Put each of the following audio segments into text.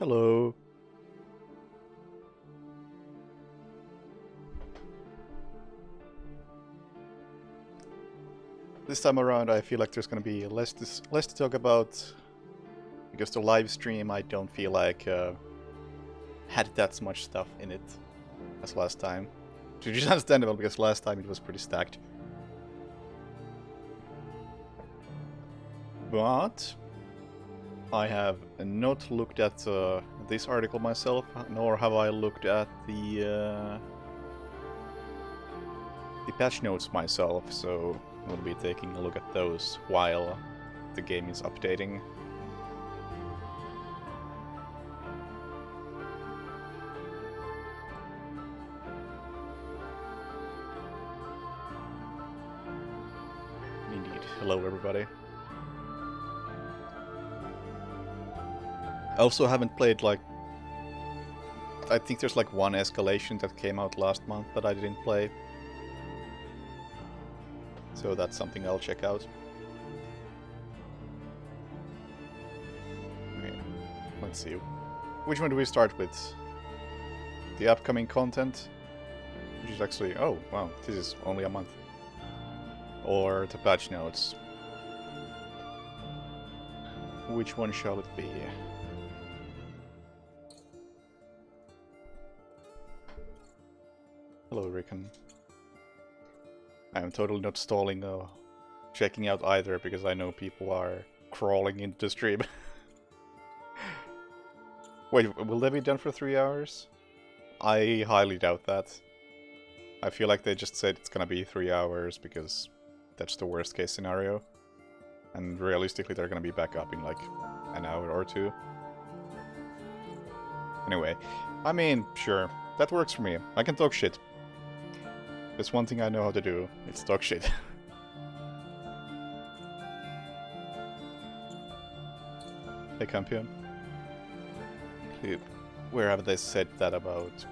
Hello. This time around I feel like there's gonna be less to talk about, because the live stream I don't feel like had that much stuff in it as last time. Which is understandable, because last time it was pretty stacked. But I have not looked at this article myself, nor have I looked at the patch notes myself, so we'll be taking a look at those while the game is updating. Indeed. Hello, everybody. I also haven't played, like... I think there's like one escalation that came out last month that I didn't play. So that's something I'll check out. Okay, let's see. Which one do we start with? The upcoming content? Which is actually... oh, wow, this is only a month. Or the patch notes? Which one shall it be? Hello, Rickon. I am totally not stalling or checking out either, because I know people are crawling into the stream. Wait, will they be done for 3 hours? I highly doubt that. I feel like they just said it's gonna be 3 hours because that's the worst case scenario. And realistically they're gonna be back up in like an hour or two. Anyway, I mean, sure, that works for me. I can talk shit. There's one thing I know how to do, it's talk shit. Hey, Campion. Where have they said that about?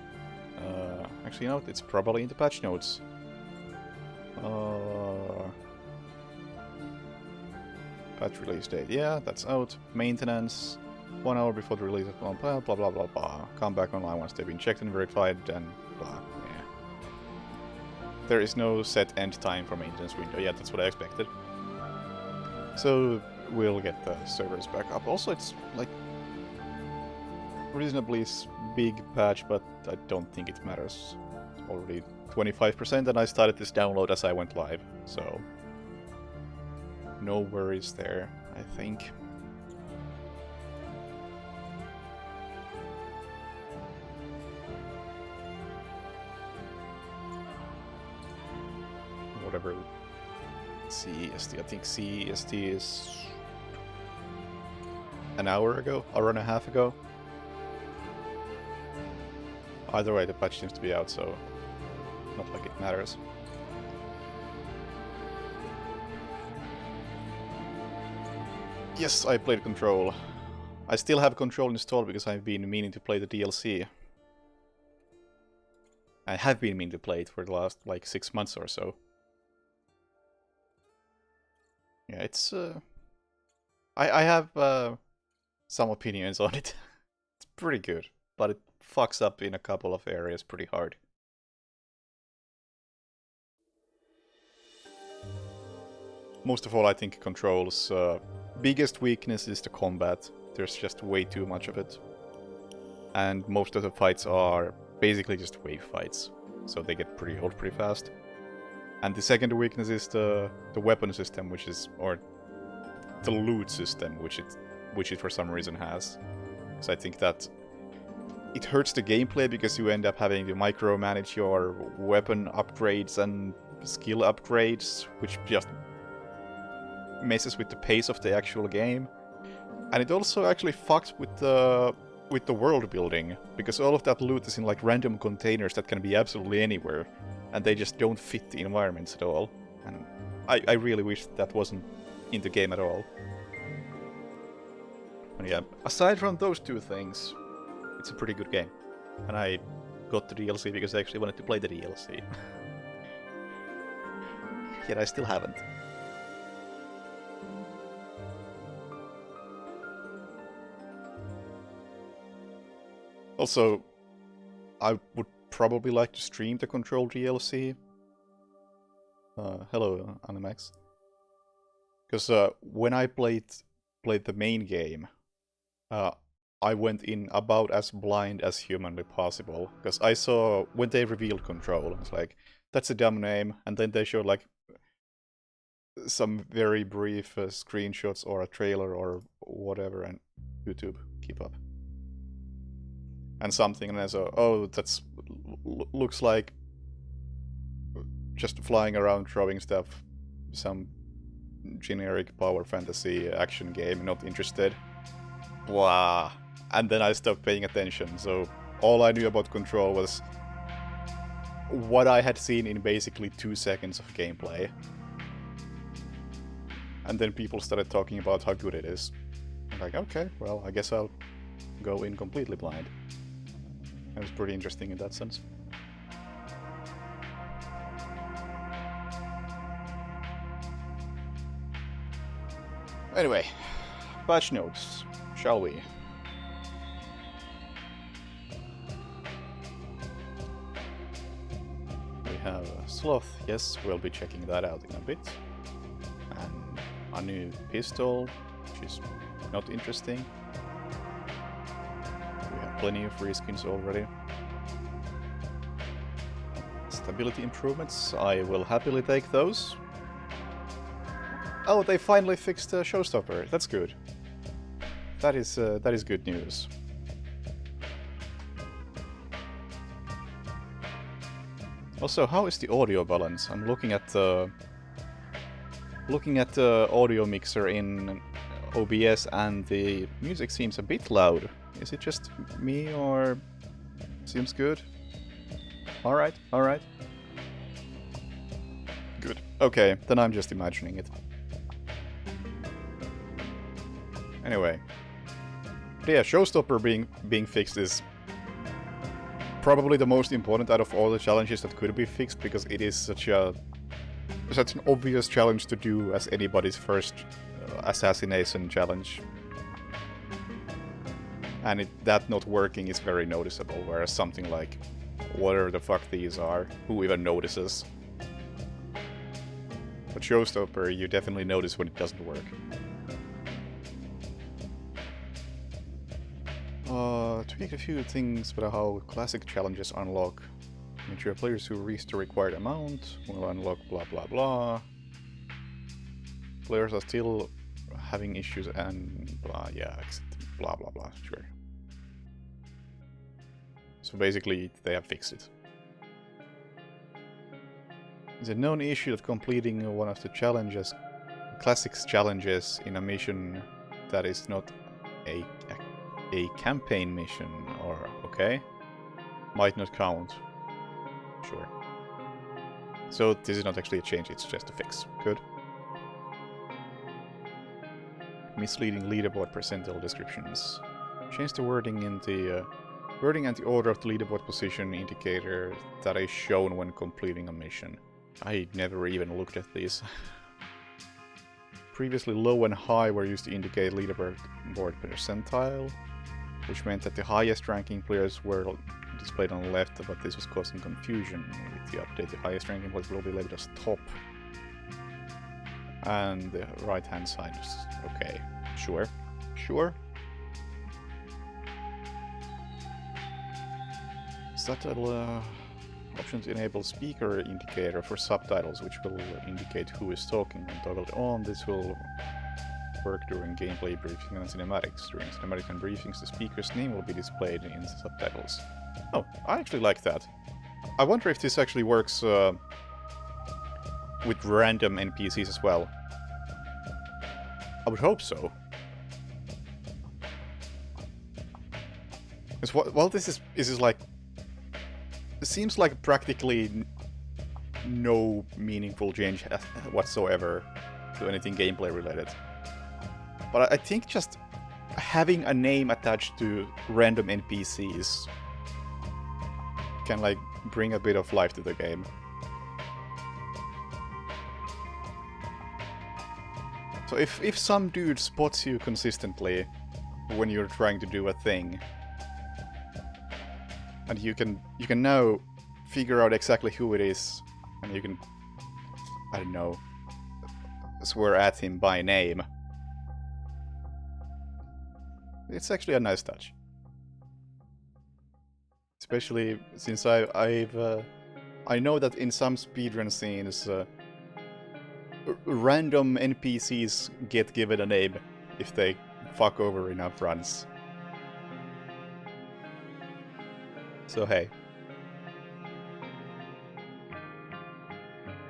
Actually, you know, it's probably in the patch notes. Patch release date, yeah, that's out. Maintenance, 1 hour before the release of blah blah blah blah blah. Come back online once they've been checked and verified, and blah. Yeah. There is no set end time for maintenance window. Yeah, that's what I expected. So we'll get the servers back up. Also, it's like reasonably big patch, but I don't think it matters. It's already 25%, and I started this download as I went live, so no worries there, I think. Whatever CEST, I think CEST is an hour and a half ago. Either way, the patch seems to be out, so not like it matters. Yes, I played Control. I still have Control installed because I've been meaning to play the DLC. I have been meaning to play it for the last, like, 6 months or so. Yeah, it's, I have, some opinions on it. It's pretty good, but it fucks up in a couple of areas pretty hard. Most of all, I think Control's biggest weakness is the combat. There's just way too much of it. And most of the fights are basically just wave fights, so they get pretty old pretty fast. And the second weakness is the weapon system, which is, or the loot system, which it for some reason has. So I think that it hurts the gameplay because you end up having to micromanage your weapon upgrades and skill upgrades, which just messes with the pace of the actual game. And it also actually fucks with the world building, because all of that loot is in like random containers that can be absolutely anywhere, and they just don't fit the environments at all. And I really wish that wasn't in the game at all. But yeah, aside from those two things, it's a pretty good game. And I got the DLC because I actually wanted to play the DLC. Yet I still haven't. Also, I would probably like to stream the Control DLC. Hello, Animax. Because when I played the main game, I went in about as blind as humanly possible. Because I saw, when they revealed Control, I was like, that's a dumb name. And then they showed like some very brief screenshots or a trailer or whatever, and YouTube, keep up. And something, and I saw, oh, that's looks like just flying around throwing stuff, some generic power fantasy action game, not interested. Blah. And then I stopped paying attention, so all I knew about Control was what I had seen in basically 2 seconds of gameplay. And then people started talking about how good it is. I'm like, okay, well, I guess I'll go in completely blind. It was pretty interesting in that sense. Anyway, patch notes, shall we? We have Sloth, yes, we'll be checking that out in a bit. And a new pistol, which is not interesting. We have plenty of reskins already. Stability improvements, I will happily take those. Oh, they finally fixed Showstopper. That's good. That is good news. Also, how is the audio balance? I'm looking at the audio mixer in OBS, and the music seems a bit loud. Is it just me, or seems good? All right. Good. Okay, then I'm just imagining it. Anyway, but yeah, Showstopper being fixed is probably the most important out of all the challenges that could be fixed, because it is such an obvious challenge to do as anybody's first assassination challenge. And that not working is very noticeable, whereas something like, whatever the fuck these are, who even notices? But Showstopper, you definitely notice when it doesn't work. Tweak a few things about how classic challenges unlock. Mature players who reach the required amount will unlock blah blah blah. Players are still having issues and blah, yeah, blah blah blah, sure. So basically, they have fixed it. It's a known issue that completing one of the challenges, classics challenges in a mission that is not a campaign mission, or okay, might not count. Sure. So this is not actually a change, it's just a fix. Good. Misleading leaderboard percentile descriptions. Change the wording in the wording and the order of the leaderboard position indicator that is shown when completing a mission. I never even looked at these. Previously, low and high were used to indicate leaderboard percentile, which meant that the highest ranking players were displayed on the left, but this was causing confusion. With the update, the highest ranking players will be labeled as top. And the right hand side is okay. Sure. Subtitle options enable speaker indicator for subtitles, which will indicate who is talking. When toggled on, this will work during gameplay briefing and cinematics. During cinematics and briefings, the speaker's name will be displayed in the subtitles. Oh, I actually like that. I wonder if this actually works with random NPCs as well. I would hope so. Because while this is like, it seems like practically no meaningful change whatsoever to anything gameplay related. But I think just having a name attached to random NPCs can like bring a bit of life to the game. So if some dude spots you consistently when you're trying to do a thing, And you can now figure out exactly who it is, and you can, I don't know, swear at him by name. It's actually a nice touch. Especially since I know that in some speedrun scenes, random NPCs get given a name if they fuck over enough runs. So hey.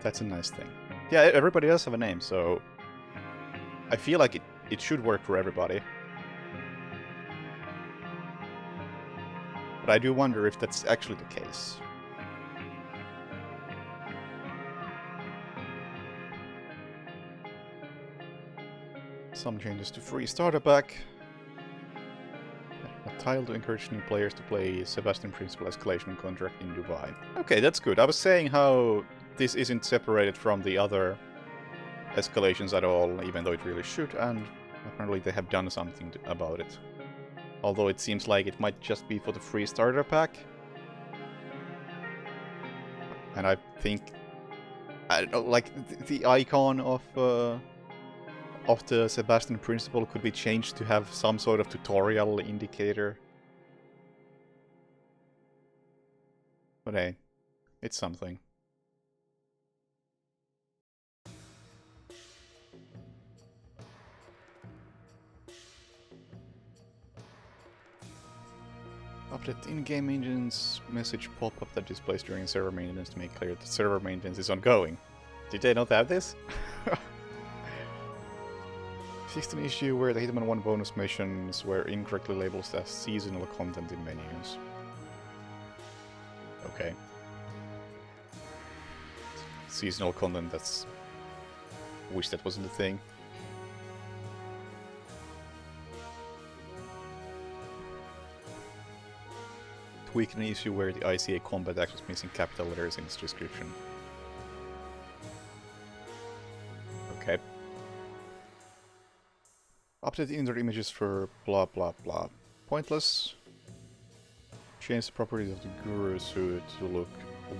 That's a nice thing. Yeah, everybody does have a name, so I feel like it should work for everybody. But I do wonder if that's actually the case. Some changes to free starter pack. A tile to encourage new players to play Sebastian Principal Escalation Contract in Dubai. Okay, that's good. I was saying how this isn't separated from the other escalations at all, even though it really should, and apparently they have done something about it. Although it seems like it might just be for the free starter pack. And I think, I don't know, like the icon of the Sebastian Principal could be changed to have some sort of tutorial indicator. But hey, it's something. Update in-game engines message pop-up that displays during server maintenance to make clear that server maintenance is ongoing. Did they not have this? Fixed an issue where the Hitman 1 bonus missions were incorrectly labeled as seasonal content in menus. Okay. Seasonal content, that's... Wish that wasn't a thing. Tweak an issue where the ICA combat act was missing capital letters in its description. Okay. Update the inner images for blah blah blah. Pointless. Change the properties of the Guru suit to look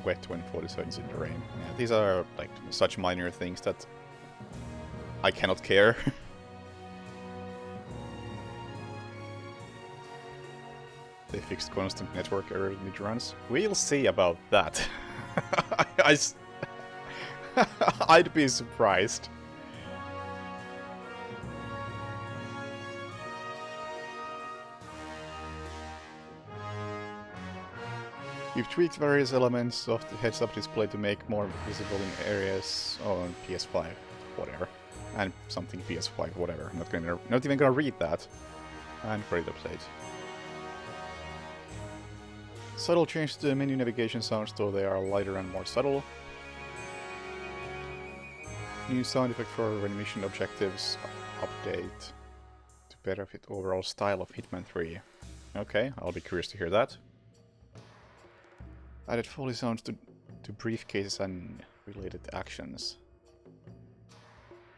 wet when 40 seconds in the rain. Yeah, these are like such minor things that I cannot care. They fixed constant network error mid-runs. We'll see about that. I'd be surprised. You've tweaked various elements of the heads-up display to make more visible in areas on PS5, whatever, and something PS5, whatever. I'm not even gonna read that. And great update. Subtle change to the menu navigation sounds, though they are lighter and more subtle. New sound effect for mission objectives update to better fit overall style of Hitman 3. Okay, I'll be curious to hear that. Added Foley sounds to briefcases and related actions.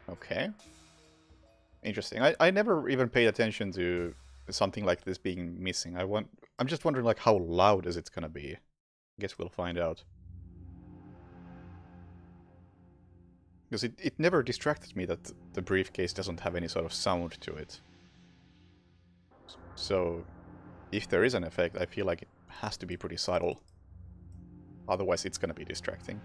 Okay. Interesting. I never even paid attention to something like this being missing. I'm just wondering like how loud is it gonna be. Guess we'll find out. Because it never distracted me that the briefcase doesn't have any sort of sound to it. So if there is an effect, I feel like it has to be pretty subtle. Otherwise it's gonna be distracting.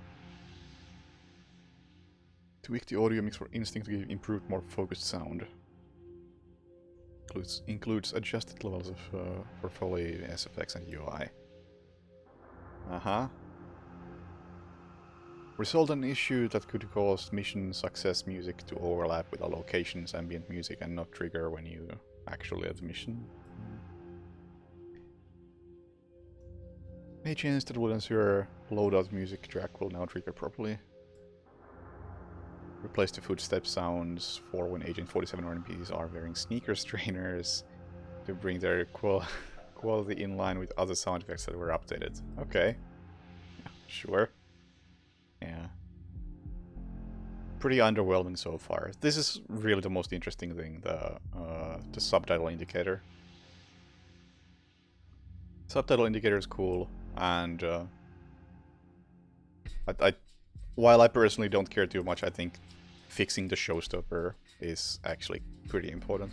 Tweak the audio mix for Instinct to give improved, more focused sound. Includes adjusted levels of for Foley, SFX and UI. Resolved an issue that could cause mission success music to overlap with a location's ambient music and not trigger when you actually have the mission. May change that will ensure loadout music track will now trigger properly. Replace the footstep sounds for when Agent 47 or NPCs are wearing sneakers trainers to bring their quality in line with other sound effects that were updated. Okay. Sure. Yeah. Pretty underwhelming so far. This is really the most interesting thing, the subtitle indicator. Subtitle indicator is cool, and while I personally don't care too much, I think fixing the showstopper is actually pretty important.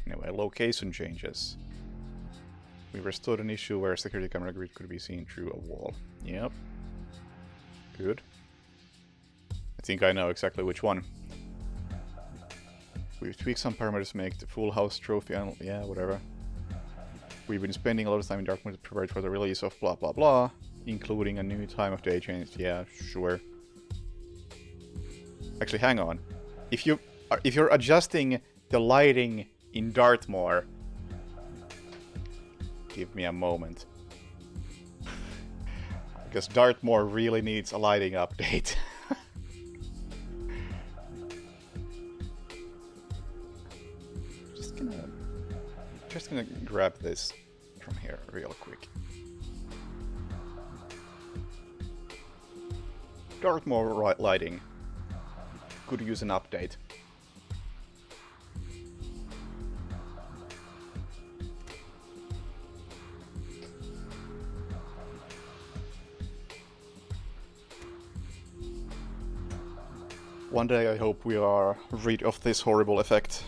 Anyway, location changes. We restored an issue where a security camera grid could be seen through a wall. Yep. Good. I think I know exactly which one. We've tweaked some parameters to make the full house trophy and yeah, whatever. We've been spending a lot of time in dark mode to prepare for the release of blah blah blah, including a new time of day change. Yeah, sure. Actually, hang on. If you're adjusting the lighting in Dartmoor, give me a moment. Because Dartmoor really needs a lighting update. Just gonna grab this from here real quick. Dartmoor lighting could use an update. One day I hope we are rid of this horrible effect.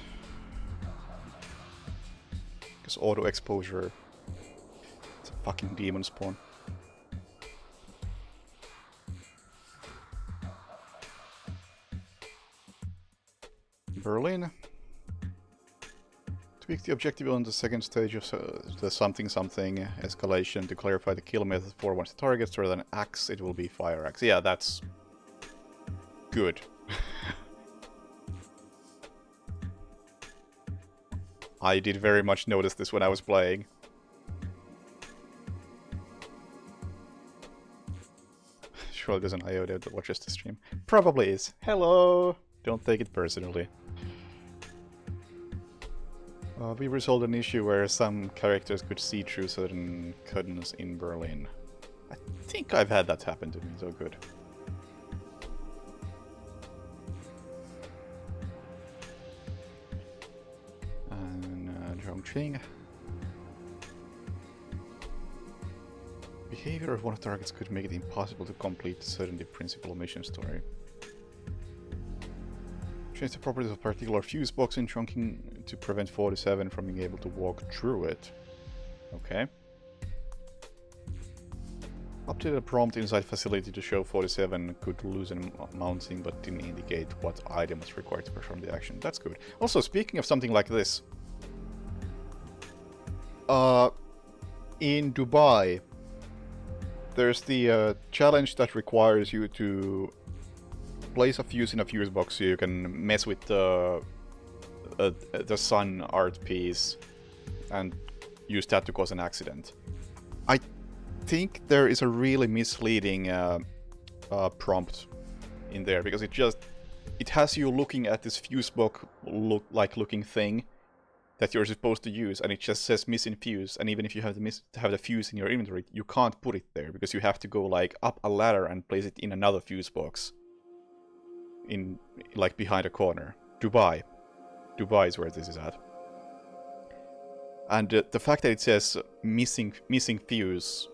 Because auto exposure, it's a fucking demon spawn. Berlin. Tweak the objective on the second stage of the something something escalation to clarify the kill method for once the targets rather than axe, it will be fire axe. Yeah, that's good. I did very much notice this when I was playing. Surely there's an IO that watches the stream. Probably is. Hello! Don't take it personally. We resolved an issue where some characters could see through certain curtains in Berlin. I think I've had that happen to me, so good. Chongqing. Behavior of one of the targets could make it impossible to complete the certainty principle mission story. Change the properties of a particular fuse box in Chongqing to prevent 47 from being able to walk through it. Okay. Updated a prompt inside facility to show 47 could loosen mounting but didn't indicate what item was required to perform the action. That's good. Also, speaking of something like this, in Dubai, there's the challenge that requires you to place a fuse in a fuse box so you can mess with the sun art piece and use that to cause an accident. I think there is a really misleading prompt in there because it has you looking at this fuse box looking thing that you're supposed to use, and it just says missing fuse, and even if you have the fuse in your inventory, you can't put it there because you have to go like up a ladder and place it in another fuse box in like behind a corner. Dubai is where this is at, and the fact that it says missing fuse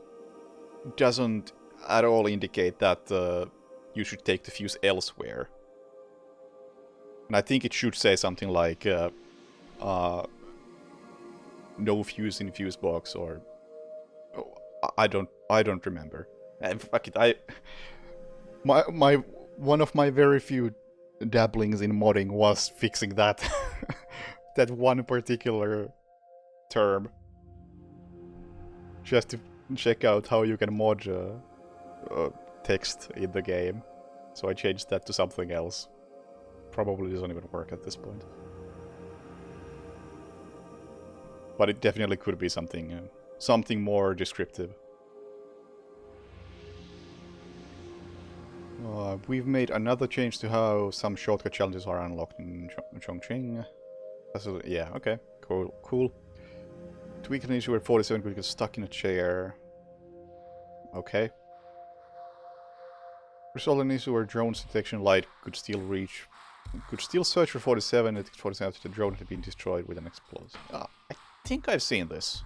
doesn't at all indicate that you should take the fuse elsewhere. And I think it should say something like no fuse in fuse box, or I don't remember. And fuck it, one of my very few dabblings in modding was fixing that that one particular term, just to check out how you can mod text in the game. So I changed that to something else. Probably doesn't even work at this point. But it definitely could be something more descriptive. We've made another change to how some shortcut challenges are unlocked in Chongqing. Yeah, okay, cool. Tweak an issue where 47 could get stuck in a chair. Okay. Resolve an issue where drone's detection light could still search for 47 and 47 after the drone had been destroyed with an explosion. I think I've seen this.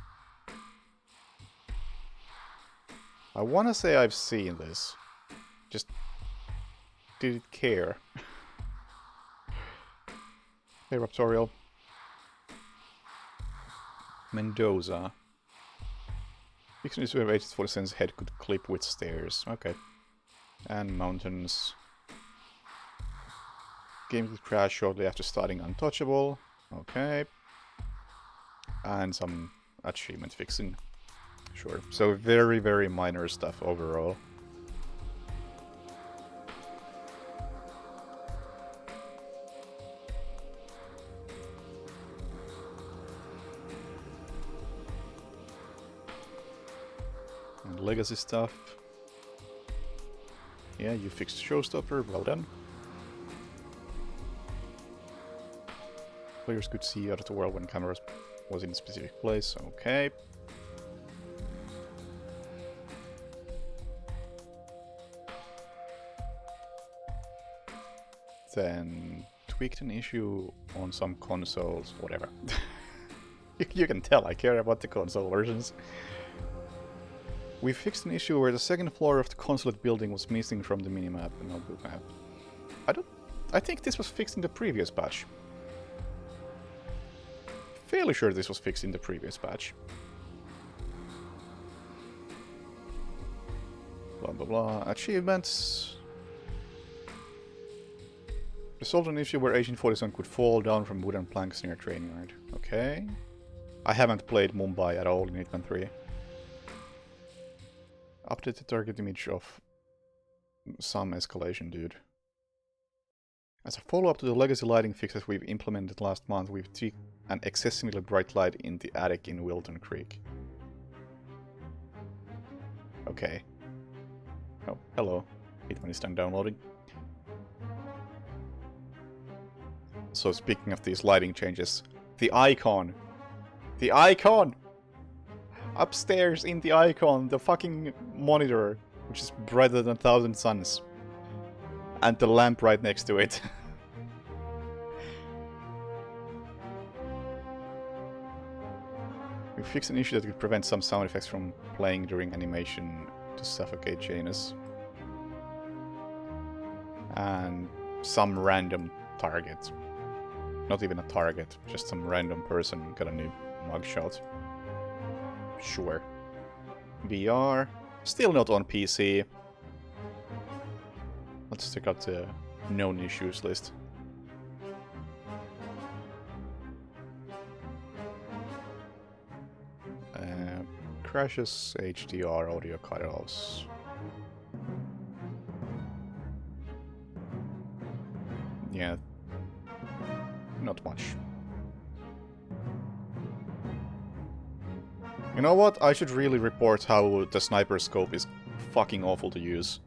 I wanna say I've seen this. Just didn't care. Hey, Raptorial. Mendoza. Fiction is where 84% head could clip with stairs. Okay. And mountains. Game could crash shortly after starting Untouchable. Okay. And some achievement fixing. Sure. So very, very minor stuff overall. And legacy stuff. Yeah, you fixed Showstopper, well done. Players could see out of the world when cameras was in a specific place, okay. Then tweaked an issue on some consoles, whatever. You can tell I care about the console versions. We fixed an issue where the second floor of the consulate building was missing from the minimap and notebook map. I think this was fixed in the previous patch. Fairly sure this was fixed in the previous patch. Blah blah blah. Achievements. Resolved an issue where Agent 47 could fall down from wooden planks near a train yard. Okay. I haven't played Mumbai at all in Hitman 3. Update the target image of some escalation, dude. As a follow-up to the legacy lighting fixes we've implemented last month, we've tweaked an excessively bright light in the attic in Wilton Creek. Okay. Oh, hello. Hitman is done downloading. So speaking of these lighting changes, the icon! The icon! Upstairs in the icon, the fucking monitor, which is brighter than 1,000 suns. And the lamp right next to it. We fixed an issue that could prevent some sound effects from playing during animation to suffocate Janus. And some random target. Not even a target, just some random person got a new mugshot. Sure. VR. Still not on PC. Let's check out the known issues list. Crashes, HDR, audio cutoffs. Yeah. Not much. You know what? I should really report how the sniper scope is fucking awful to use.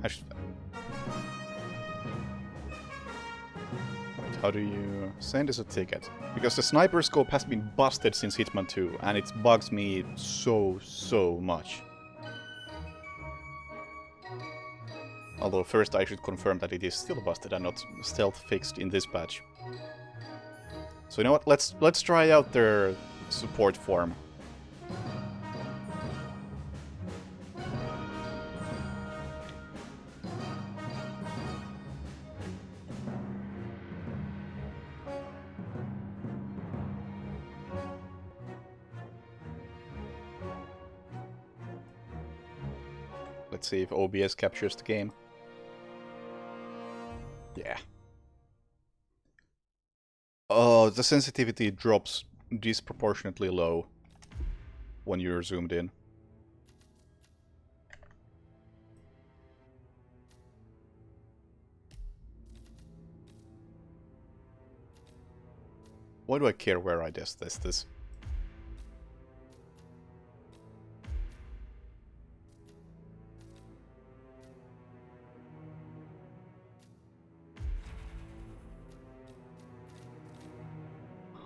Wait, how do you send us a ticket? Because the sniper scope has been busted since Hitman 2, and it bugs me so much. Although first I should confirm that it is still busted and not stealth fixed in this patch. So you know what? Let's try out their support form. Let's see if OBS captures the game. Yeah. Oh, the sensitivity drops disproportionately low when you're zoomed in. Why do I care where I test this?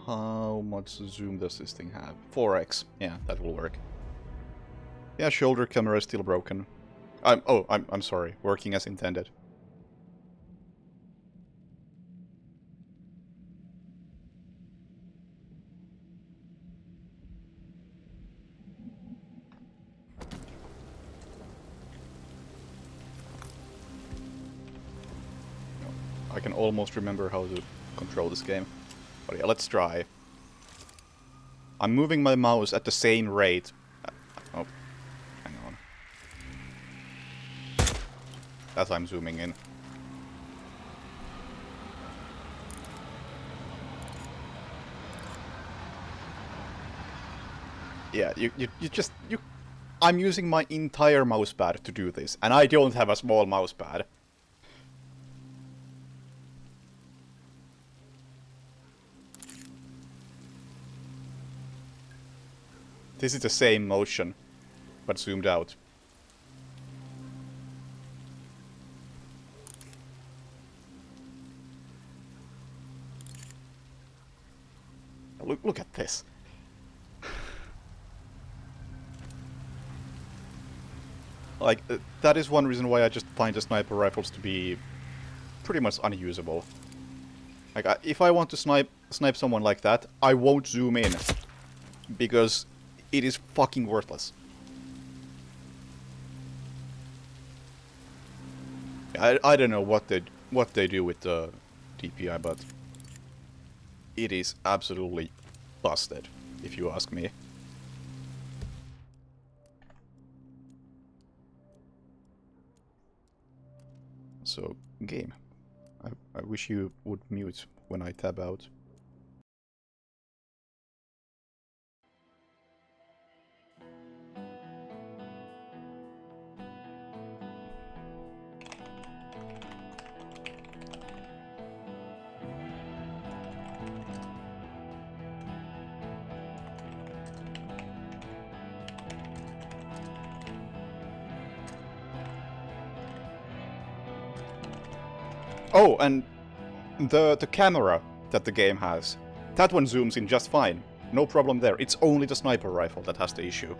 How much zoom does this thing have? 4x. Yeah, that will work. Yeah, shoulder camera is still broken. I'm sorry. Working as intended. I can almost remember how to control this game. But yeah, let's try. I'm moving my mouse at the same rate. Oh, hang on. As I'm zooming in. Yeah, you I'm using my entire mousepad to do this, and I don't have a small mousepad. This is the same motion, but zoomed out. Look at this. Like, that is one reason why I just find the sniper rifles to be pretty much unusable. Like, if I want to snipe someone like that, I won't zoom in. Because it is fucking worthless. I don't know what they do with the DPI, but it is absolutely busted, if you ask me. So, game. I wish you would mute when I tab out. Oh, and the camera that the game has, that one zooms in just fine. No problem there. It's only the sniper rifle that has the issue.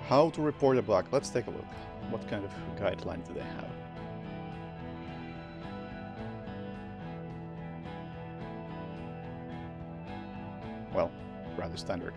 How to report a bug? Let's take a look. What kind of guideline do they have? Well, rather standard.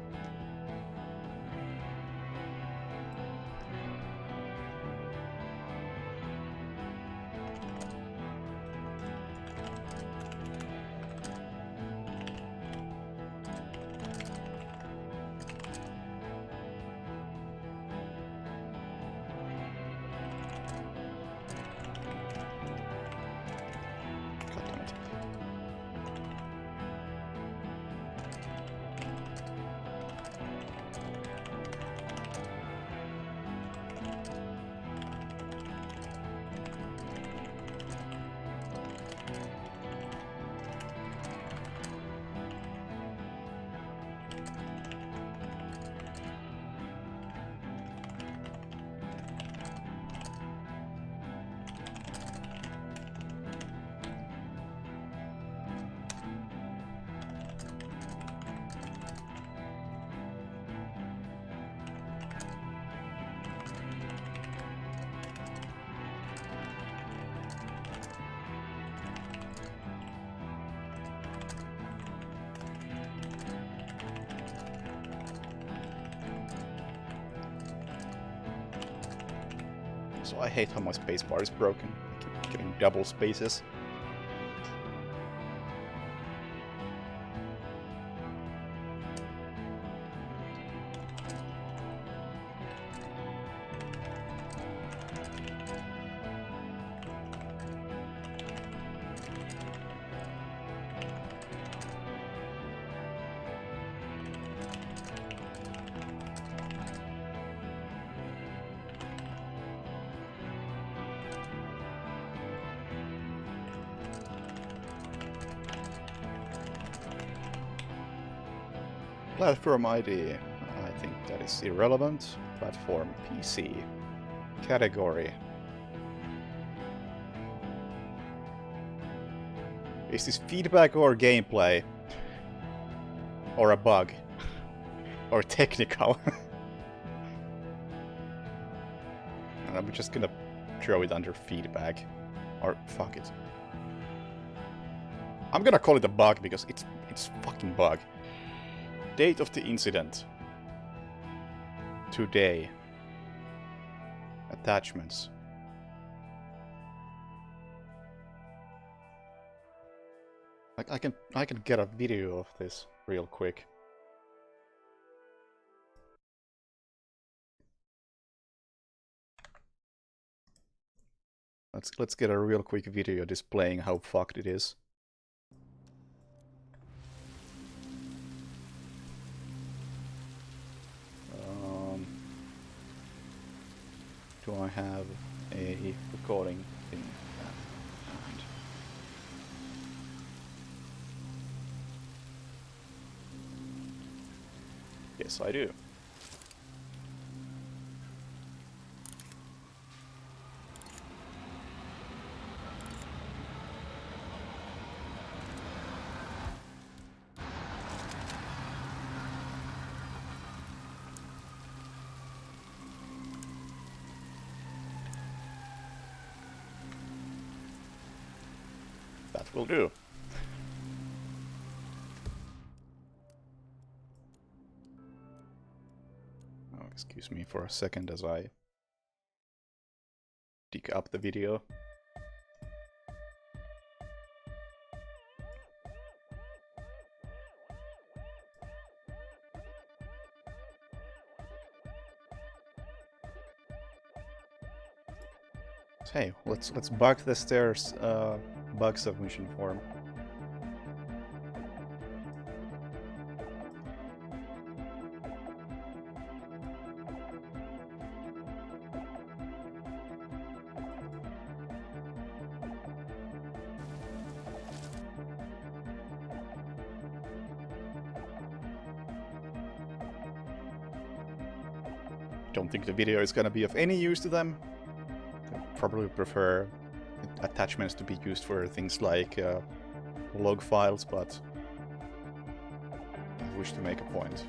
So I hate how my spacebar is broken. I keep getting double spaces. Platform ID, I think that is irrelevant. Platform PC. Category. Is this feedback or gameplay? Or a bug? Or technical? And I'm just gonna throw it under feedback. Or fuck it. I'm gonna call it a bug because it's fucking bug. Date of the incident. today. Attachments. I can get a video of this real quick. Let's get a real quick video displaying how fucked it is. Do I have a recording thing? And yes, I do. That will do. Oh, excuse me for a second as I dig up the video. Hey, let's bug the stairs bug submission form. Don't think the video is gonna be of any use to them. They probably prefer attachments to be used for things like log files, but I wish to make a point.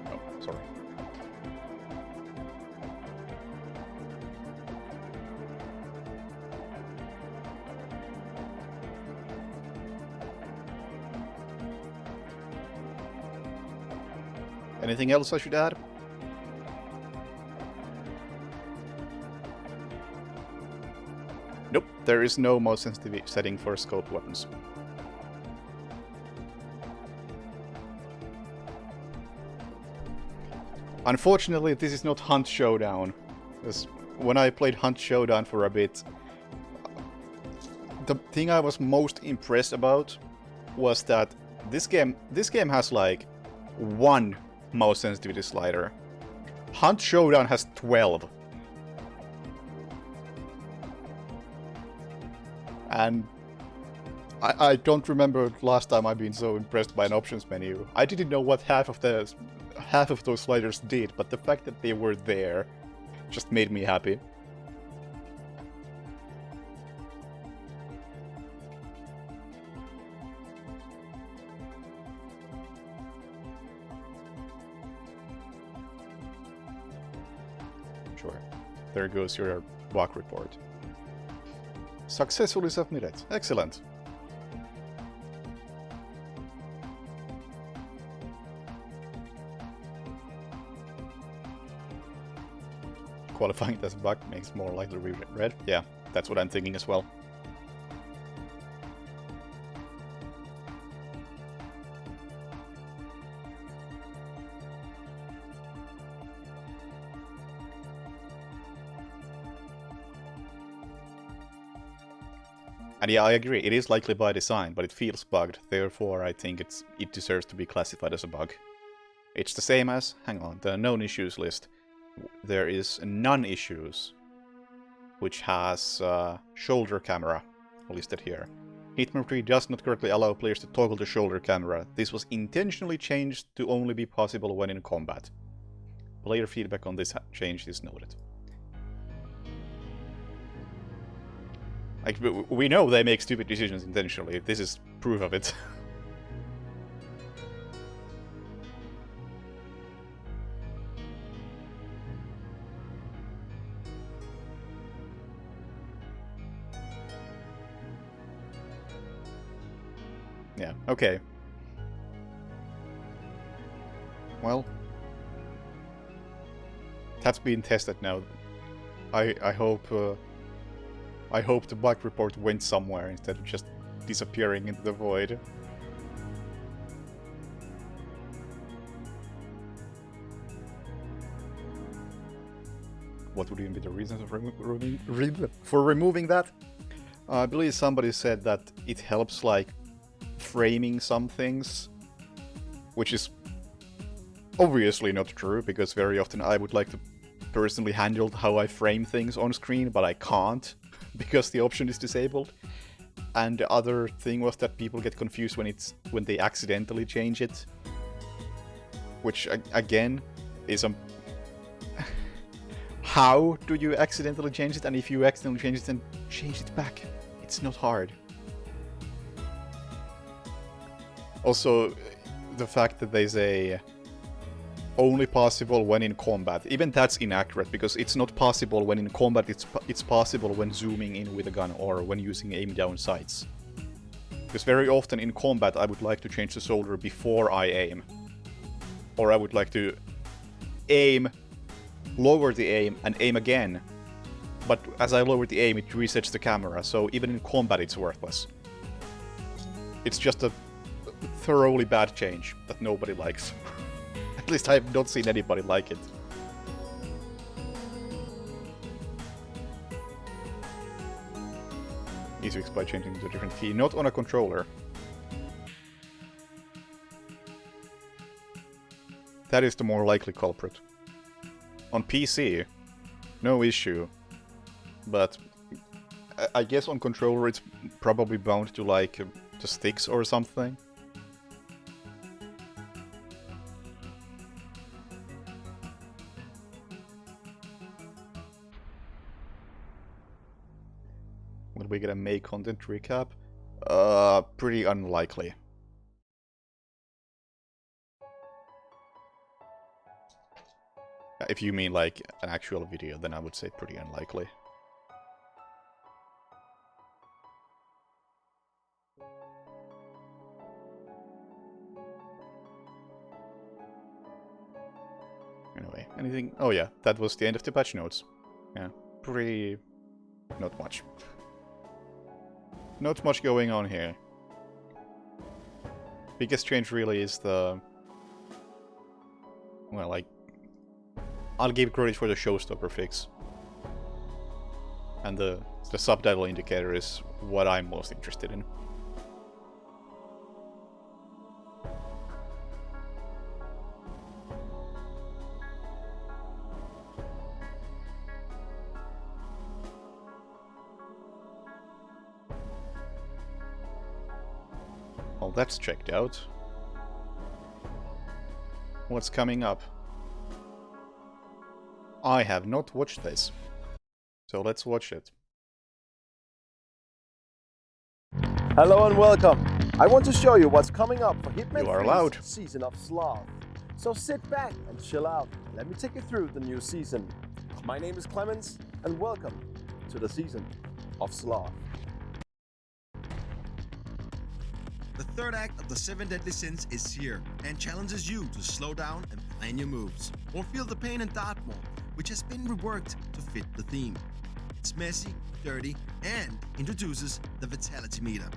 Oh, sorry. Anything else I should add? Nope, there is no most sensitive setting for scoped weapons. Unfortunately, this is not Hunt Showdown. Because when I played Hunt Showdown for a bit, the thing I was most impressed about was that this game has like one mouse sensitivity slider. Hunt Showdown has 12. And I don't remember last time I've been so impressed by an options menu. I didn't know what half of those sliders did, but the fact that they were there just made me happy. Sure. There goes your bug report. Successfully submitted. Excellent. Qualifying it as a bug makes more likely to be read. Yeah, that's what I'm thinking as well. And yeah, I agree, it is likely by design, but it feels bugged, therefore I think it deserves to be classified as a bug. It's the same as, hang on, the known issues list. There is none issues, which has shoulder camera listed here. Hitman 3 does not currently allow players to toggle the shoulder camera. This was intentionally changed to only be possible when in combat. Player feedback on this change is noted. Like, we know they make stupid decisions intentionally. This is proof of it. Yeah, okay. Well, that's being tested now. I hope the bug report went somewhere instead of just disappearing into the void. What would even be the reasons for removing that? I believe somebody said that it helps like framing some things, which is obviously not true, because very often I would like to personally handle how I frame things on screen, but I can't because the option is disabled. And the other thing was that people get confused when they accidentally change it, which again is a how do you accidentally change it? And if you accidentally change it, then change it back. It's not hard. Also, the fact that they say only possible when in combat, even that's inaccurate, because it's not possible when in combat, it's possible when zooming in with a gun or when using aim down sights. Because very often in combat I would like to change the shoulder before I aim. Or I would like to aim, lower the aim, and aim again. But as I lower the aim, it resets the camera, so even in combat it's worthless. It's just a thoroughly bad change that nobody likes. At least I have not seen anybody like it. Easy fix by changing to a different key, not on a controller. That is the more likely culprit. On PC, no issue. But I guess on controller it's probably bound to like the sticks or something. Will we get a May content recap? Pretty unlikely. If you mean like an actual video, then I would say pretty unlikely. Anyway, anything? Oh yeah, that was the end of the patch notes. Yeah, pretty... not much. Not much going on here. Biggest change really is the... well, like... I'll give credit for the showstopper fix. And the subtitle indicator is what I'm most interested in. Well, that's checked out. What's coming up? I have not watched this, so let's watch it. Hello and welcome. I want to show you what's coming up for Hitman You are 3's allowed. Season of Sloth. So sit back and chill out. Let me take you through the new season. My name is Clemens, and welcome to the Season of Sloth. The third act of the 7 Deadly Sins is here and challenges you to slow down and plan your moves, or feel the pain in Dartmoor, which has been reworked to fit the theme. It's messy, dirty, and introduces the Vitality meter.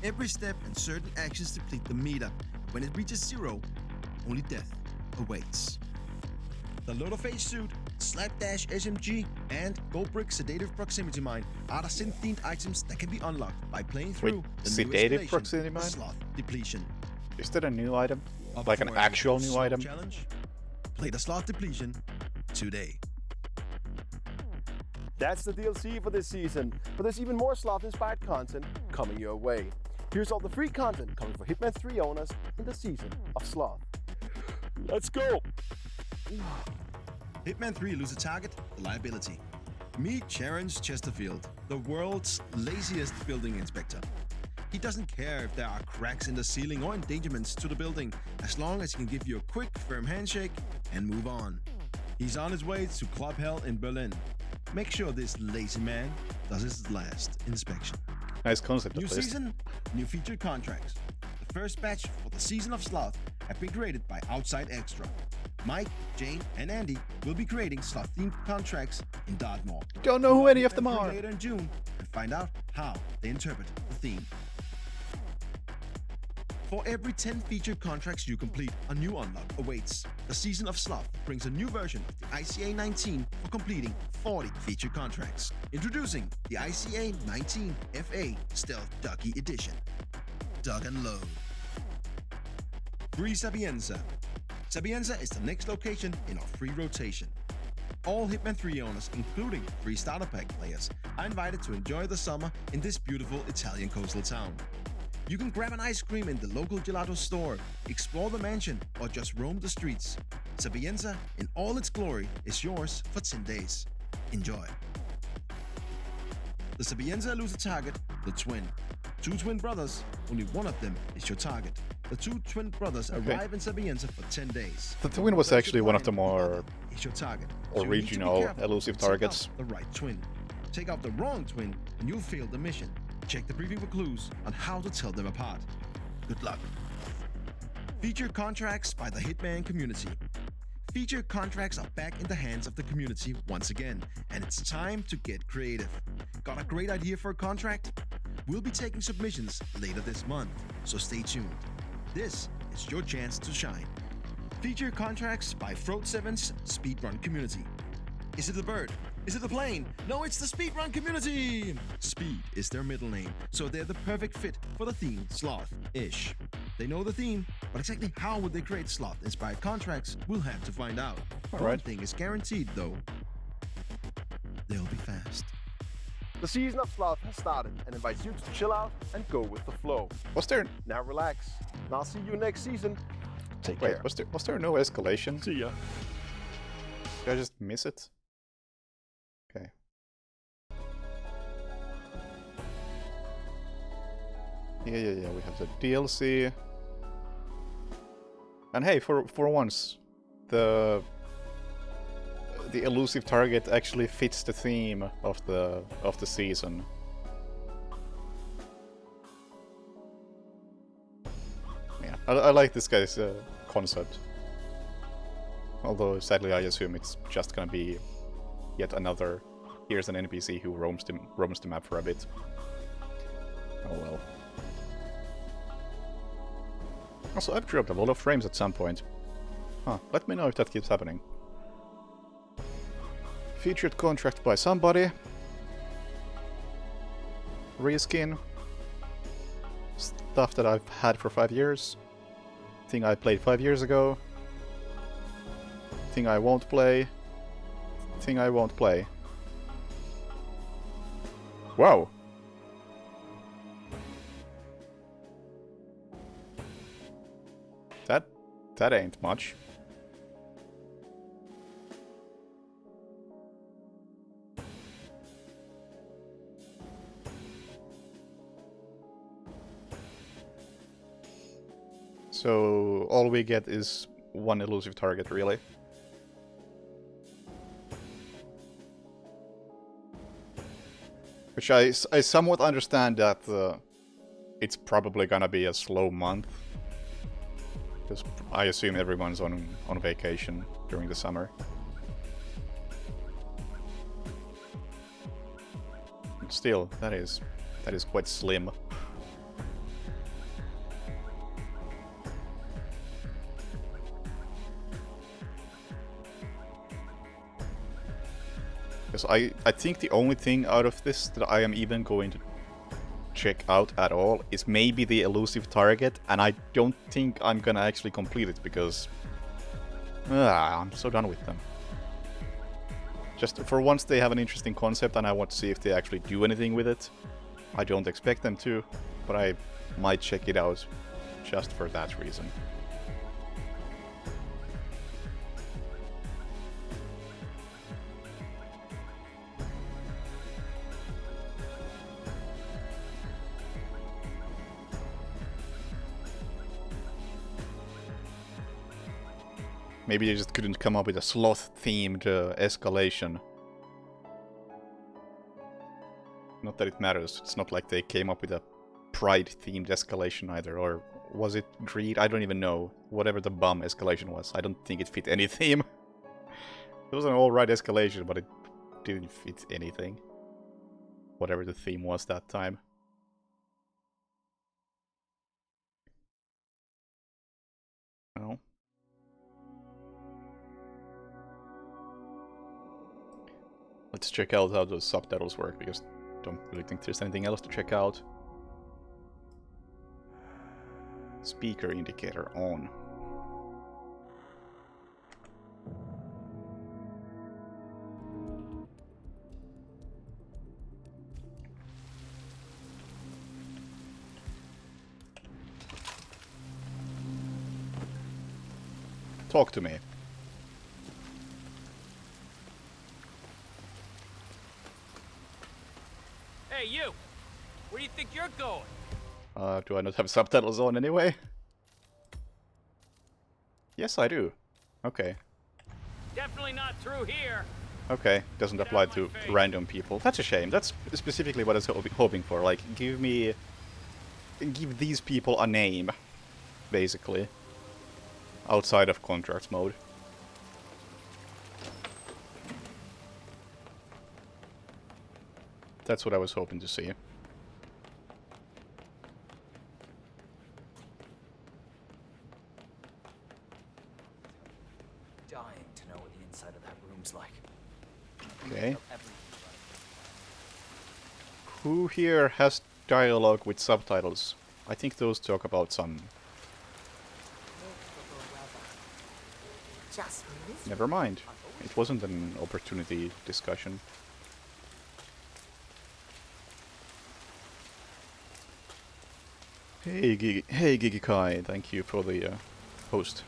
Every step and certain actions deplete the meter. When it reaches 0, only death awaits. The Loader-Phase suit, Slapdash SMG, and Goldbrick Sedative Proximity Mine are the synth-themed items that can be unlocked by playing through the new Sedative escalation, Proximity the Mine? Sloth Depletion. Is that a new item? Up Like an for a actual new sloth item? Challenge? Play the Sloth Depletion today. That's the DLC for this season, but there's even more Sloth-inspired content coming your way. Here's all the free content coming for Hitman 3 owners in the Season of Sloth. Let's go! Hitman 3 lose a target, the liability. Meet Terrence Chesterfield, the world's laziest building inspector. He doesn't care if there are cracks in the ceiling or endangerments to the building, as long as he can give you a quick, firm handshake and move on. He's on his way to Club Hell in Berlin. Make sure this lazy man does his last inspection. Nice concept, New at least. season, new featured contracts. The first batch for the Season of Sloth have been created by Outside Extra. Mike, Jane, and Andy will be creating sloth-themed contracts in Dartmoor. Don't know who any of them Log in are. later in June and find out how they interpret the theme. For every 10 featured contracts you complete, a new unlock awaits. The Season of Sloth brings a new version of the ICA 19 for completing 40 featured contracts. Introducing the ICA 19 FA Stealth Ducky Edition. Dug and Load. Free Sapienza. Sapienza is the next location in our free rotation. All Hitman 3 owners, including free starter pack players, are invited to enjoy the summer in this beautiful Italian coastal town. You can grab an ice cream in the local gelato store, explore the mansion, or just roam the streets. Sapienza, in all its glory, is yours for 10 days. Enjoy. The Sapienza elusive target, the Twin. Two twin brothers, only one of them is your target. The two twin brothers arrive in Sapienza for 10 days. The Twin was actually one of the more is your target. So you need to be original careful elusive and take out targets. the right twin. Take out the wrong twin and you'll fail the mission. Check the briefing for clues on how to tell them apart. Good luck. Featured contracts by the Hitman community. Featured contracts are back in the hands of the community once again, and it's time to get creative. Got a great idea for a contract? We'll be taking submissions later this month, so stay tuned. This is your chance to shine. Featured contracts by Froat7's Speedrun community. Is it the bird? Is it the plane? No, it's the Speedrun community! Speed is their middle name, so they're the perfect fit for the theme Sloth-ish. They know the theme, but exactly how would they create Sloth-inspired contracts, we'll have to find out. One Alright. thing is guaranteed though, they'll be fast. The Season of Sloth has started and invites you to chill out and go with the flow. Was there... Now relax, and I'll see you next season. Take Wait, care. was there no escalation? See ya. Did I just miss it? Okay. Yeah, we have the DLC. And hey, for once, the elusive target actually fits the theme of the season. Yeah, I like this guy's concept. Although sadly, I assume it's just gonna be yet another. Here's an NPC who roams the map for a bit. Oh well. Also, I've dropped a lot of frames at some point. Huh, let me know if that keeps happening. Featured contract by somebody. Reskin. Stuff that I've had for 5 years. Thing I played 5 years ago. Thing I won't play. Thing I won't play. Wow! That ain't much. So all we get is one elusive target, really. Which I somewhat understand that it's probably gonna be a slow month. Because I assume everyone's on vacation during the summer. But still, that is quite slim. Because I think the only thing out of this that I am even going to check out at all is maybe the elusive target, and I don't think I'm gonna actually complete it because I'm so done with them. Just for once they have an interesting concept and I want to see if they actually do anything with it. I don't expect them to, but I might check it out just for that reason. Maybe they just couldn't come up with a sloth-themed escalation. Not that it matters. It's not like they came up with a pride-themed escalation either, or was it greed? I don't even know. Whatever the bum escalation was, I don't think it fit any theme. It was an alright escalation, but it didn't fit anything. Whatever the theme was that time. No. Let's check out how those subtitles work, because I don't really think there's anything else to check out. Speaker indicator on. Talk to me. Hey, you! Where do you think you're going? Do I not have subtitles on anyway? Yes, I do. Okay. Definitely not through here. Okay, doesn't apply to random people. That's a shame. That's specifically what I was hoping for. Like, give these people a name, basically. Outside of contracts mode. That's what I was hoping to see. Dying to know what the inside of that room's like. Okay. Who here has dialogue with subtitles? I think those talk about some... Never mind. It wasn't an opportunity discussion. Hey Gigi Kai, thank you for the host.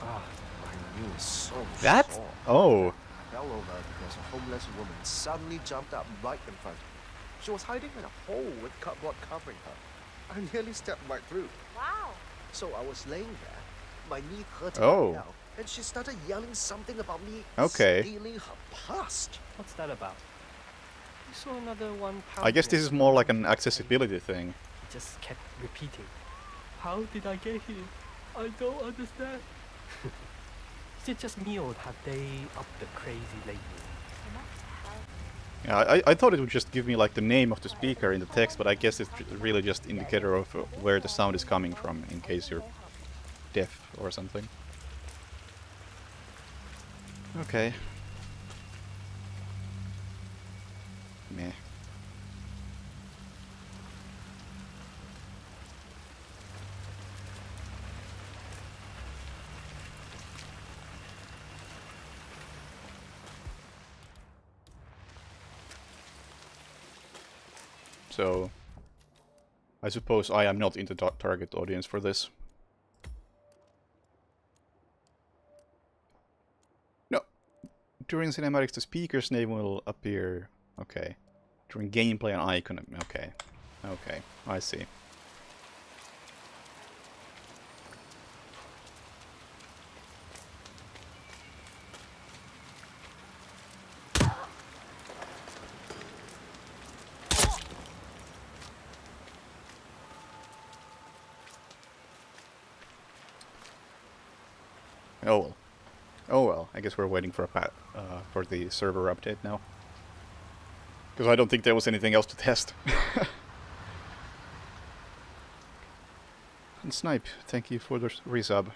Ah, my knee is so That? sore. Oh. I fell over because a homeless woman suddenly jumped up right in front of me. She was hiding in a hole with cardboard covering her. I nearly stepped right through. Wow. So I was laying there, my knee hurt Oh. now, and she started yelling something about me Okay. stealing her past. What's that about? You saw another one pound. I guess this is more like an accessibility thing. He just kept repeating. How did I get here? I don't understand. Is it just me, or have they upped the crazy lately? Yeah, I thought it would just give me like the name of the speaker in the text, but I guess it's really just indicator of where the sound is coming from, in case you're deaf or something. Okay. Meh. So, I suppose I am not in the target audience for this. No. During cinematics, the speaker's name will appear. Okay. During gameplay, an icon. Okay. Okay. I see. Oh well. Oh well. I guess we're waiting for for the server update now. Because I don't think there was anything else to test. And Snipe, thank you for the resub.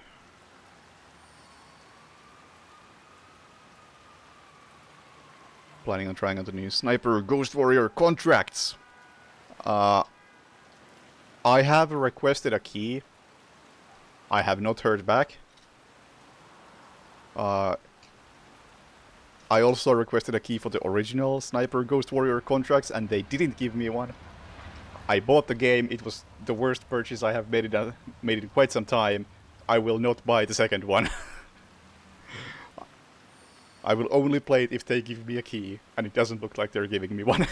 Planning on trying out the new Sniper Ghost Warrior contracts. I have requested a key. I have not heard back. I also requested a key for the original Sniper Ghost Warrior contracts, and they didn't give me one. I bought the game. It was the worst purchase I have made in quite some time. I will not buy the second one. I will only play it if they give me a key, and it doesn't look like they're giving me one.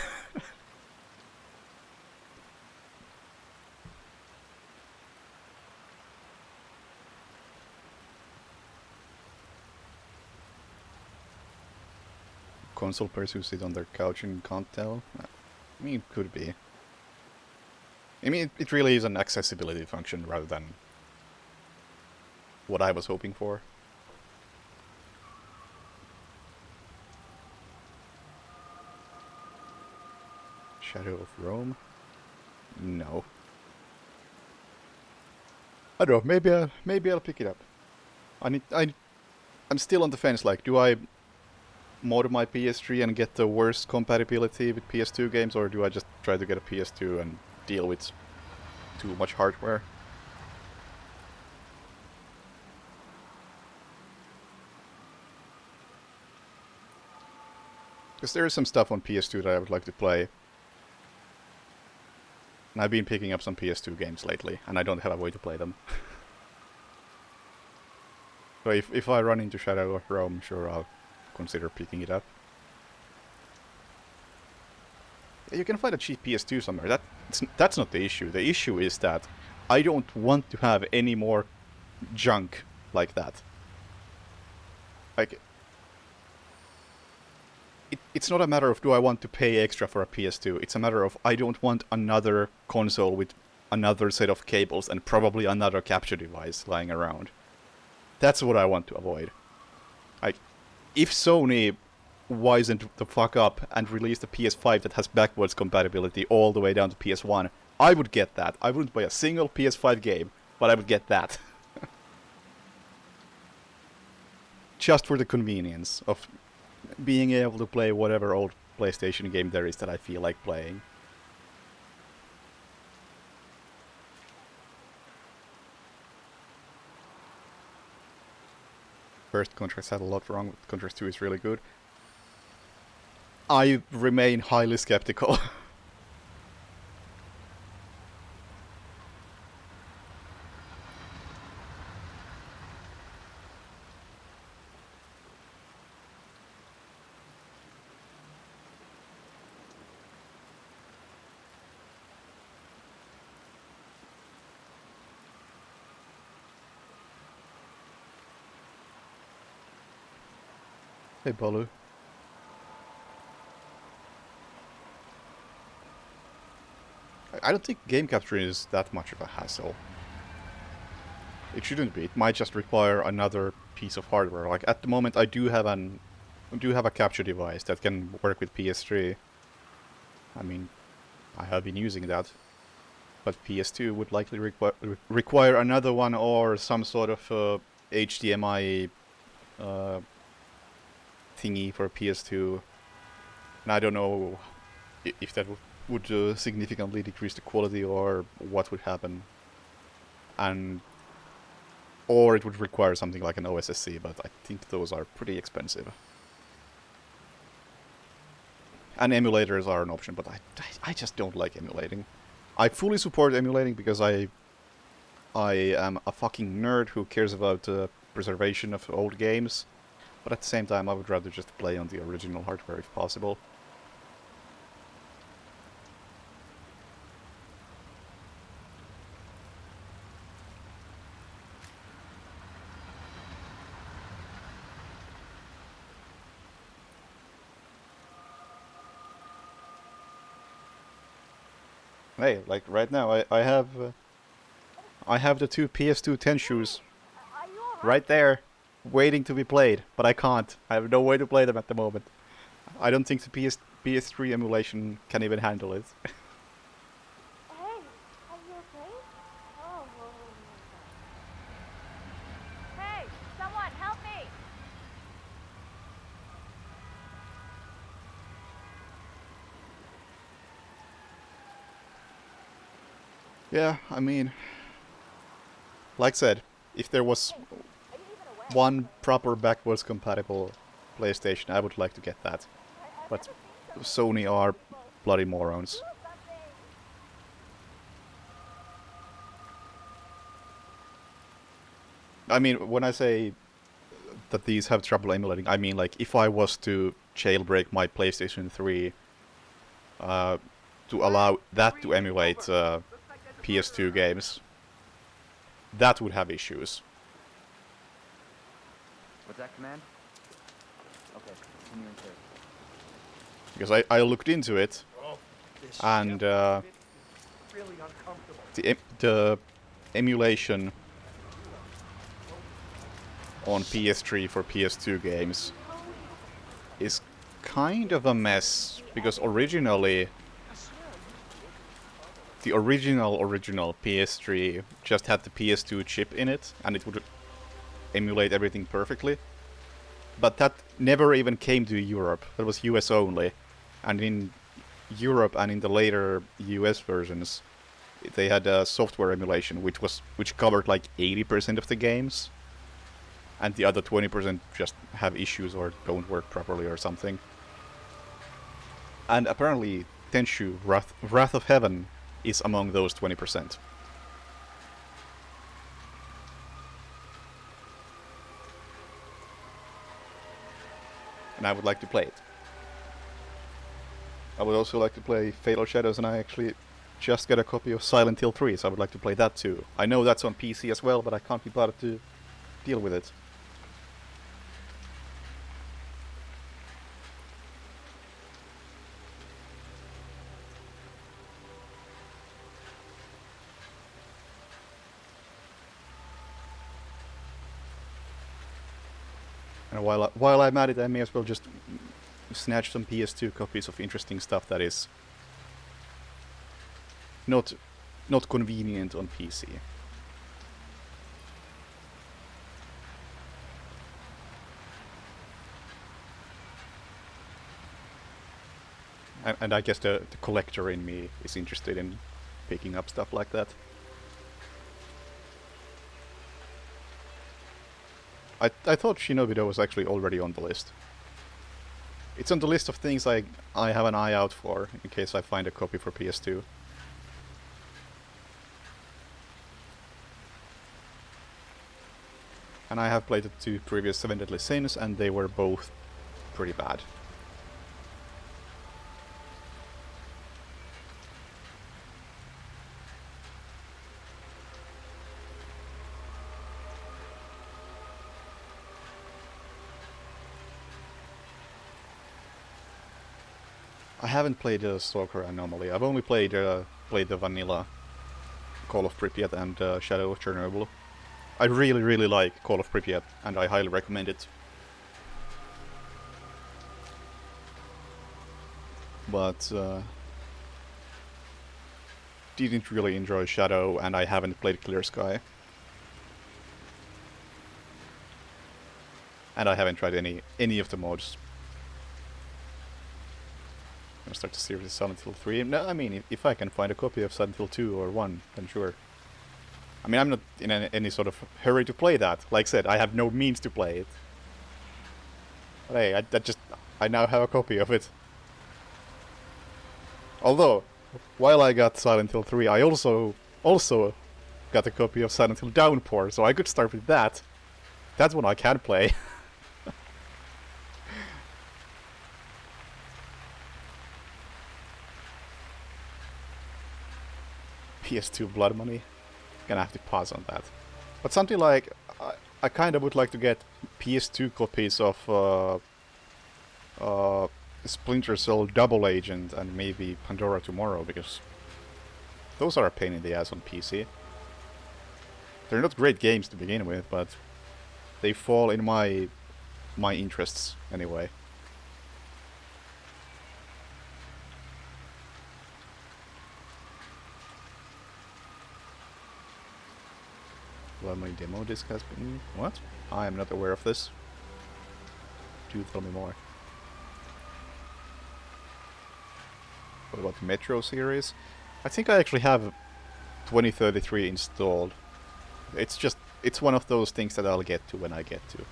console players who sit on their couch and can't tell. I mean, it could be. I mean, it really is an accessibility function rather than what I was hoping for. Shadow of Rome? No. I don't know. Maybe I'll pick it up. I'm still on the fence. Like, do I mod my PS3 and get the worst compatibility with PS2 games, or do I just try to get a PS2 and deal with too much hardware? Because there is some stuff on PS2 that I would like to play. And I've been picking up some PS2 games lately, and I don't have a way to play them. So if I run into Shadow of Rome, sure, I'll consider picking it up. You can find a cheap PS2 somewhere. That's not the issue. The issue is that I don't want to have any more junk like that. Like, it's not a matter of do I want to pay extra for a PS2. It's a matter of I don't want another console with another set of cables and probably another capture device lying around. That's what I want to avoid. Like, if Sony wised the fuck up and released a PS5 that has backwards compatibility all the way down to PS1, I would get that. I wouldn't buy a single PS5 game, but I would get that. Just for the convenience of being able to play whatever old PlayStation game there is that I feel like playing. First, Contrast had a lot wrong, but Contrast 2 is really good. I remain highly skeptical. Hey, Balu. I don't think game capturing is that much of a hassle. It shouldn't be. It might just require another piece of hardware. Like at the moment, I do have a capture device that can work with PS3. I mean, I have been using that, but PS2 would likely require another one or some sort of HDMI thingy for PS2, and I don't know if that would significantly decrease the quality or what would happen, or it would require something like an OSSC, but I think those are pretty expensive. And emulators are an option, but I just don't like emulating. I fully support emulating because I am a fucking nerd who cares about preservation of old games. But at the same time, I would rather just play on the original hardware if possible. Hey, like right now, I have the two PS2 Tenshoes right there, waiting to be played, but I can't. I have no way to play them at the moment. I don't think the PS3 emulation can even handle it. Hey, are you okay? Oh. Hey, someone help me! Yeah, I mean, like I said, if there was one proper backwards compatible PlayStation, I would like to get that. But Sony are bloody morons. I mean, when I say that these have trouble emulating, I mean like if I was to jailbreak my PlayStation 3 to allow that to emulate PS2 games, that would have issues. What's that command? Okay, continue in search. Because I looked into it, This and shit is really uncomfortable. the emulation on PS3 for PS2 games is kind of a mess, because originally the original PS3 just had the PS2 chip in it, and it would emulate everything perfectly. But that never even came to Europe. That was US only. And in Europe and in the later US versions, they had a software emulation which covered like 80% of the games, and the other 20% just have issues or don't work properly or something. And apparently Tenchu Wrath of Heaven is among those 20%. And I would like to play it. I would also like to play Fatal Shadows, and I actually just got a copy of Silent Hill 3, so I would like to play that too. I know that's on PC as well, but I can't be bothered to deal with it. And while I'm at it, I may as well just snatch some PS2 copies of interesting stuff that is not convenient on PC. And I guess the collector in me is interested in picking up stuff like that. I thought Shinobi was actually already on the list. It's on the list of things I have an eye out for, in case I find a copy for PS2. And I have played the 2 previous 7 Deadly Sins, and they were both pretty bad. I haven't played Stalker Anomaly. I've only played the vanilla Call of Pripyat and Shadow of Chernobyl. I really like Call of Pripyat, and I highly recommend it. But didn't really enjoy Shadow, and I haven't played Clear Sky. And I haven't tried any of the mods. I'm gonna start to seriously Silent Hill 3. No, I mean, if I can find a copy of Silent Hill 2 or 1, then sure. I mean, I'm not in any sort of hurry to play that. Like I said, I have no means to play it. But hey, I now have a copy of it. Although, while I got Silent Hill 3, I also got a copy of Silent Hill Downpour, so I could start with that. That's one I can play. PS2 Blood Money. Gonna have to pause on that. But something like I kind of would like to get PS2 copies of Splinter Cell Double Agent and maybe Pandora Tomorrow, because those are a pain in the ass on PC. They're not great games to begin with, but they fall in my interests anyway. Well, my demo disc has been... What? I am not aware of this. Do tell me more. What about the Metro series? I think I actually have 2033 installed. It's one of those things that I'll get to when I get to.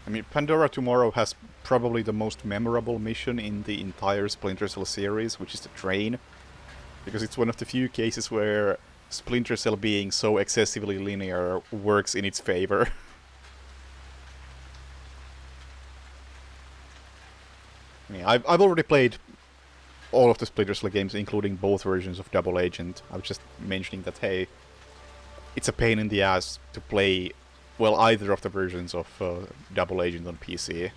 I mean, Pandora Tomorrow has probably the most memorable mission in the entire Splinter Cell series, which is the train. Because it's one of the few cases where Splinter Cell being so excessively linear works in its favor. Yeah, I've already played all of the Splinter Cell games, including both versions of Double Agent. I was just mentioning that, hey, it's a pain in the ass to play, well, either of the versions of Double Agent on PC.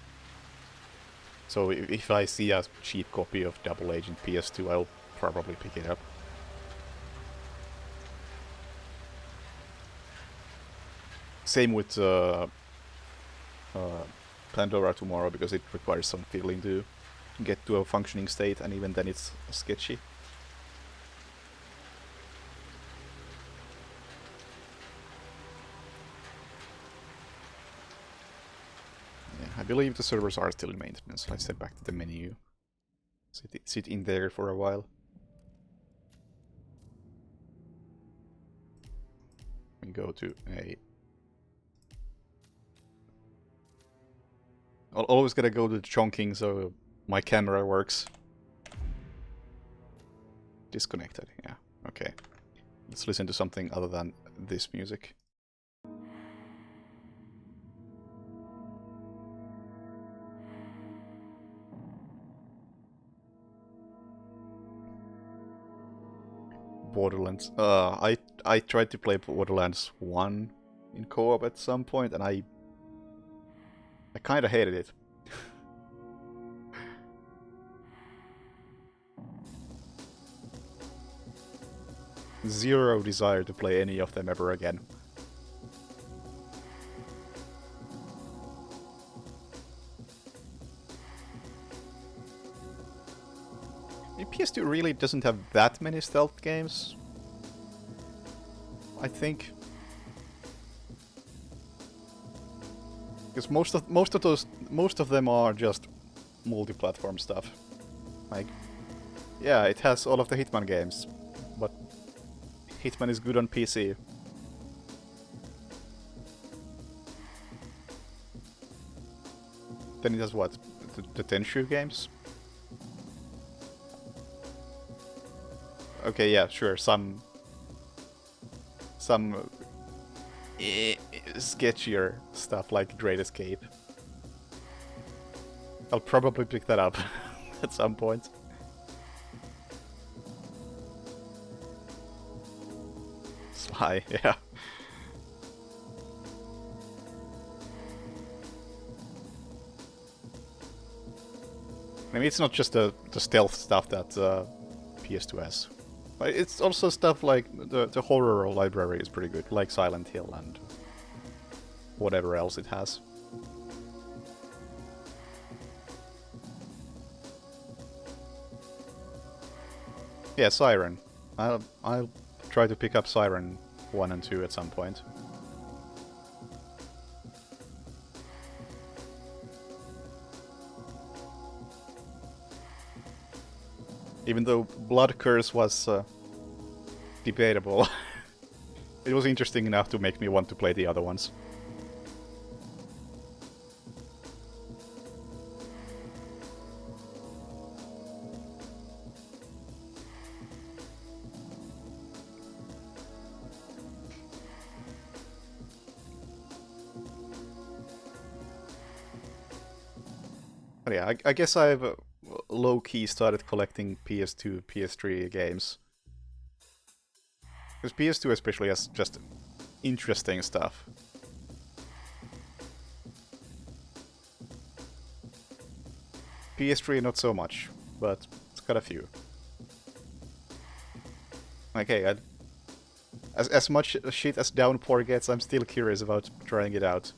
So if I see a cheap copy of Double Agent PS2, I'll probably pick it up. Same with Pandora Tomorrow, because it requires some fiddling to get to a functioning state, and even then it's sketchy. Yeah, I believe the servers are still in maintenance. Let's step back to the menu. Sit in there for a while. We go to a... I'll always gotta go to chunking so my camera works. Disconnected, yeah, okay. Let's listen to something other than this music. Borderlands. I tried to play Borderlands 1 in co-op at some point, and I kinda hated it. Zero desire to play any of them ever again. PS2 really doesn't have that many stealth games, I think. Because most of them are just multi-platform stuff. Like, yeah, it has all of the Hitman games, but Hitman is good on PC. Then it has what? The Tenchu games? Okay, yeah, sure, some sketchier stuff like Great Escape. I'll probably pick that up at some point. Sly, yeah. I mean, it's not just the stealth stuff that PS2 has. It's also stuff like the horror library is pretty good, like Silent Hill and whatever else it has. Yeah, Siren. I'll try to pick up Siren 1 and 2 at some point. Even though Blood Curse was debatable, it was interesting enough to make me want to play the other ones. But yeah, I guess I've low-key started collecting PS2, PS3 games. Because PS2 especially has just interesting stuff. PS3 not so much, but it's got a few. Okay, as much shit as Downpour gets, I'm still curious about trying it out.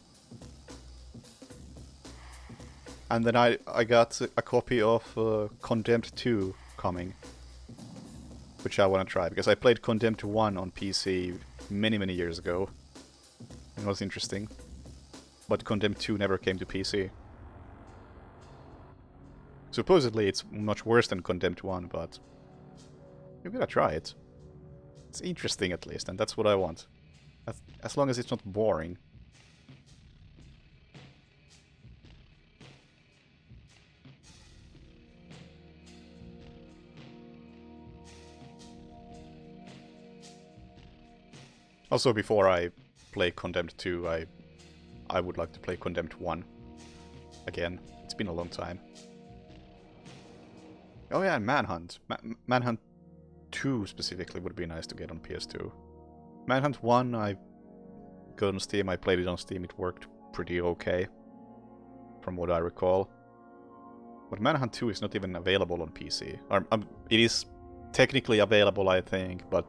And then I got a copy of Condemned 2 coming, which I want to try, because I played Condemned 1 on PC many years ago. It was interesting. But Condemned 2 never came to PC. Supposedly it's much worse than Condemned 1, but you're gonna try it. It's interesting at least, and that's what I want. As long as it's not boring. Also, before I play Condemned 2, I would like to play Condemned 1 again. It's been a long time. Oh yeah, and Manhunt. Manhunt 2 specifically would be nice to get on PS2. Manhunt 1 I got on Steam, I played it on Steam, it worked pretty okay. From what I recall. But Manhunt 2 is not even available on PC. It is technically available, I think, but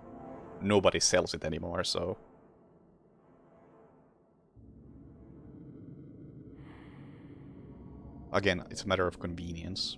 nobody sells it anymore, so... Again, it's a matter of convenience.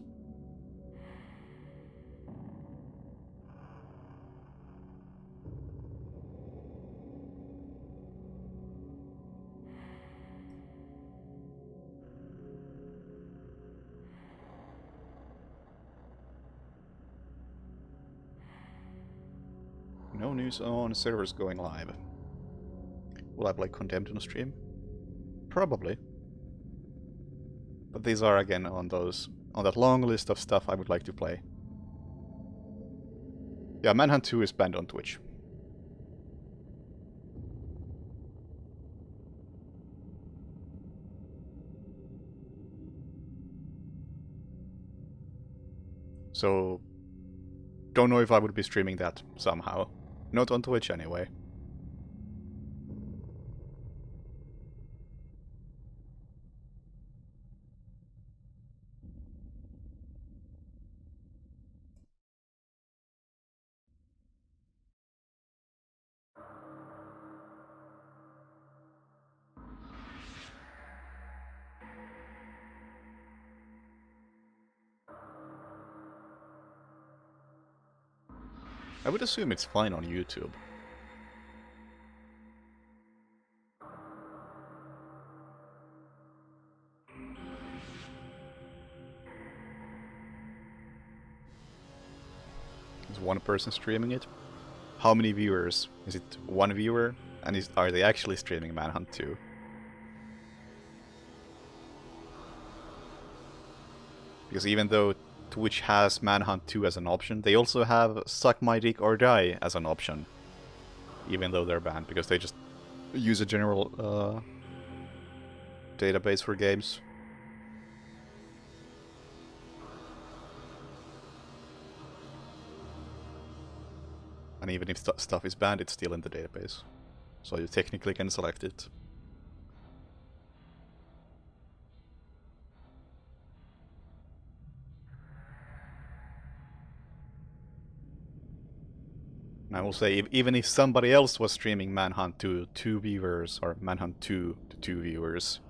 No news on servers going live. Will I play Condemned on a stream? Probably. But these are again on that long list of stuff I would like to play. Yeah, Manhunt 2 is banned on Twitch. So, don't know if I would be streaming that somehow. Not on Twitch anyway. I would assume it's fine on YouTube. Is one person streaming it? How many viewers? Is it one viewer? And are they actually streaming Manhunt 2? Because even though Twitch has Manhunt 2 as an option, they also have Suck My Dick or Die as an option. Even though they're banned, because they just use a general database for games. And even if stuff is banned, it's still in the database. So you technically can select it. And I will say, even if somebody else was streaming Manhunt to 2 viewers, or Manhunt 2 to 2 viewers,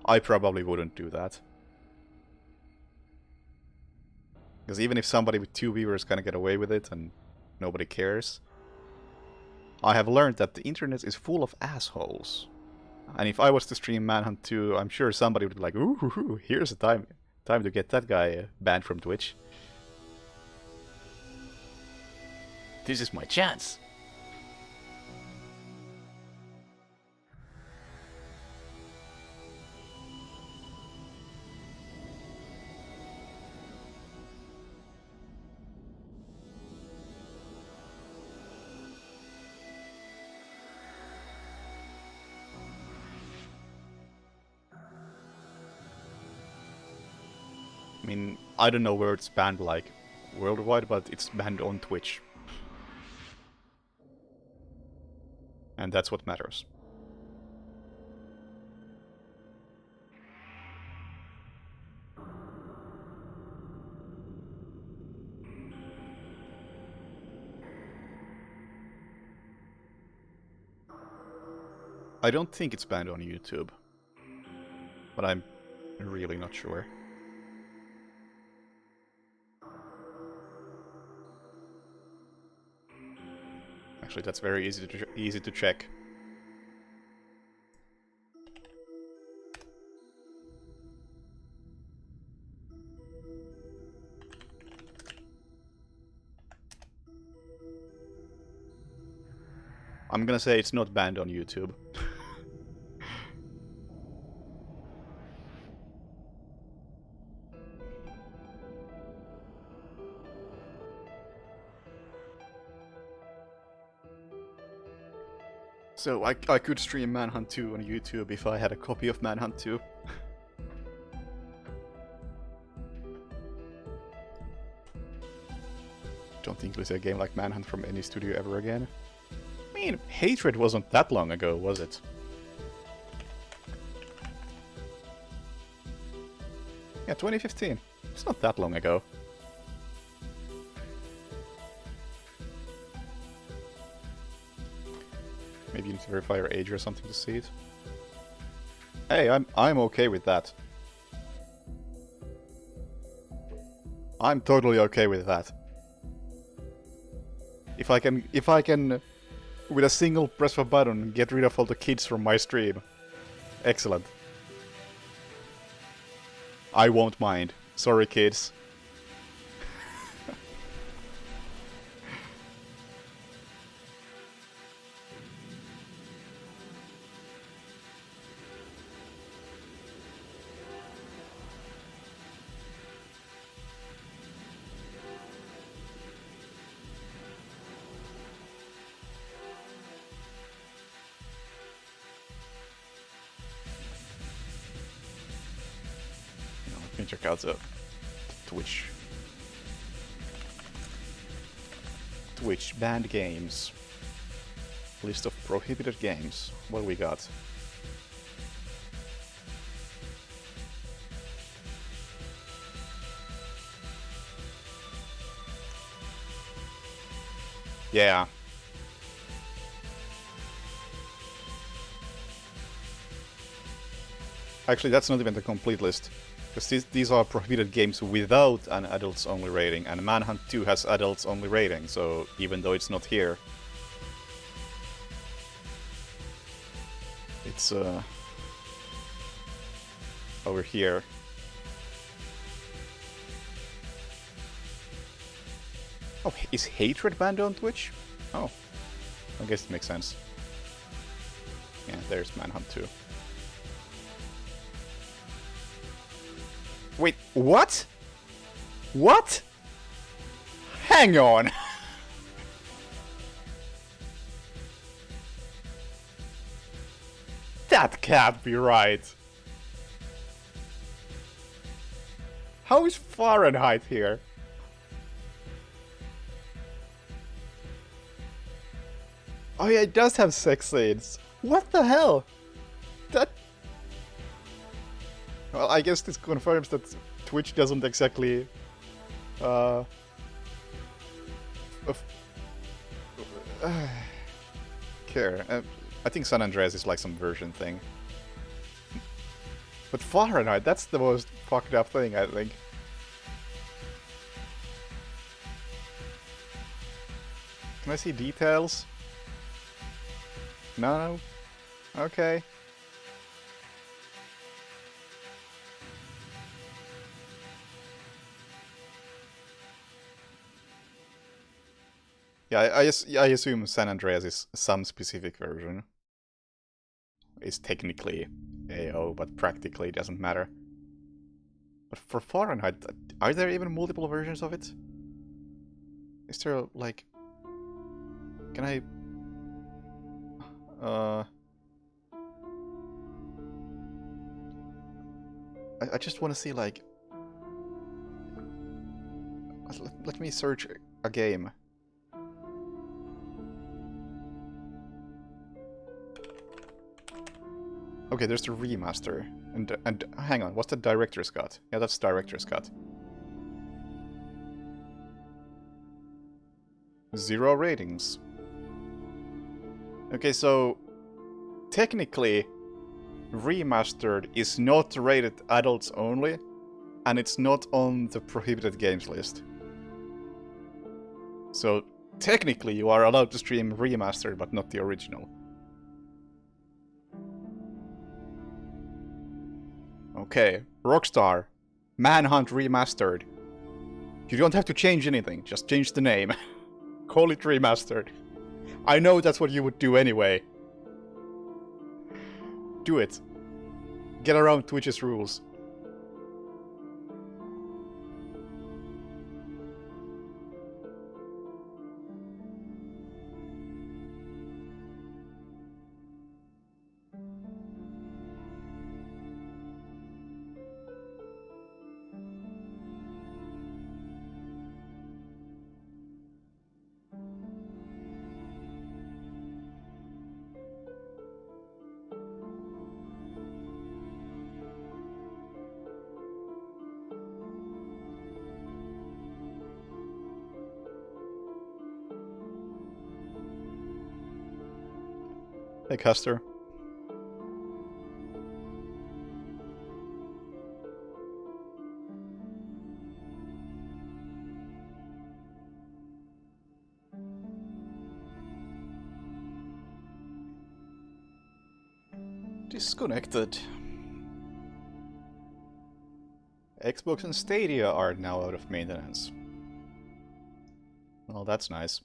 I probably wouldn't do that. Because even if somebody with 2 viewers can get away with it and nobody cares, I have learned that the internet is full of assholes. And if I was to stream Manhunt 2, I'm sure somebody would be like, ooh, here's a time to get that guy banned from Twitch. This is my chance. I mean, I don't know where it's banned like worldwide, but it's banned on Twitch. And that's what matters. I don't think it's banned on YouTube, but I'm really not sure. Actually, that's very easy to check. I'm gonna say it's not banned on YouTube. So I could stream Manhunt 2 on YouTube if I had a copy of Manhunt 2. don't think we'll see a game like Manhunt from any studio ever again. I mean, Hatred wasn't that long ago, was it? Yeah, 2015. It's not that long ago. Maybe you need to verify your age or something to see it. Hey, I'm okay with that. I'm totally okay with that. If I can with a single press of a button get rid of all the kids from my stream. Excellent. I won't mind. Sorry, kids. Let me check out the Twitch banned games. List of prohibited games. What do we got? Yeah. Actually, that's not even the complete list. Because these are prohibited games without an adults-only rating, and Manhunt 2 has adults-only rating, so even though it's not here, it's over here. Oh, is Hatred banned on Twitch? Oh, I guess it makes sense. Yeah, there's Manhunt 2. Wait, what? What? Hang on! That can't be right. How is Fahrenheit here? Oh yeah, it does have sex scenes. What the hell? That... Well, I guess this confirms that Twitch doesn't exactly... care. I think San Andreas is like some version thing. But Fahrenheit, that's the most fucked up thing, I think. Can I see details? No? Okay. Yeah, I assume San Andreas is some specific version. It's technically AO, but practically it doesn't matter. But for Fahrenheit, are there even multiple versions of it? Is there, like... Can I... I just want to see, like... Let me search a game. Okay, there's the remaster. And hang on, what's the director's cut? Yeah, that's director's cut. 0 ratings. Okay, so technically remastered is not rated adults only, and it's not on the prohibited games list. So technically you are allowed to stream remastered, but not the original. Okay, Rockstar, Manhunt Remastered. You don't have to change anything, just change the name. Call it Remastered. I know that's what you would do anyway. Do it. Get around Twitch's rules. Hey, Custer. Disconnected. Xbox and Stadia are now out of maintenance. Well, that's nice.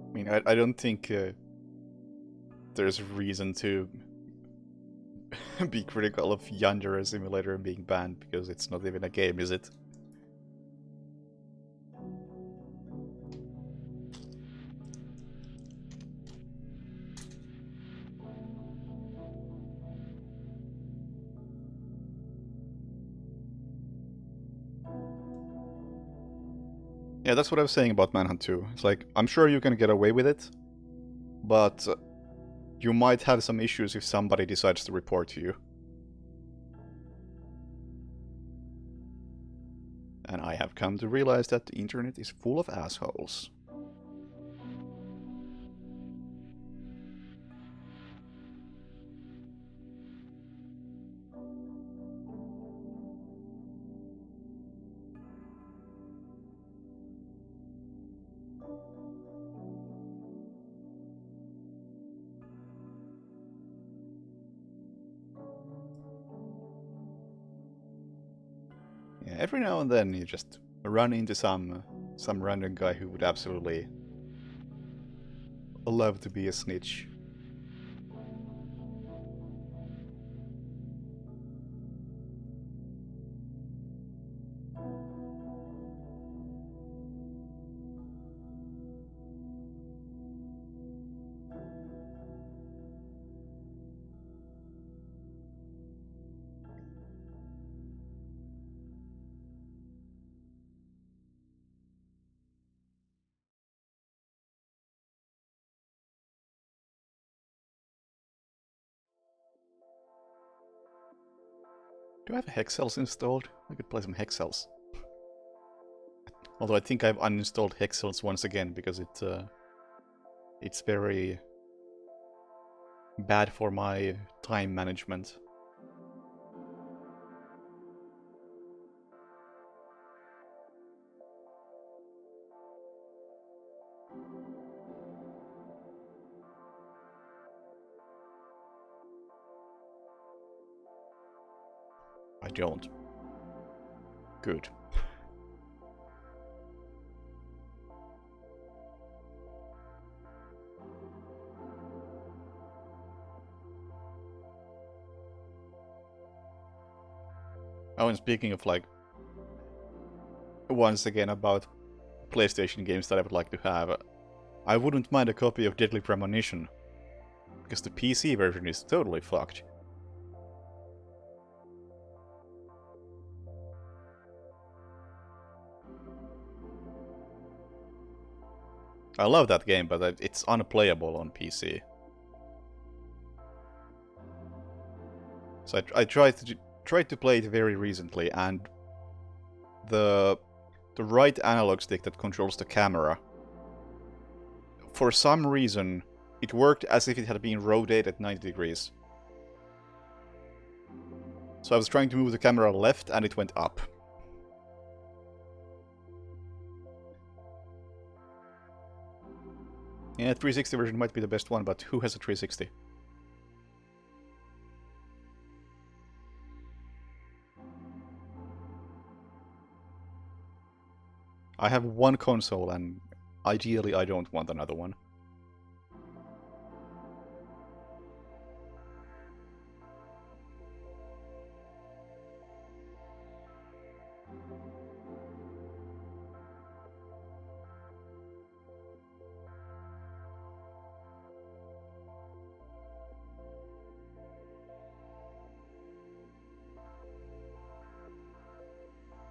I mean, I don't think there's reason to be critical of Yandere Simulator being banned, because it's not even a game, is it? Yeah, that's what I was saying about Manhunt 2. It's like, I'm sure you can get away with it, but you might have some issues if somebody decides to report to you. And I have come to realize that the internet is full of assholes. Yeah, every now and then you just run into some random guy who would absolutely love to be a snitch. Do I have hex cells installed? I could play some hex cells. Although I think I've uninstalled hex cells once again because it's very bad for my time management. I don't. Good. Oh, and speaking of, like, once again about PlayStation games that I would like to have, I wouldn't mind a copy of Deadly Premonition, because the PC version is totally fucked. I love that game, but it's unplayable on PC. So I tried to play it very recently, and the right analog stick that controls the camera, for some reason, it worked as if it had been rotated 90 degrees. So I was trying to move the camera left, and it went up. Yeah, 360 version might be the best one, but who has a 360? I have one console, and ideally I don't want another one.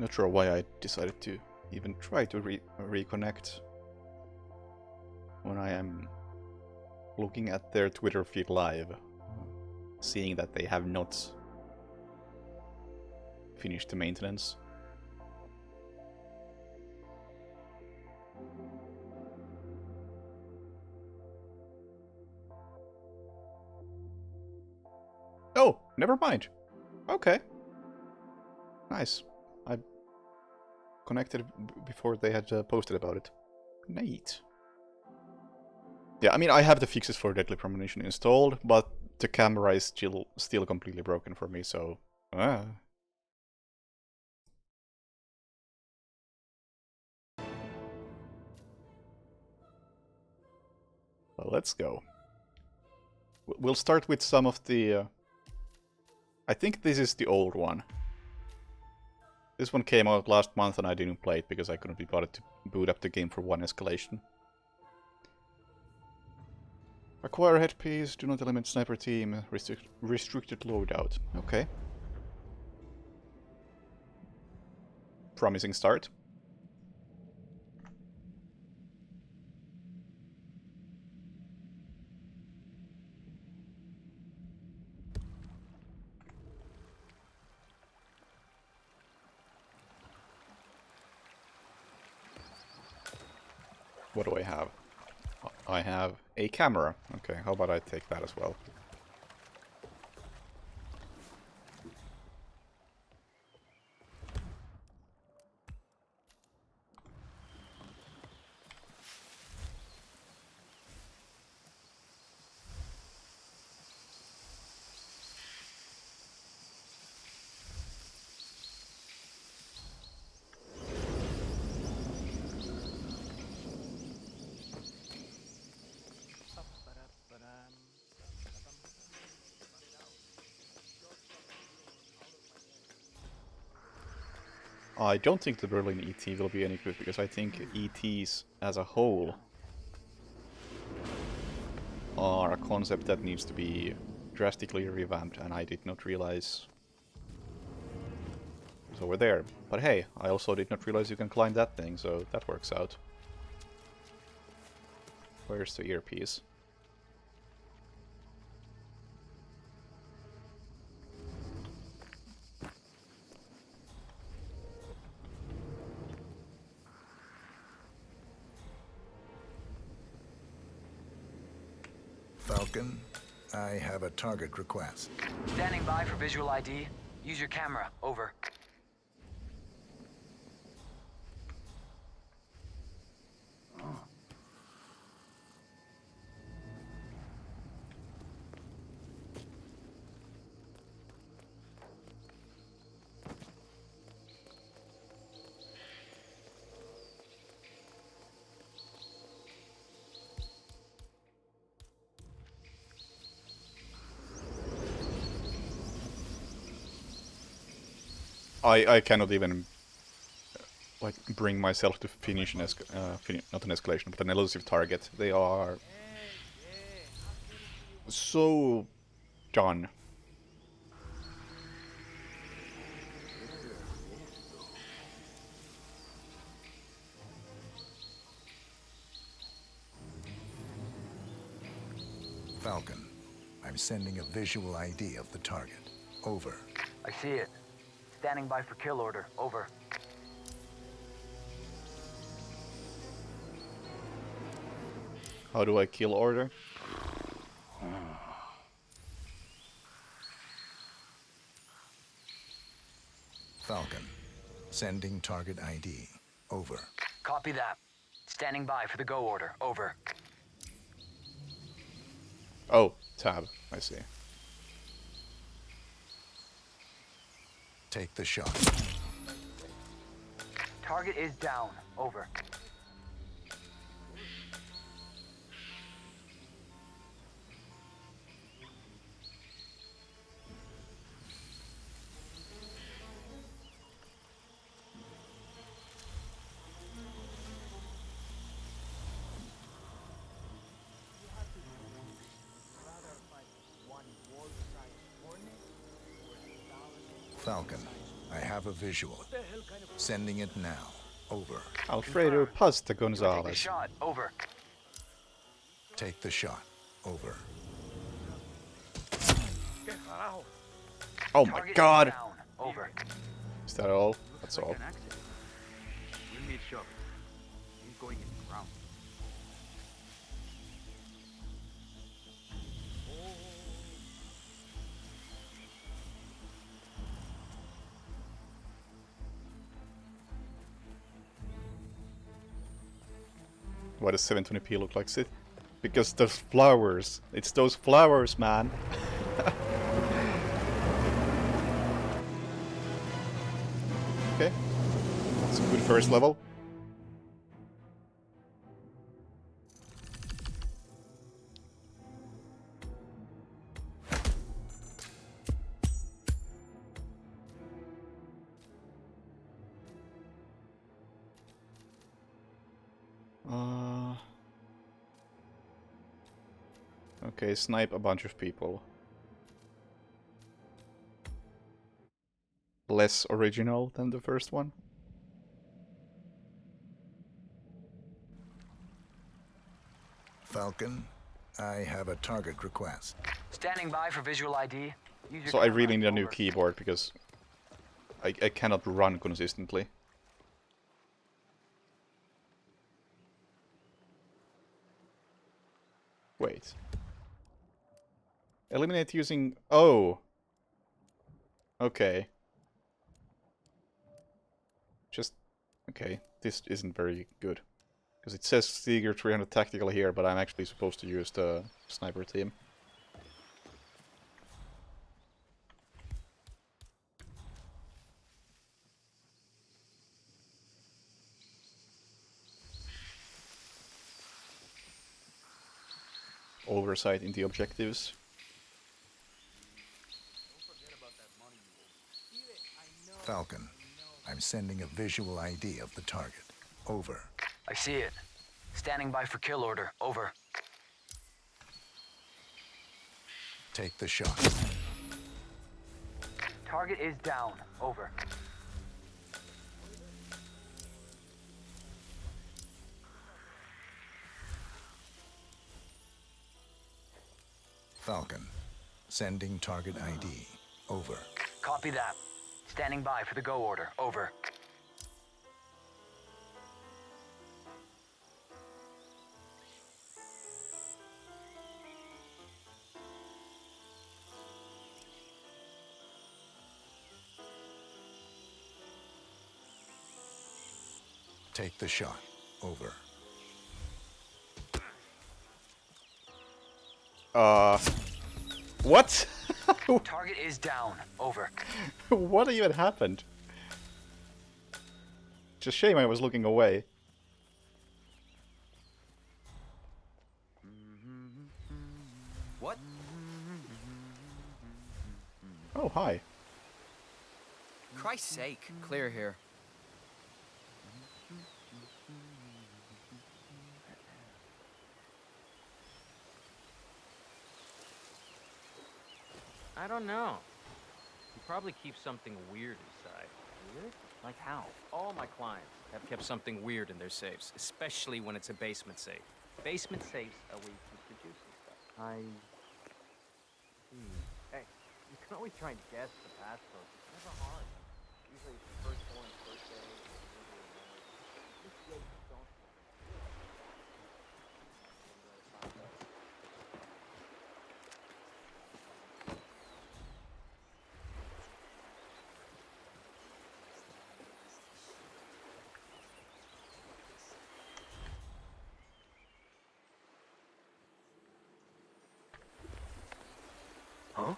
Not sure why I decided to even try to reconnect when I am looking at their Twitter feed live, seeing that they have not finished the maintenance. Oh, never mind. Okay. Nice. I connected before they had posted about it. Neat. Yeah, I mean, I have the fixes for Deadly Premonition installed, but the camera is still completely broken for me, so... Well, let's go. We'll start with some of the... I think this is the old one. This one came out last month and I didn't play it because I couldn't be bothered to boot up the game for one escalation. Acquire headpiece, do not eliminate sniper team, restricted loadout. Okay. Promising start. What do I have? I have a camera. Okay, how about I take that as well? I don't think the Berlin ET will be any good, because I think ETs as a whole are a concept that needs to be drastically revamped, and I did not realize it was over there. But hey, I also did not realize you can climb that thing, so that works out. Where's the earpiece? Falcon, I have a target request. Standing by for visual ID. Use your camera. Over. I cannot even like bring myself to finish an not an escalation, but an elusive target. They are so done. Falcon, I'm sending a visual ID of the target. Over. I see it. Standing by for kill order. Over. How do I kill order? Falcon, sending target ID. Over. Copy that. Standing by for the go order. Over. Oh, tab. I see. Take the shot. Target is down. Over. Falcon, I have a visual. Sending it now. Over. Alfredo Pasta Do I take the Gonzalez. shot? Over. Take the shot. Over. Oh my Target is god! down. Over. Is that all? That's all. We'll meet shortly. He's going in ground. Why does 720p look like it? Because those flowers. It's those flowers, man. Okay. That's a good first level. Okay, snipe a bunch of people. Less original than the first one. Falcon, I have a target request. Standing by for visual ID. Use your So I camera. really need a new Over. keyboard because I cannot run consistently. Wait. Eliminate using... Oh! Okay. Just... Okay, this isn't very good. Because it says Stiger 300 tactical here, but I'm actually supposed to use the sniper team. Oversight in the objectives. Falcon, I'm sending a visual ID of the target. Over. I see it. Standing by for kill order. Over. Take the shot. Target is down. Over. Falcon, sending target ID. Over. Copy that. Standing by for the go order. Over. Take the shot. Over. What? Target is down. Over. What even happened? Just shame I was looking away. What? Oh, hi. Christ's sake, clear here. I don't know. He probably keeps something weird inside. Weird? Like how? All my clients have kept something weird in their safes, especially when it's a basement safe. Basement safes are where you keep the juicy stuff. Hey, you can always try and guess the passcode. It's never hard. Usually it's the first one, first day, usually don't. Huh?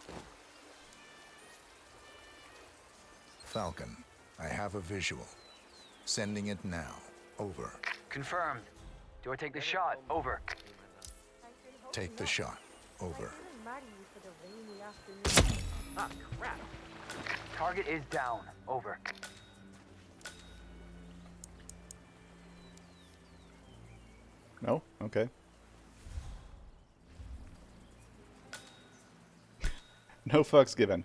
Falcon, I have a visual. Sending it now. Over. Confirmed. Do I take the shot? Over. Take the shot. Over. Ah, crap. Target is down. Over. No? Okay. No fucks given.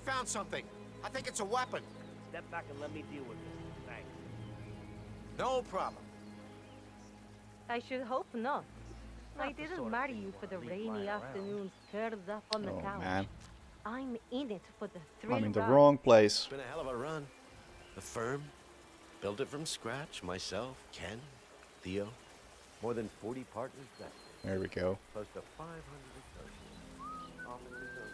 found something. I think it's a weapon. Step back and let me deal with this. Thanks. No problem. I should hope not. I Not the didn't sort of marry thing you you for the wanna leave rainy lying around. afternoons curled up on the Oh, couch. man. I'm in it for the thrill I'm in the ride. wrong place. It's been a hell of a run. The firm, built it from scratch. Myself, Ken, Theo. More than 40 partners vested. There we go. Close to 500 associates. All in return.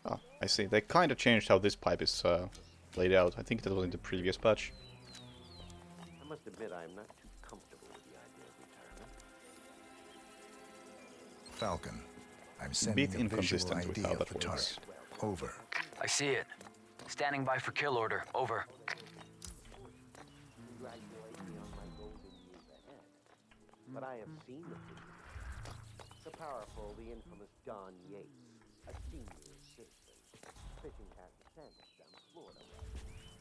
Ah, I see. They kind of changed how this pipe is laid out. I think that was in the previous patch. I must admit I am not too comfortable with the idea of retirement. Falcon, I'm Bit sending a visual inconsistent with ID how of that the works. target. Over. I see it. Standing by for kill order. Over. Congratulate me on my golden years ahead. But I have seen the figure. The powerful, the infamous Don Yates, a senior citizen, fishing past the sandals down Florida way.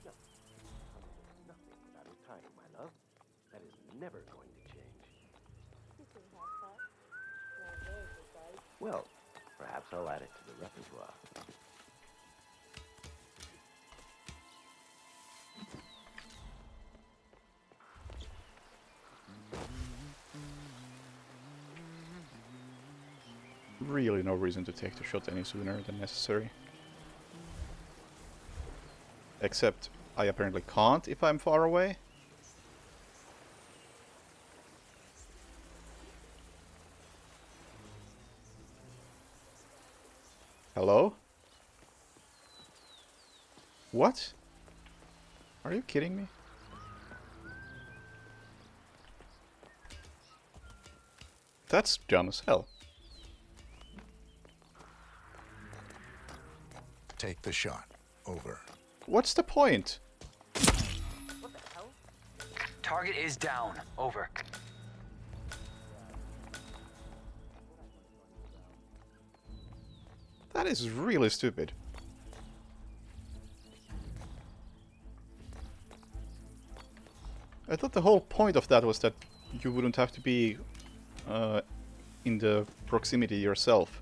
No, I'm doing nothing without retiring, my love. That is never going to change. Well, perhaps I'll add it to the repertoire. Really no reason to take the shot any sooner than necessary. Except I apparently can't if I'm far away. Hello? What? Are you kidding me? That's dumb as hell. Take the shot. Over. What's the point? What the hell? Target is down. Over. That is really stupid. I thought the whole point of that was that you wouldn't have to be in the proximity yourself.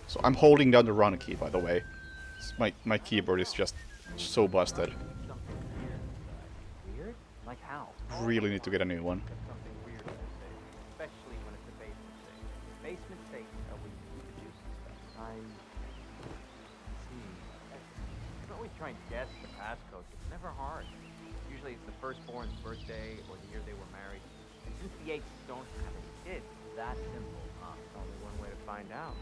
So I'm holding down the run key, by the way. My keyboard is just so busted. Weird? Like how? Really need to get a new one. Something weird in this safe, especially when it's a basement safe. Basement safes are where you keep the juicy stuff. I see. You can always try and guess the passcode. It's never hard. Usually it's the firstborn's birthday or the year they were married. And since the Yates don't have any kids, it's that simple. There's only one way to find out.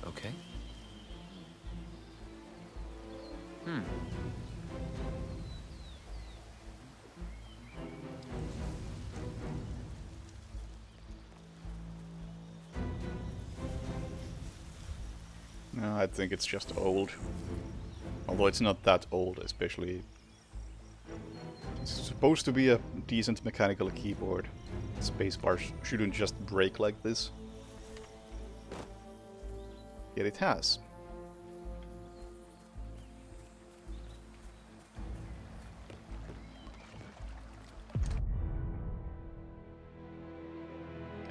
Okay. No, I think it's just old. Although it's not that old, especially. It's supposed to be a decent mechanical keyboard. Spacebar shouldn't just break like this. Yet it has.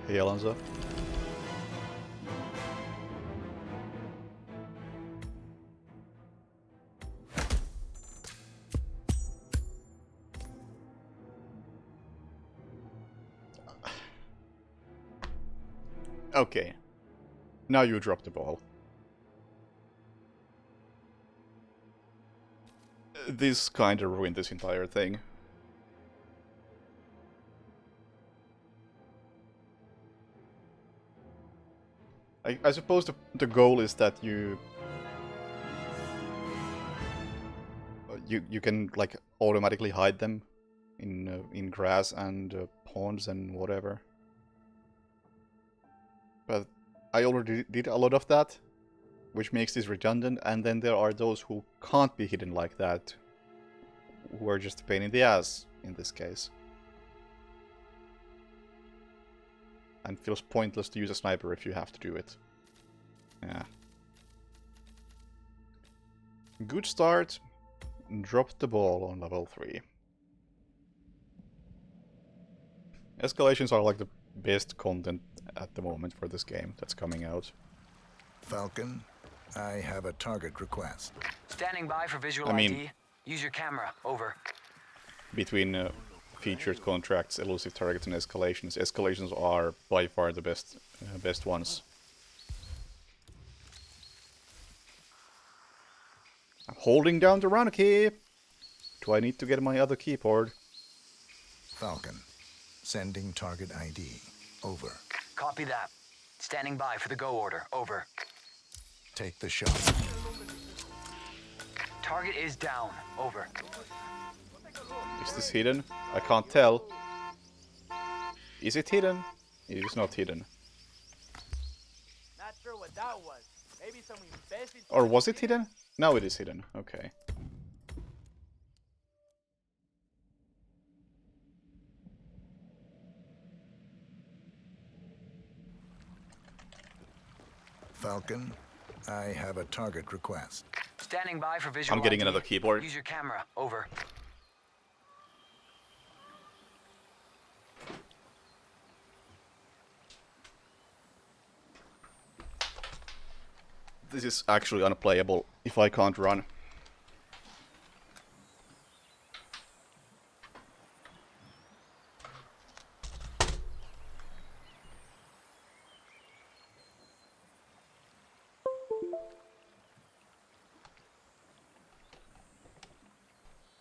Hey, Alonso. Okay. Now you drop the ball. This kinda ruined this entire thing. I suppose the goal is that you can like automatically hide them in grass and ponds and whatever. But I already did a lot of that, which makes this redundant, and then there are those who can't be hidden like that, who are just a pain in the ass in this case. And feels pointless to use a sniper if you have to do it. Yeah. Good start. Dropped the ball on level 3. Escalations are like the best content at the moment for this game that's coming out. Falcon, I have a target request. Standing by for visual I mean- ID. Use your camera. Over. Between featured contracts, elusive targets, and escalations. Escalations are by far the best ones. I'm holding down the run key. Do I need to get my other keyboard? Falcon, sending target ID. Over. Copy that. Standing by for the go order. Over. Take the shot. Target is down. Over. Is this hidden? I can't tell. Is it hidden? It is not hidden. Not sure what that was. Maybe some imbecile. Or was it hidden? Now it is hidden. Okay. Falcon, I have a target request. Standing by for visual I'm getting ID. another keyboard. Use your camera. Over. This is actually unplayable if I can't run.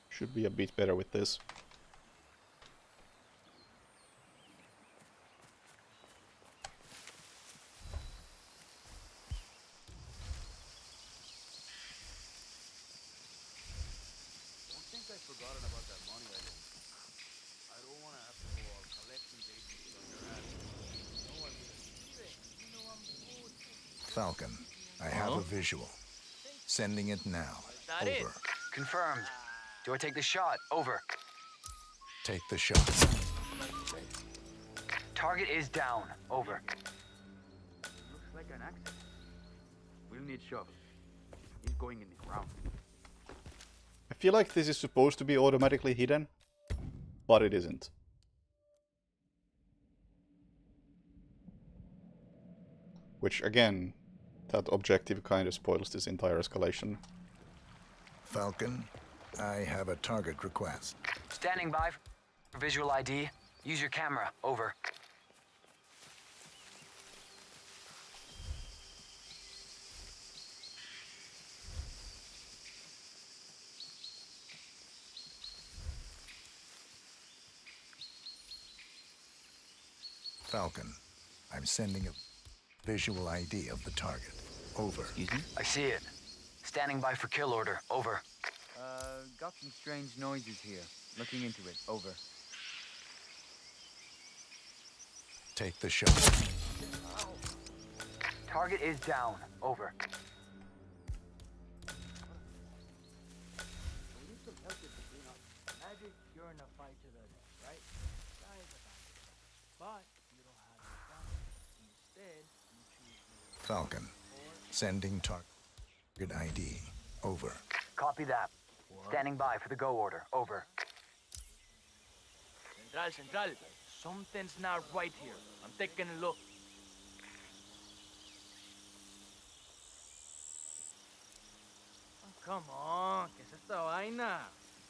Should be a bit better with this. Falcon, I have a visual. Sending it now. Over. Confirmed. Do I take the shot? Over. Take the shot. Target is down. Over. Looks like an accident. We'll need shovels. He's going in the ground. I feel like this is supposed to be automatically hidden, but it isn't. Which, again, that objective kind of spoils this entire escalation. Falcon, I have a target request. Standing by for visual ID. Use your camera. Over. Falcon, I'm sending a visual ID of the target. Over. Excuse me? I see it. Standing by for kill order. Over. Got some strange noises here. Looking into it. Over. Take the shot. Target is down. Over. Magic, you're in a fight to the death, right? That is a fact. But you don't have the gun. Instead, you choose to Falcon, sending target ID. Over. Copy that. Standing by for the go order. Over. Central. Something's not right here. I'm taking a look. Oh, come on. ¿Qué es esta vaina?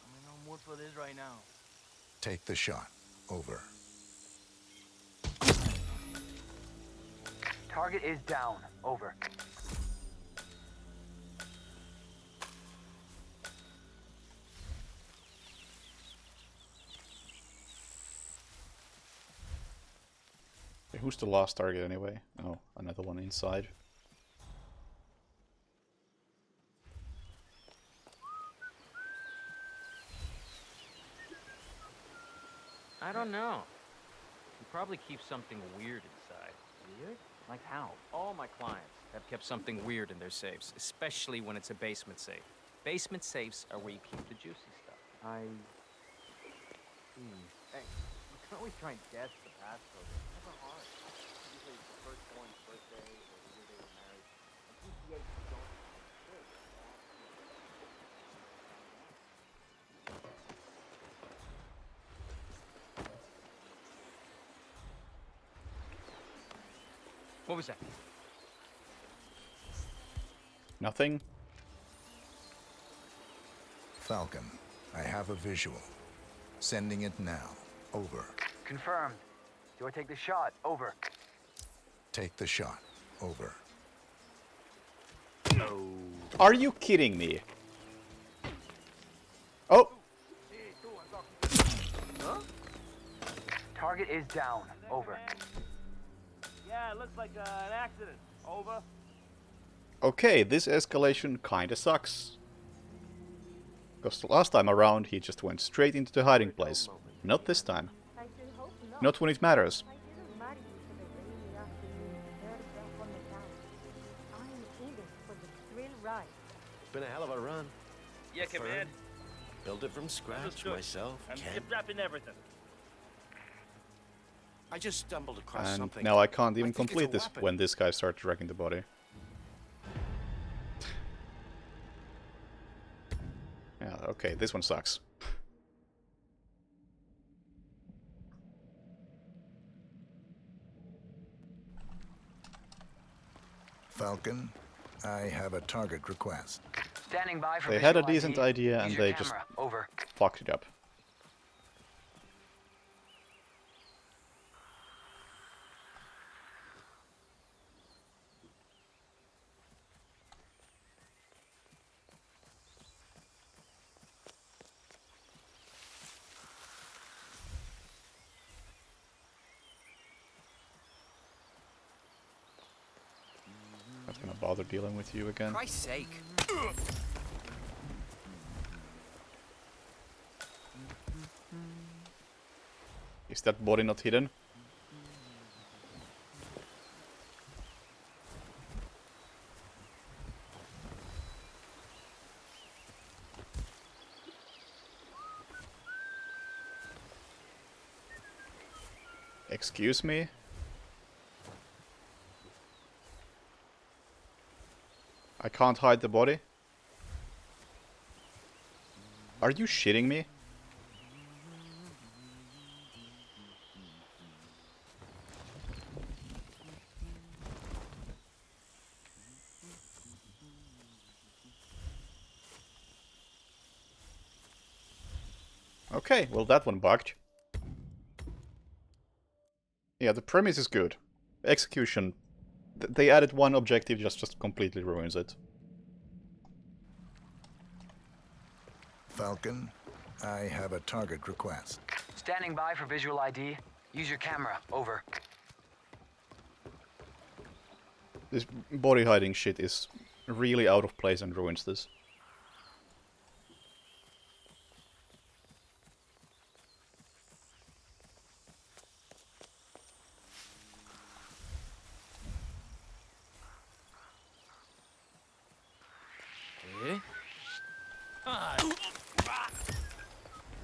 I'm in no mood for this right now. Take the shot. Over. Target is down. Over. Okay, who's the last target anyway? Oh, another one inside. I don't know. You probably keep something weird inside. Weird? Like how? All my clients have kept something weird in their safes, especially when it's a basement safe. Basement safes are where you keep the juicy stuff. I... Hey, you can always try and guess the passcode. It's never hard. Usually it's the firstborn's birthday or the year they were married. And PCH don't have a kid. What was that? Nothing? Falcon, I have a visual. Sending it now. Over. Confirmed. Do I take the shot? Over. Take the shot. Over. Are you kidding me? Oh! Target is down. Over. Yeah, it looks like an accident. Over. Okay, this escalation kinda sucks. Because the last time around he just went straight into the hiding place. Not this time. I should hope not. Not when it matters. I didn't marry you for the rainy afternoon aired up on the couch. I'm in it for the thrill ride. Been a hell of a run. Yeah, Command. Built it from scratch Understood. myself. I'm Ken. zip wrapping everything. I just stumbled across And something. now I can't even think it's a complete this weapon. when this guy starts wrecking the body. Yeah, okay, this one sucks. Falcon, I have a target request. Standing by for They had a visual decent ID. idea Use and your they just camera. Over. fucked it up. Not gonna bother dealing with you again. Christ's sake. Is that body not hidden? Excuse me? I can't hide the body? Are you shitting me? Okay, well that one bugged. Yeah, the premise is good. Execution, they added one objective, just completely ruins it. Falcon, I have a target request. Standing by for visual ID. Use your camera. Over. This body hiding shit is really out of place and ruins this.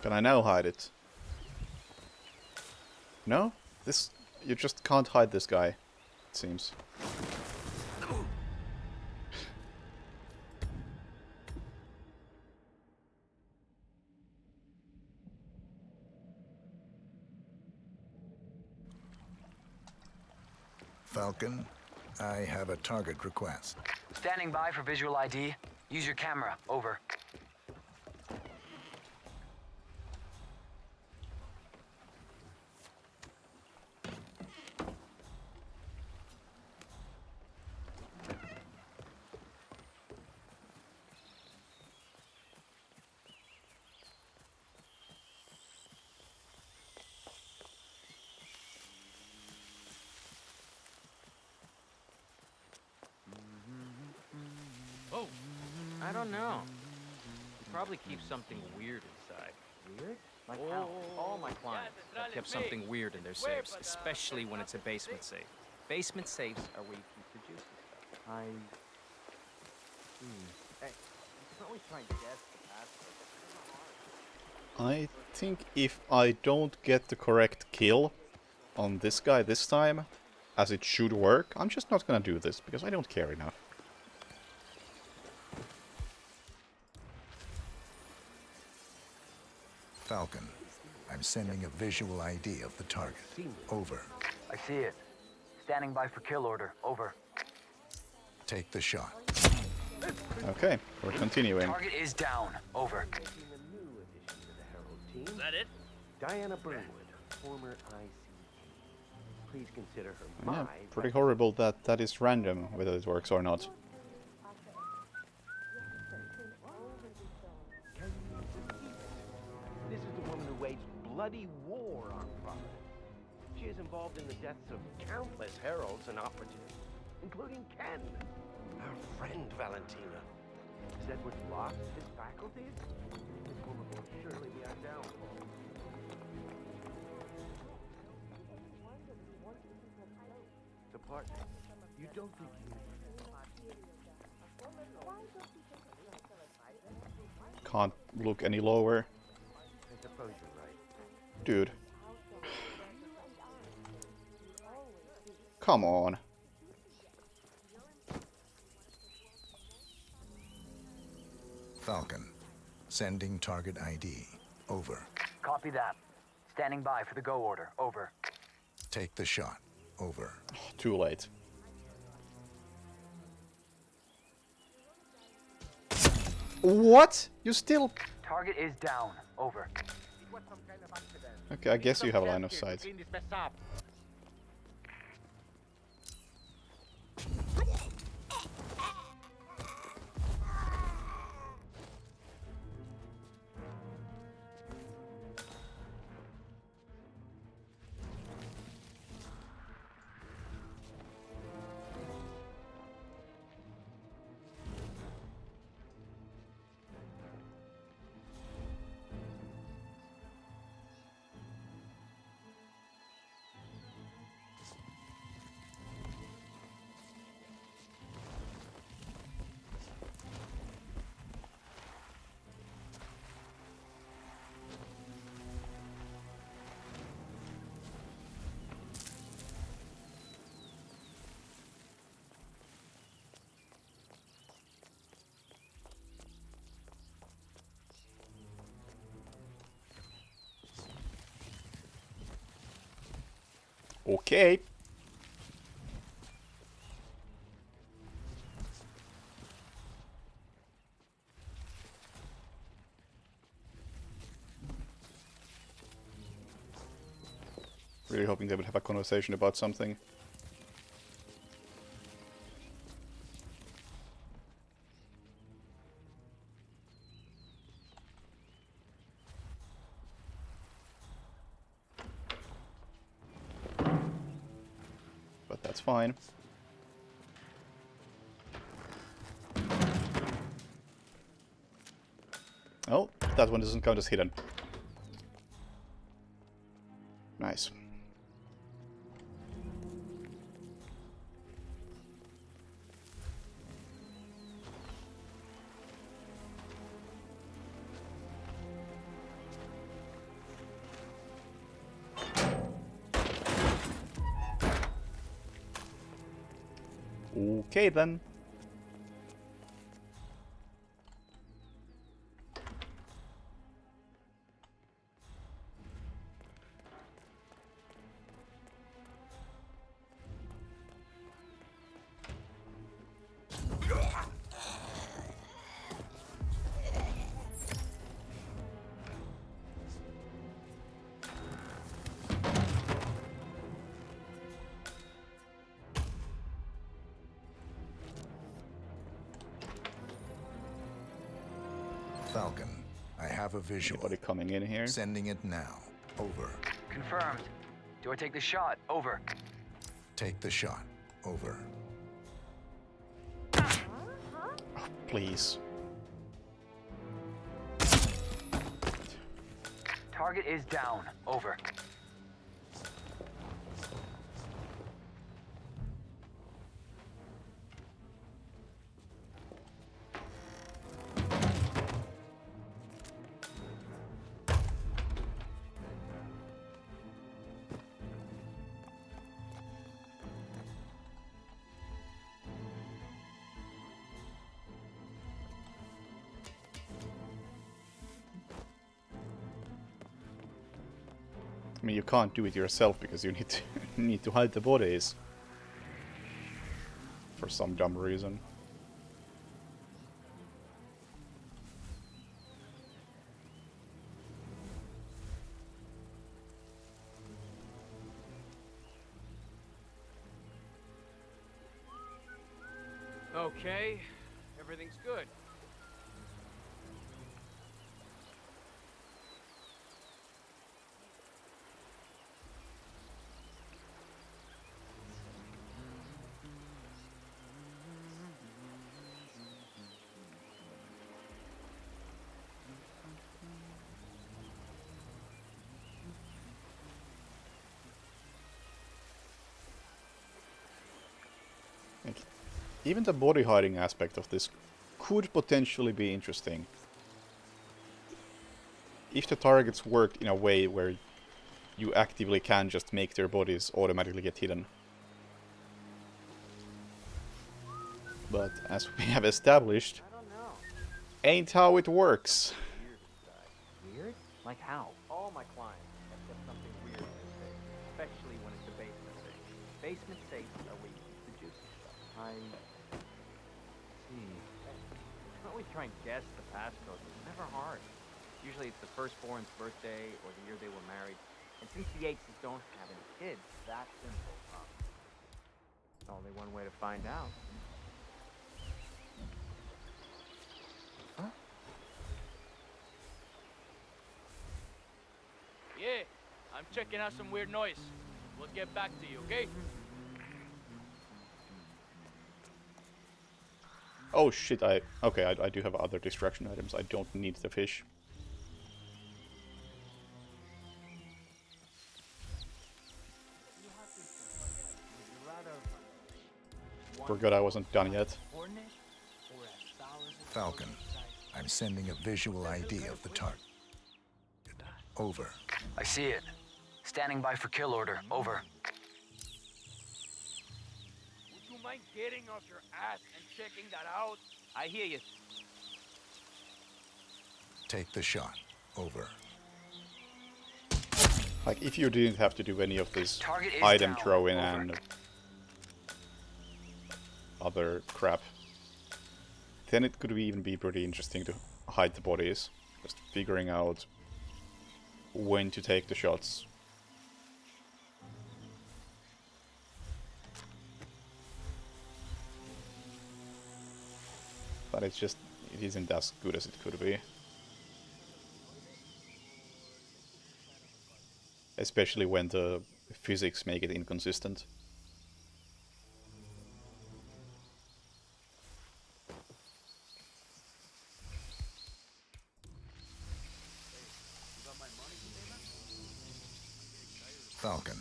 Can I now hide it? No? This... you just can't hide this guy, it seems. Falcon, I have a target request. Standing by for visual ID. Use your camera. Over. I don't know. You probably keep something weird inside. Weird? Like how? All my clients have kept something weird in their safes, especially when it's a basement safe. Basement safes are where you keep the juicy stuff. I see. Hey, you can always try and guess the passcode. I think if I don't get the correct kill on this guy this time, as it should work, I'm just not gonna do this, because I don't care enough. Falcon, I'm sending a visual ID of the target. Over. I see it. Standing by for kill order. Over. Take the shot. Okay, we're continuing. Target is down. Over. Making a new addition to the Herald team. Is that it? Diana Burnwood, former IC. Please consider her Yeah, my... pretty horrible that that is random, whether it works or not. Can you believe it? This is the woman who waged bloody war on Providence. She is involved in the deaths of countless heralds and operatives, including Ken, our friend Valentina. Has Edward lost his faculties? This woman will surely be our downfall. So, partner, you don't think you... Can't look any lower. I suppose you're right. Dude. Come on. Falcon, sending target ID. Over. Copy that. Standing by for the go order. Over. Take the shot. Over. Too late. What? You still... Target is down. Over. Okay, I guess you have a line of sight. Okay. Really hoping they would have a conversation about something. But that's fine. Oh, that one doesn't count as hidden. Nice. Okay then. Falcon, I have a visual. Anybody coming in here? Sending it now. Over. Confirmed. Do I take the shot? Over. Take the shot. Over. Oh, please. Target is down. Over. I mean, you can't do it yourself because you need to need to hide the bodies for some dumb reason. Okay, everything's good. Like, even the body hiding aspect of this could potentially be interesting. If the targets worked in a way where you actively can just make their bodies automatically get hidden. But as we have established, I don't know. ain't how it works. Weird inside. Weird? Like how? All my clients have kept something weird in their safe, especially when it's a basement safe. Basement safes are where you keep the juicy stuff. I see. You can always try and guess the passcode, but it's never hard. Usually it's the firstborn's birthday or the year they were married. And since the Yateses don't have any kids, that simple, huh? Only one way to find out. Yeah, I'm checking out some weird noise. We'll get back to you, okay? Oh shit, I do have other distraction items. I don't need the fish. Forgot I wasn't done yet. Falcon, I'm sending a visual ID of the target. Over. I see it. Standing by for kill order. Over. Would you mind getting off your ass and checking that out? I hear you. Take the shot. Over. Like, if you didn't have to do any of this Target is item down. throwing Over. and other crap, then it could even be pretty interesting to hide the bodies. Just figuring out when to take the shots. But it's just, it isn't as good as it could be. Especially when the physics make it inconsistent. Falcon.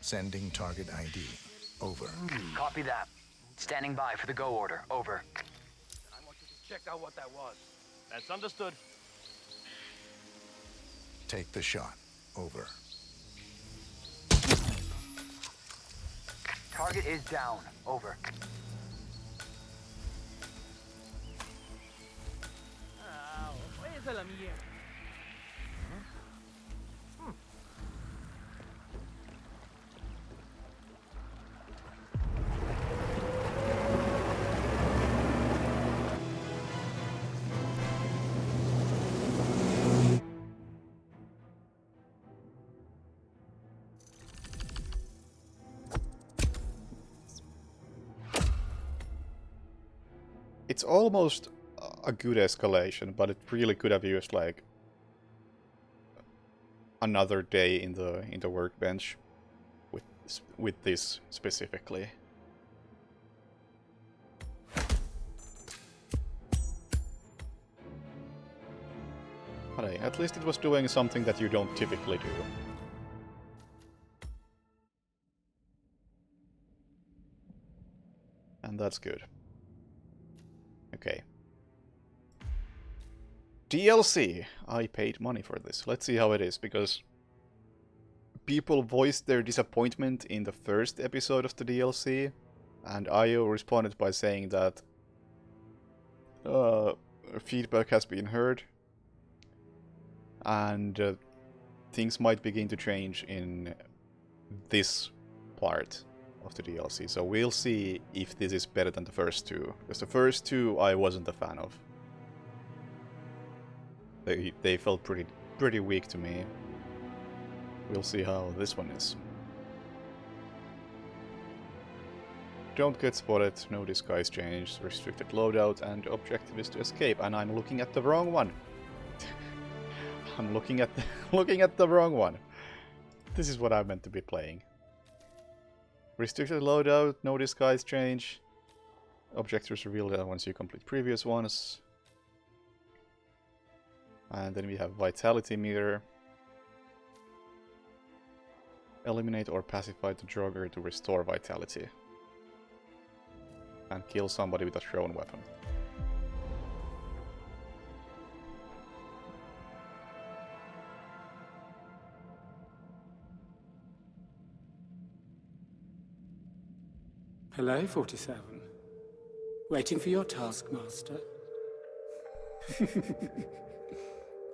Sending target ID. Over. Copy that. Standing by for the go order. Over. I want you to check out what that was. That's understood. Take the shot. Over. Target is down. Over. Ah, váyase a la mierda. It's almost a good escalation, but it really could have used like another day in the workbench with this specifically. But hey, at least it was doing something that you don't typically do. And that's good. Okay. DLC! I paid money for this. Let's see how it is, because people voiced their disappointment in the first episode of the DLC, and IO responded by saying that feedback has been heard, and things might begin to change in this part of the DLC. So we'll see if this is better than the first two, because the first two I wasn't a fan of. They felt pretty weak to me. We'll see how this one is. Don't get spotted, no disguise change, restricted loadout, and objective is to escape. And I'm looking at the wrong one. I'm looking at the wrong one. This is what I meant to be playing. Restricted loadout, no disguise change. Objectives revealed once you complete previous ones. And then we have vitality meter. Eliminate or pacify the jogger to restore vitality. And kill somebody with a thrown weapon. Hello, 47. Waiting for your taskmaster?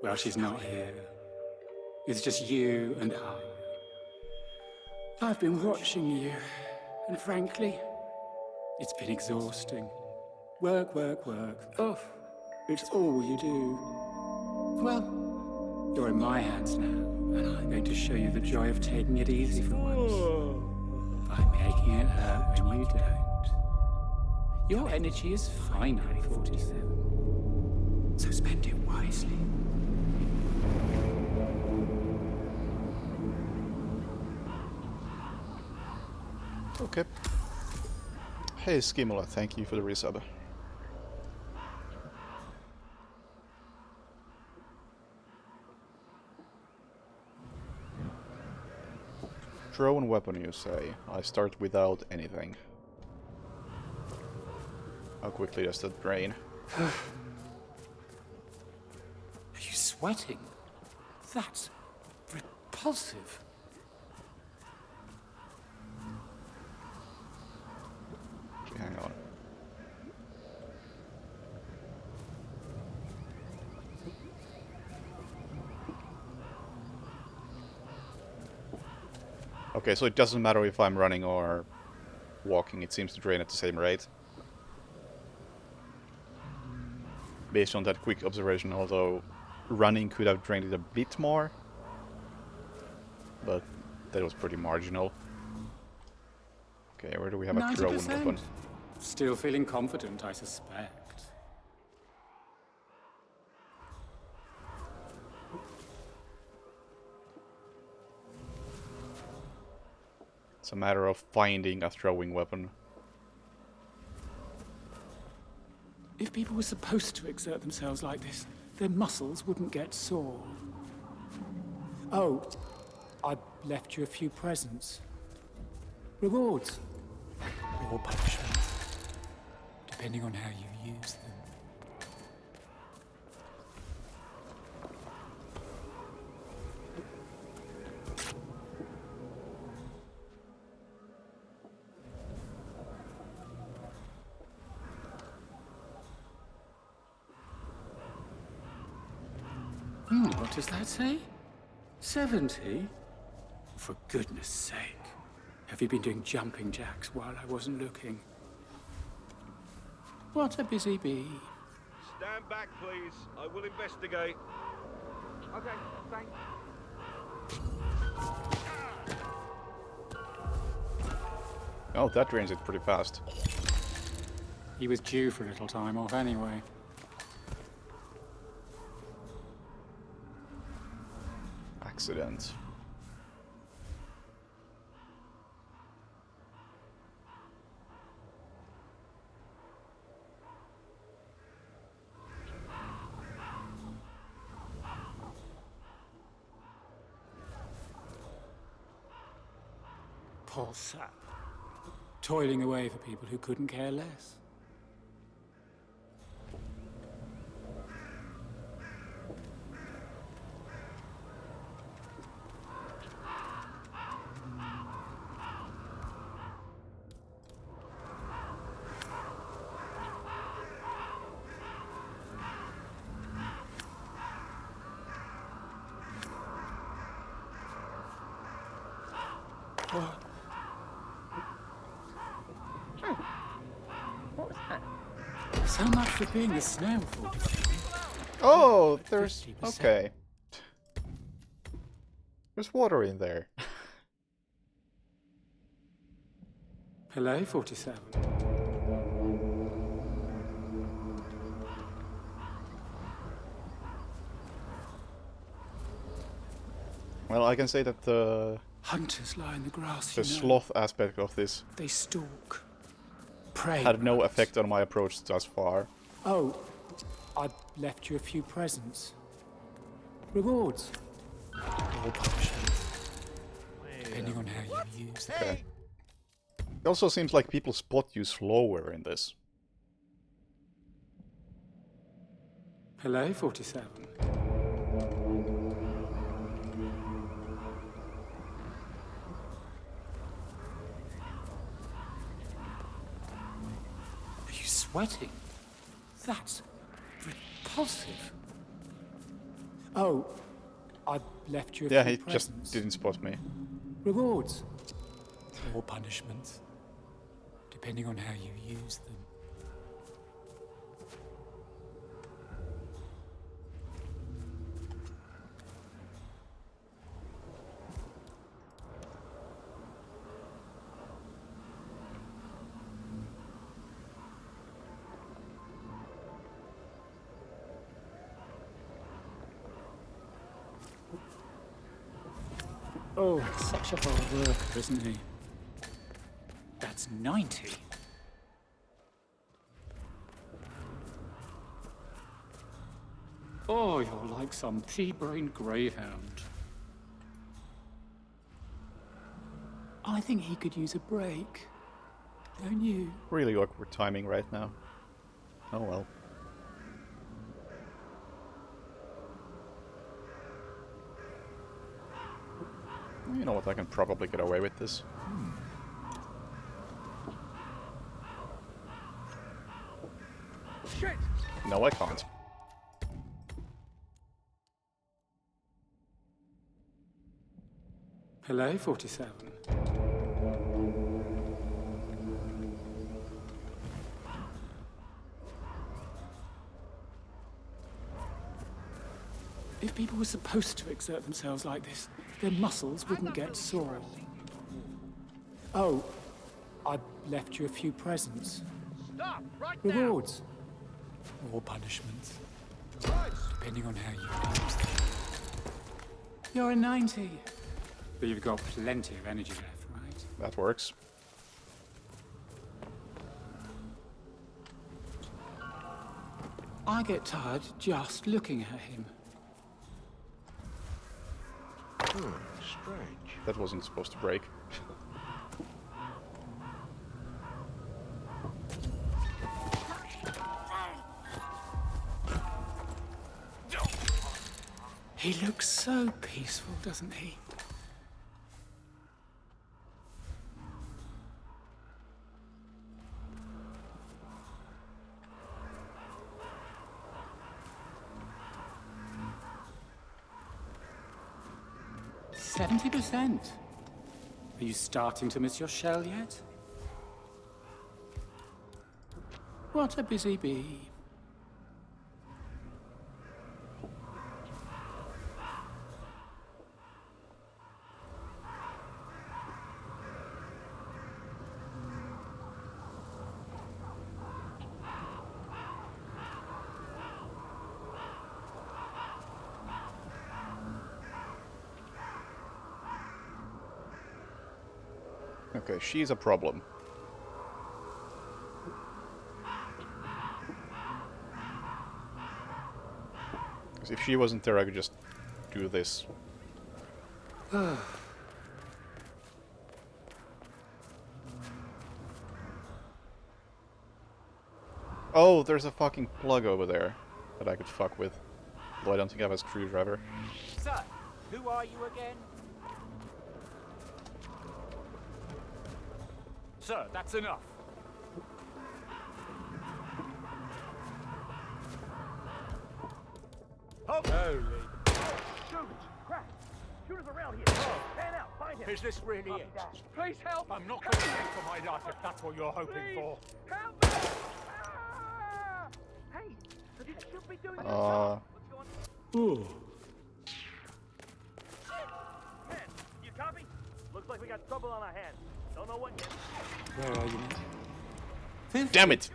Well, she's not here. It's just you and I. I've been watching you, and frankly, it's been exhausting. Work, work, work. Oh, it's all you do. Well, you're in my hands now, and I'm going to show you the joy of taking it easy for once. By making it hurt when you don't. Your energy is finite, 47. So spend it wisely. Okay. Hey Skimula, thank you for the resub. Thrown weapon, you say? I start without anything. How quickly does that drain? Are you sweating? That's repulsive. Hang on. Okay, so it doesn't matter if I'm running or walking, it seems to drain at the same rate. Based on that quick observation, although running could have drained it a bit more. But that was pretty marginal. Okay, where do we have a thrown 90%. weapon? Still feeling confident, I suspect. It's a matter of finding a throwing weapon. If people were supposed to exert themselves like this, their muscles wouldn't get sore. Oh, I left you a few presents. Rewards. Or punishments. Depending on how you use them. What does that say? 70? For goodness sake. Have you been doing jumping jacks while I wasn't looking? What a busy bee. Stand back, please. I will investigate. Okay, thanks. Oh, that drains it pretty fast. He was due for a little time off anyway. Accident. Poor sap. Toiling away for people who couldn't care less. What was that? So much for being a snail, 47. Oh, there's... 50%. okay. There's water in there. Hello, 47. Well, I can say that the Hunters lie in the grass, you know. sloth aspect of this They stalk. Prey. had no perhaps. effect on my approach thus far. Oh, I left you a few presents. Rewards. Or punishments. Depending on how you use them. Okay. It also seems like people spot you slower in this. Hello, 47. Are you sweating? That's repulsive. Oh, I left you a Yeah, few he presents. just didn't spot me. Rewards. Or punishments. Depending on how you use them. Oh, such a hard worker, isn't he? That's 90. Oh, you're like some pea-brained greyhound. I think he could use a break. Don't you? Really awkward timing right now. Oh well. You know what, I can probably get away with this. Shit! No, I can't. Hello, 47. If people were supposed to exert themselves like this, their muscles wouldn't get sore. Oh, I left you a few presents. Stop! Right now! Rewards. Or punishments. Depending on how you use them. You're a 90. But you've got plenty of energy left, right? That works. I get tired just looking at him. Strange. That wasn't supposed to break. He looks so peaceful, doesn't he? %. Are you starting to miss your shell yet? What a busy bee. Okay, she's a problem. Because if she wasn't there, I could just do this. Oh, there's a fucking plug over there that I could fuck with. Though I don't think I have a screwdriver. Sir, who are you again? Sir, that's enough. Holy. Shoot! Crap! Shooters around here! Stand out! Find him! Is this really it? Please help! I'm not going to pay for my life if that's what you're hoping for. Help me! Ah! Hey! You should be doing your job! What's going on? Ooh. Ken, you copy? Looks like we got trouble on our hands. Don't know what yet. Where are you now? Damn it!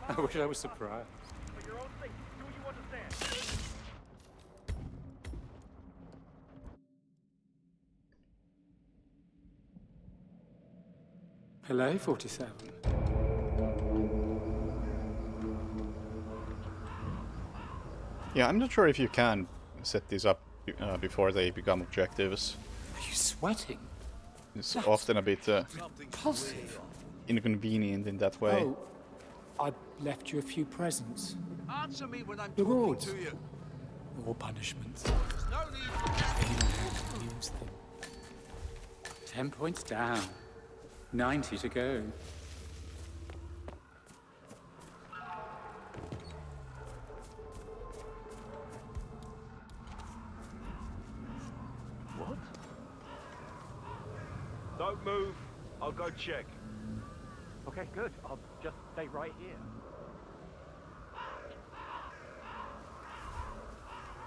I wish I was surprised. For your own sake, do what you understand. Hello, 47. Yeah, I'm not sure if you can set these up before they become objectives. Are you sweating? It's often a bit Impulsive. inconvenient in that way. Oh, I left you a few presents. Answer me when I'm Rewards. talking to you. Or punishments. There's no need. Depending on how you use them. 10 points down. 90 to go. What? Don't move. I'll go check. Okay, good. I'll just stay right here.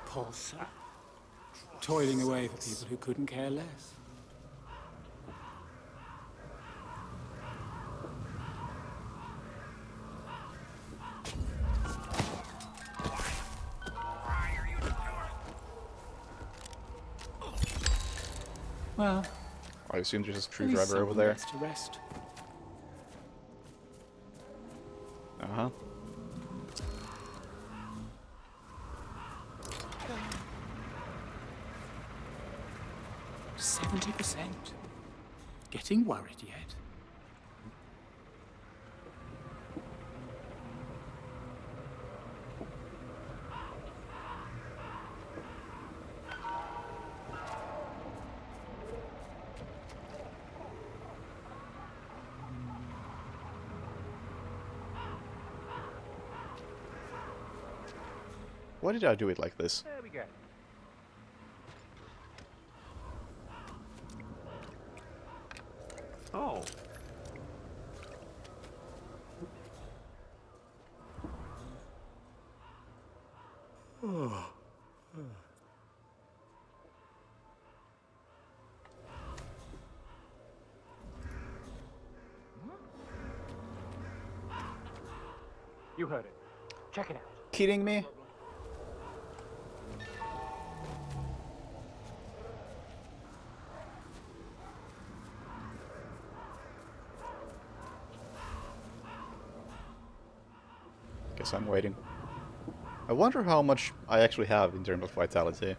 Poor sap. Toiling away for people who couldn't care less. Well, I assume there's a at least screwdriver over someone there. gets to rest. Uh-huh. %70. Getting worried yet? Why did I do it like this? There we go. Oh. You heard it. Check it out. Kidding me? Guess I'm waiting. I wonder how much I actually have in terms of vitality.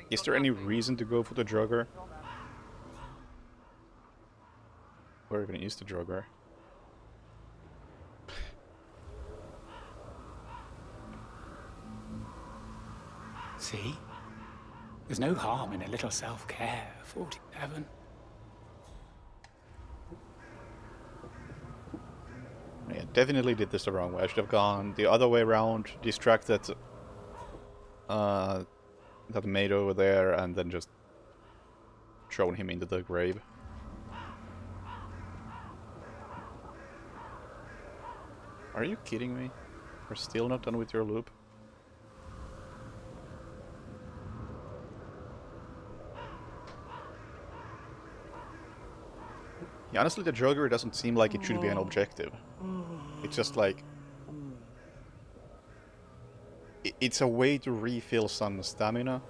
Is there any reason to go for the drugger? Where even is the drugger? See? There's no harm in a little self-care, 47. Yeah, definitely did this the wrong way. I should have gone the other way around, distracted that maid over there, and then just thrown him into the grave. Are you kidding me? We're still not done with your loop? Yeah, honestly, the drugger doesn't seem like it should be an objective. It's just like... It's a way to refill some stamina.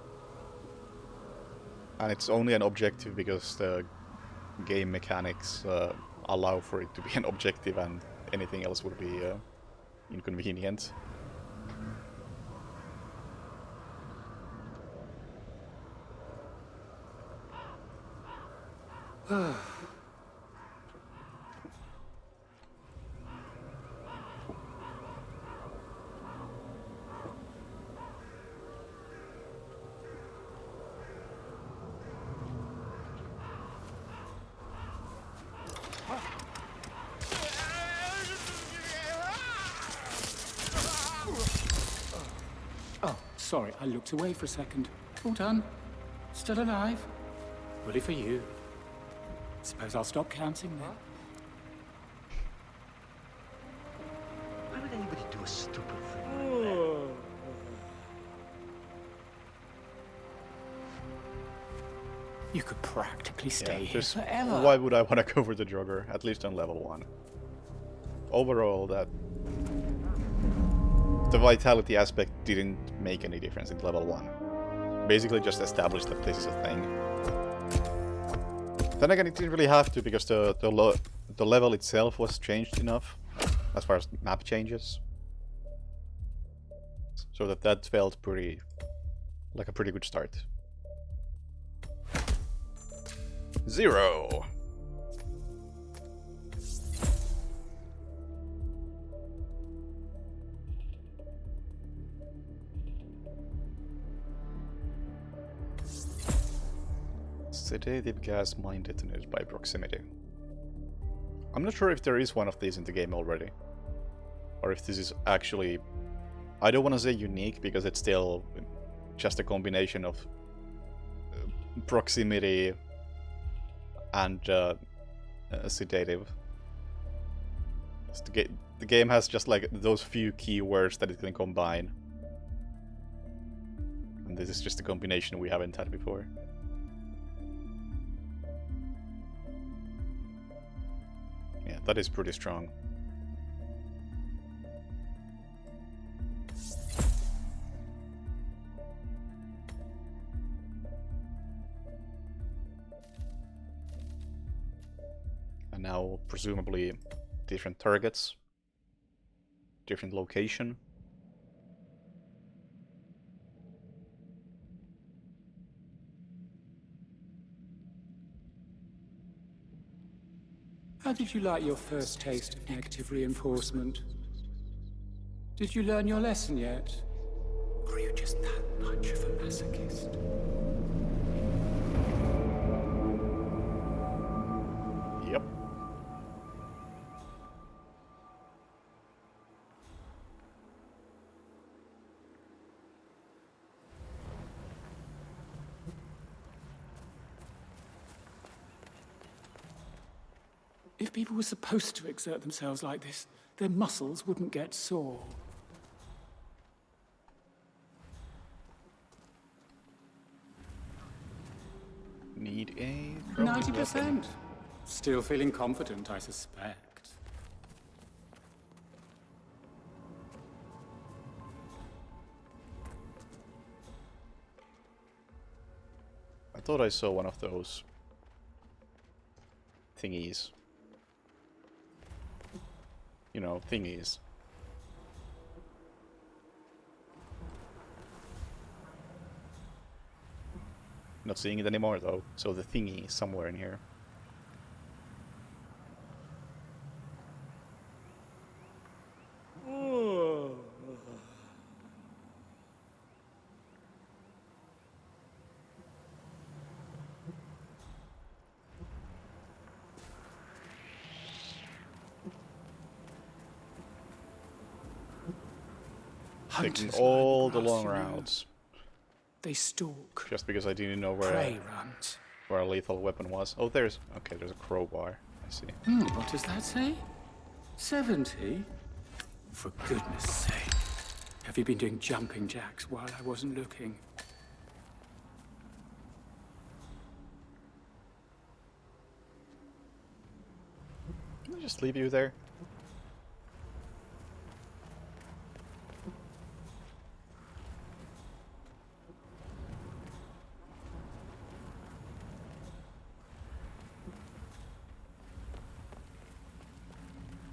And it's only an objective because the game mechanics allow for it to be an objective, and anything else would be inconvenient. Oh, sorry, I looked away for a second. All done. Still alive. Bully for you. Suppose I'll stop counting then. Why would anybody do a stupid thing like that? You could practically stay here Just forever. why would I want to go for the jogger, at least on level 1? Overall, that the vitality aspect didn't make any difference in level 1. Basically just established that this is a thing. Then again, it didn't really have to, because the level itself was changed enough, as far as map changes. So that felt pretty, like a pretty good start. 0! Sedative gas mine detonated by proximity. I'm not sure if there is one of these in the game already. Or if this is actually... I don't want to say unique, because it's still just a combination of proximity and sedative. The game has just like those few keywords that it can combine. And this is just a combination we haven't had before. Yeah, that is pretty strong. And now, presumably, different targets, different location. How did you like your first taste of negative reinforcement? Did you learn your lesson yet? Or are you just that much of a masochist? Yep. If people were supposed to exert themselves like this, their muscles wouldn't get sore. Need a... 90%. Still feeling confident, I suspect. I thought I saw one of those thingies. You know, thingies. Not seeing it anymore though, so the thingy is somewhere in here. Taking all the long routes. They stalk. Just because I didn't know Prey runs. where a lethal weapon was. Oh, there's... Okay, there's a crowbar. I see. What does that say? 70? For goodness sake. Have you been doing jumping jacks while I wasn't looking? Can I just leave you there?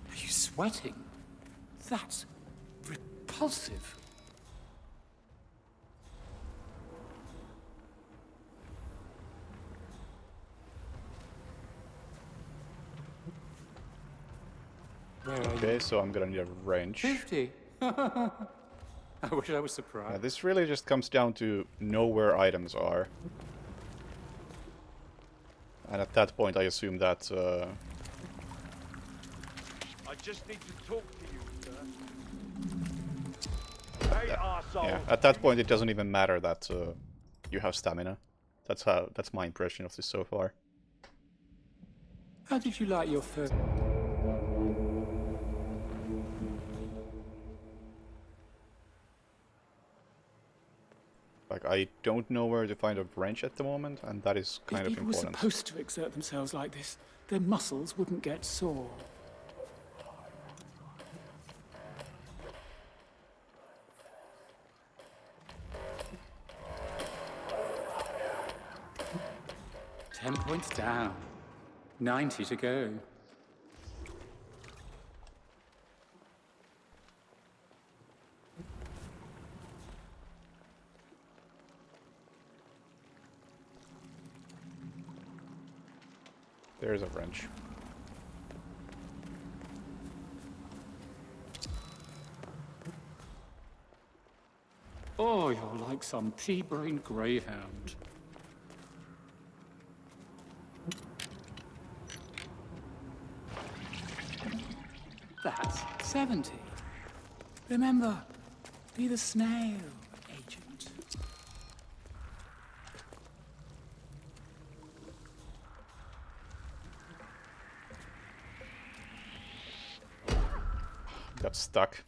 Are you sweating? That's repulsive. Where are Okay, you? so I'm gonna need a wrench. 50. I wish I was Yeah, surprised. this really just comes down to know where items are. And at that point I assume that... I just need to talk to you, sir. Hey, arsehole! yeah, at that point it doesn't even matter that you have stamina. That's my impression of this so far. How did you like your first... Like, I don't know where to find a wrench at the moment, and that is kind If of people were important. supposed to exert themselves like this, their muscles wouldn't get sore. Ten points down. 90 to go. There's a wrench. Oh, you're like some pea-brained greyhound. That's 70. Remember, be the snail, agent. Got stuck.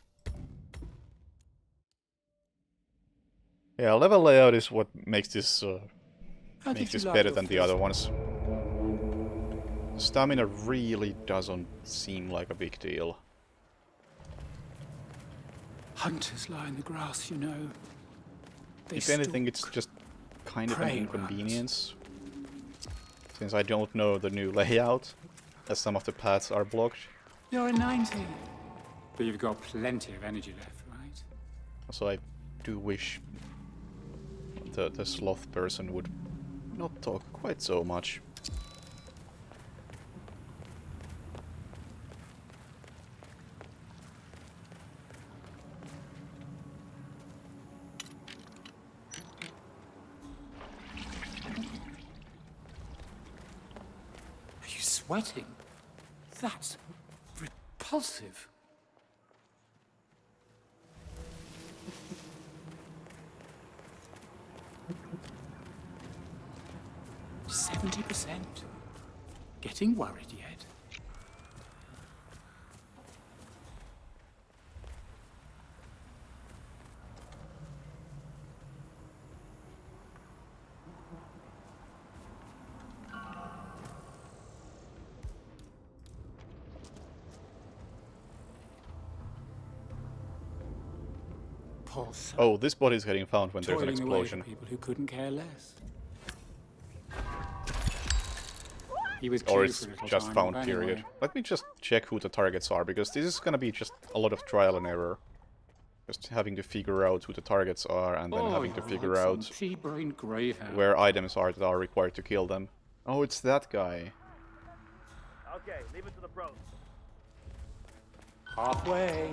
Yeah, level layout is what makes this better than the other ones. Stamina really doesn't seem like a big deal. Hunters lie in the grass, you know. If anything, it's just kind of an inconvenience. Since I don't know the new layout, as some of the paths are blocked. You're a 90. But you've got plenty of energy left, right? So I do wish the sloth person would not talk quite so much. Are you sweating? That's repulsive. %. Getting worried yet? Oh, this body is getting found when there's an Toiling away for explosion. people who couldn't care less. He was Or cute it's for a little just time, found, but period. anyway. Let me just check who the targets are, because this is gonna be just a lot of trial and error. Just having to figure out who the targets are, and then having to you're figure like out some pea-brained greyhound. where items are that are required to kill them. Oh, it's that guy. Okay, leave it to the pros. Halfway.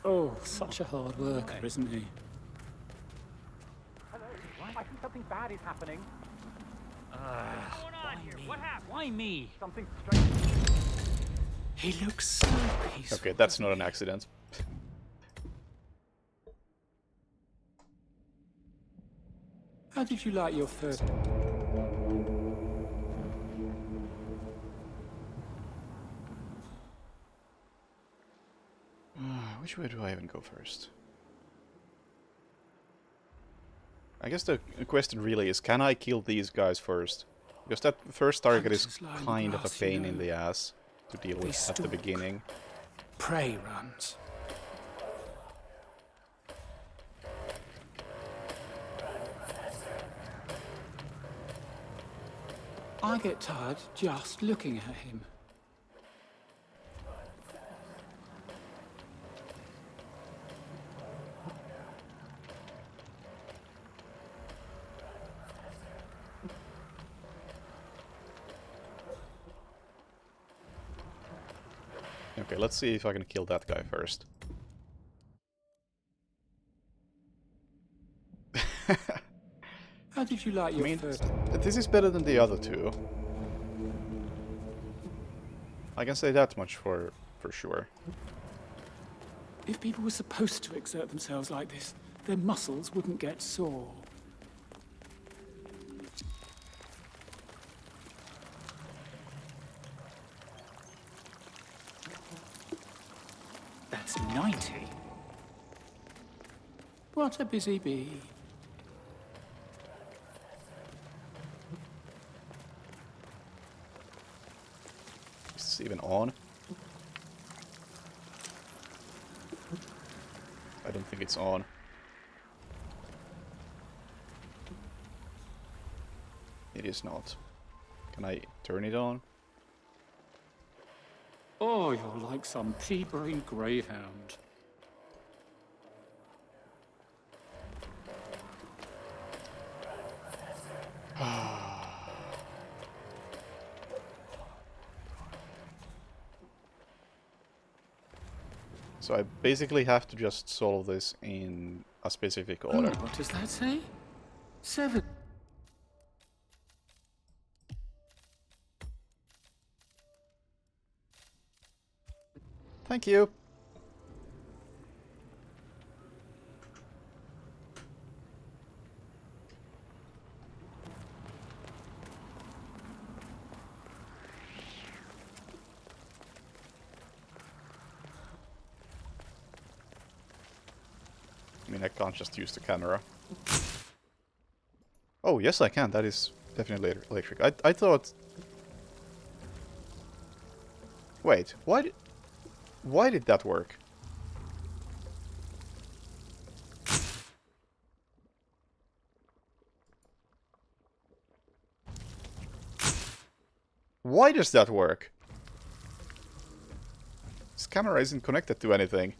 Oh, such a hard worker, isn't he? Hello, I think something bad is happening. What's going on here? What happened? Why me? Something strange. He looks so peaceful. Okay, that's not an accident. How did you like your first... Which way do I even go first? I guess the question really is, can I kill these guys first? Because that first target is kind of a pain in the ass to deal with at the beginning. Prey runs. I get tired just looking at him. Okay, let's see if I can kill that guy first. How did you like your first? This is better than the other two. I can say that much for sure. If people were supposed to exert themselves like this, their muscles wouldn't get sore. That's 90. What a busy bee. Is this even on? I don't think it's on. It is not. Can I turn it on? Oh, you're like some pea-brain greyhound. So I basically have to just solve this in a specific order. What does that say? 7. Thank you. I mean, I can't just use the camera. Oh, yes I can. That is definitely electric. I thought... Wait, why did that work? Why does that work? This camera isn't connected to anything.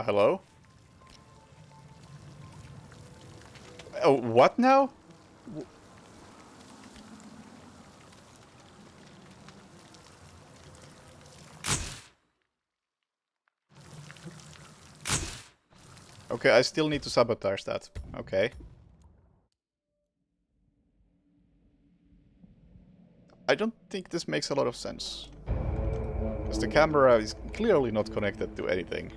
Hello? Oh, what now? Okay, I still need to sabotage that. Okay. I don't think this makes a lot of sense. Because the camera is clearly not connected to anything.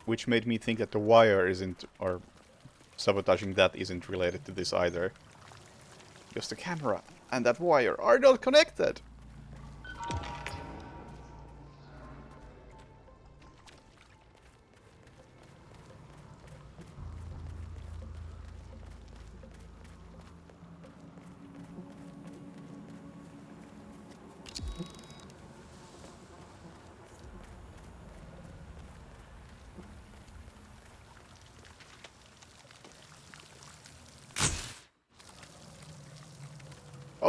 Which made me think that the wire isn't, or sabotaging that isn't related to this either. Because the camera and that wire are not connected!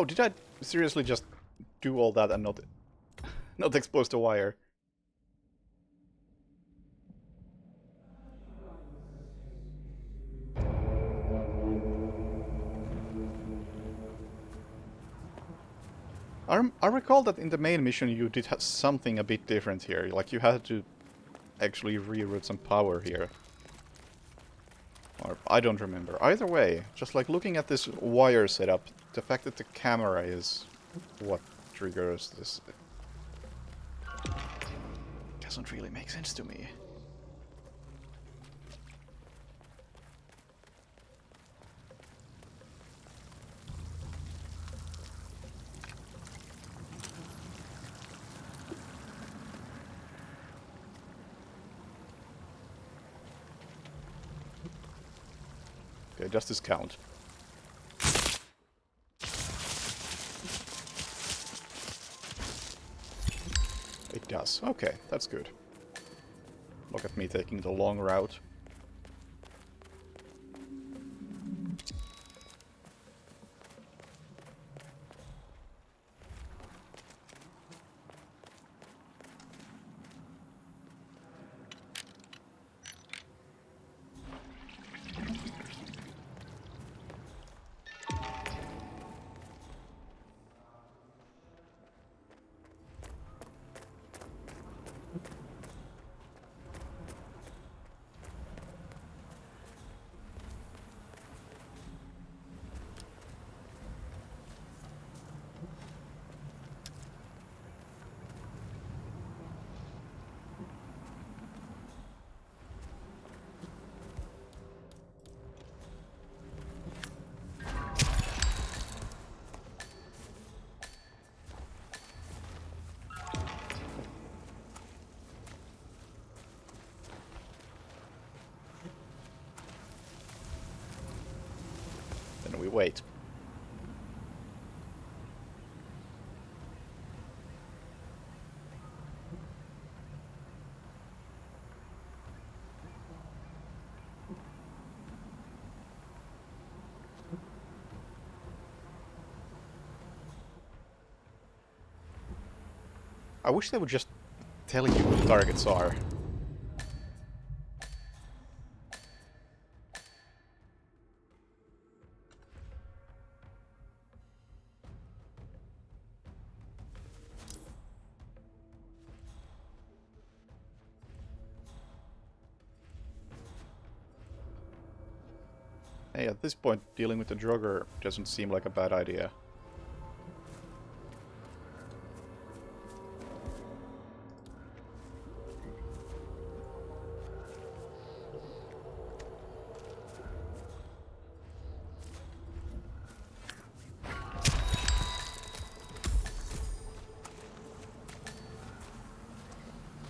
Oh, did I seriously just do all that and not expose the wire? I recall that in the main mission you did have something a bit different here. Like you had to actually reroute some power here. Or I don't remember. Either way, just like looking at this wire setup, the fact that the camera is what triggers this doesn't really make sense to me. Okay, does this count? It does. Okay, that's good. Look at me taking the long route. Then we wait. I wish they would just tell you who the targets are. Hey, at this point, dealing with the drugger doesn't seem like a bad idea.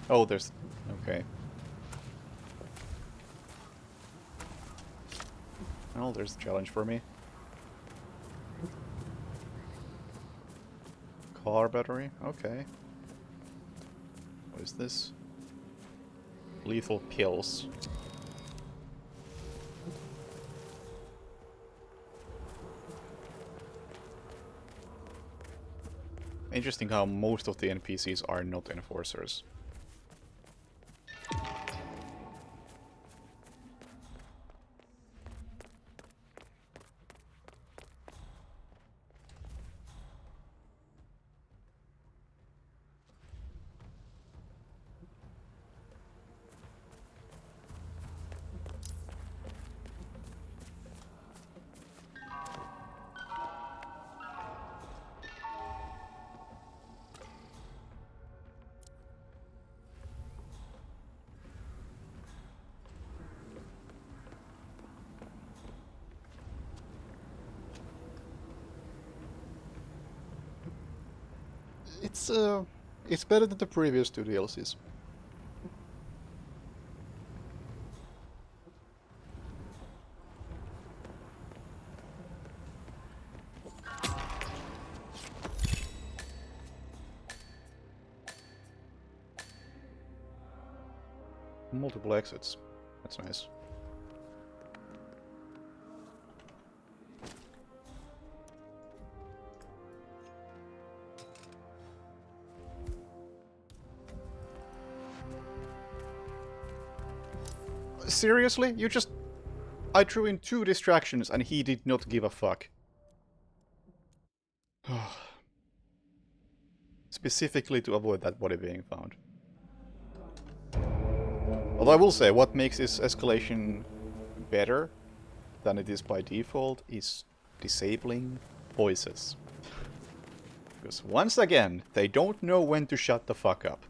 Oh, there's... okay. Well, there's the challenge for me. Car battery? Okay. What is this? Lethal pills. Interesting how most of the NPCs are not enforcers. It's better than the previous two DLCs. Multiple exits. That's nice. seriously? You just... I threw in 2 distractions and he did not give a fuck. Specifically to avoid that body being found. Although I will say, what makes this escalation better than it is by default is disabling voices. Because once again, they don't know when to shut the fuck up.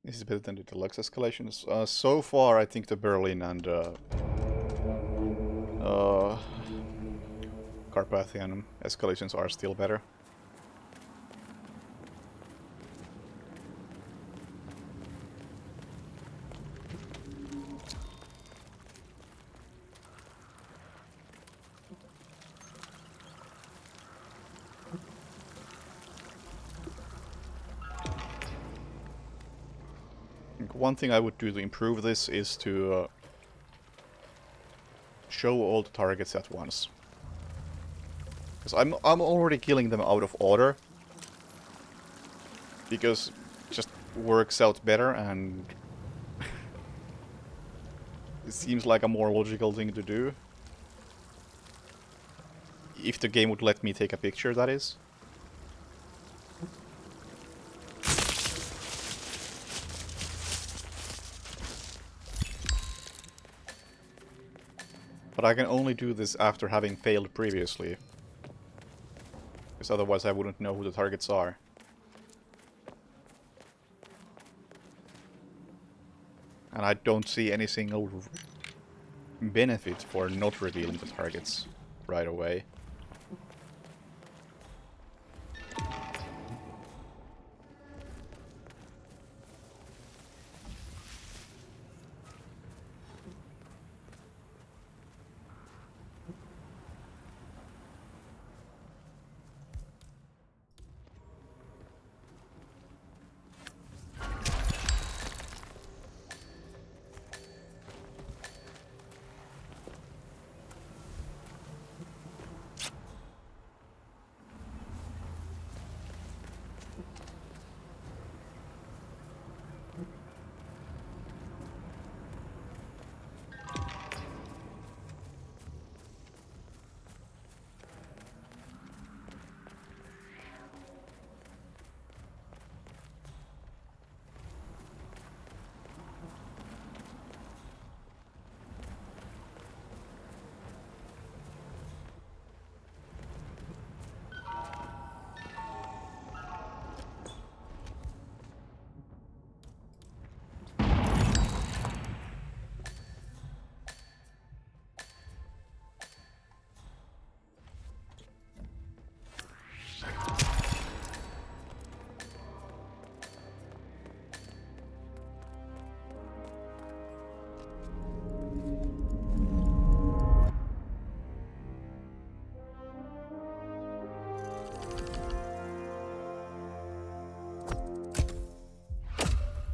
This is better than the deluxe escalations. So far, I think the Berlin and Carpathian escalations are still better. One thing I would do to improve this is to show all the targets at once. Because I'm already killing them out of order. Because it just works out better and it seems like a more logical thing to do. If the game would let me take a picture, that is. But I can only do this after having failed previously. Because otherwise I wouldn't know who the targets are. And I don't see any single benefit for not revealing the targets right away.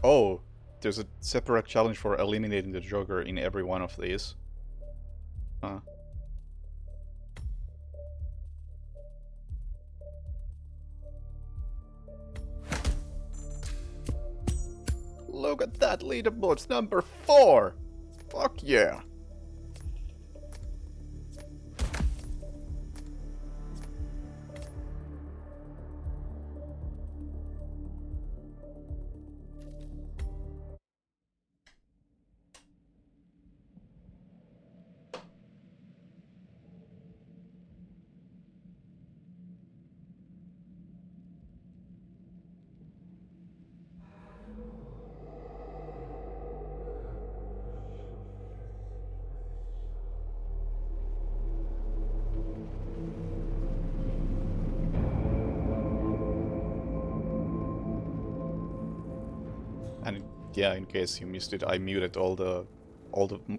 Oh, there's a separate challenge for eliminating the Joker in every one of these. Huh. Look at that leaderboard, it's number 4! Fuck yeah! And yeah, in case you missed it, I muted all the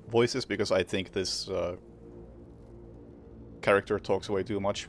voices because I think this character talks way too much.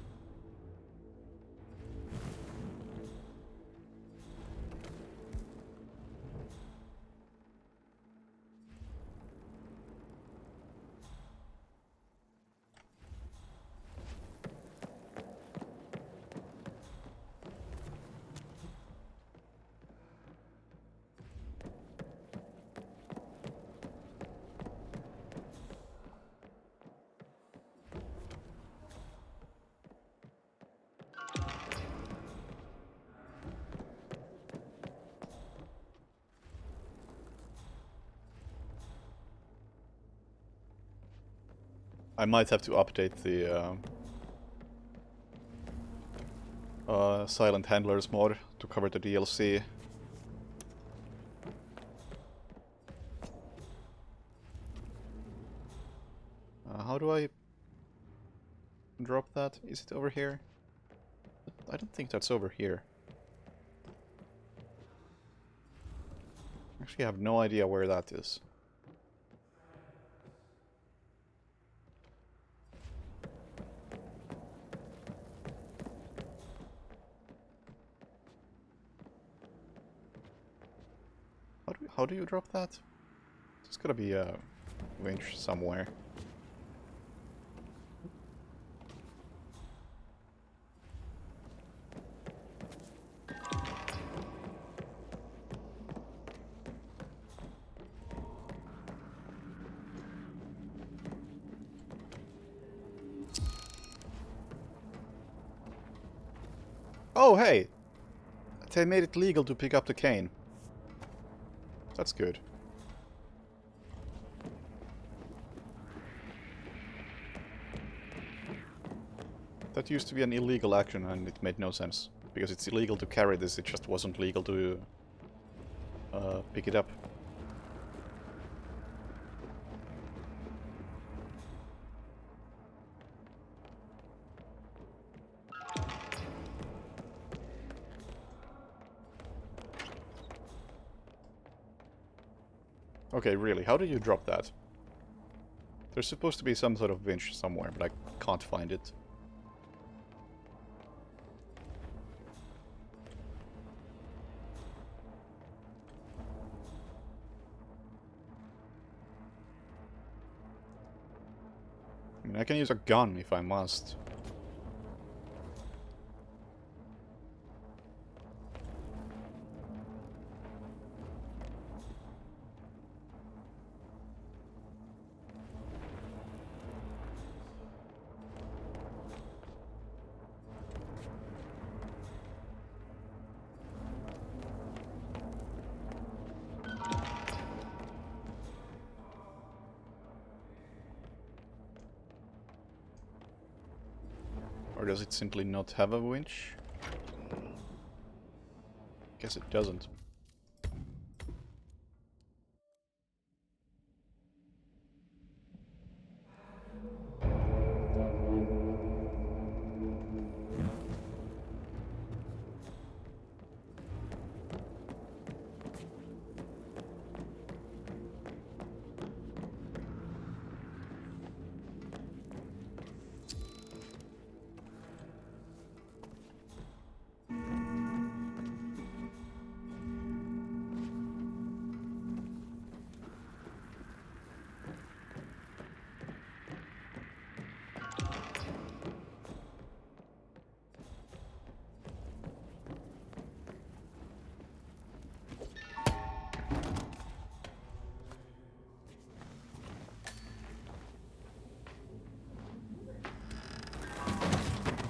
I might have to update the Silent Handlers mod to cover the DLC. How do I drop that? Is it over here? I don't think that's over here. Actually, I have no idea where that is. How do you drop that? There's gotta be a winch somewhere. Oh, hey! They made it legal to pick up the cane. That's good. That used to be an illegal action and it made no sense. Because it's illegal to carry this, it just wasn't legal to pick it up. Okay, really, how do you drop that? There's supposed to be some sort of winch somewhere, but I can't find it. I mean, I can use a gun if I must. Or does it simply not have a winch? Guess it doesn't.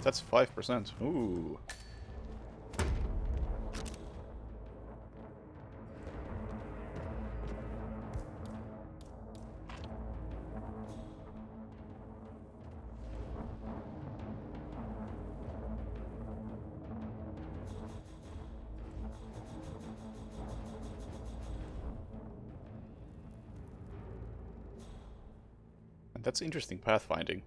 That's 5%. Ooh. And that's interesting pathfinding.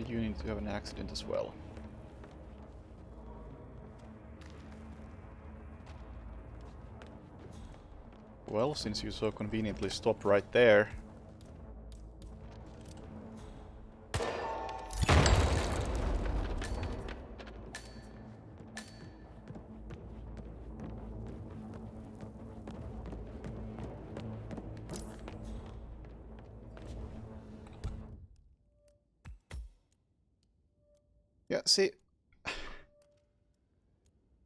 you need to have an accident as well. Well, since you so conveniently stopped right there... Yeah, see...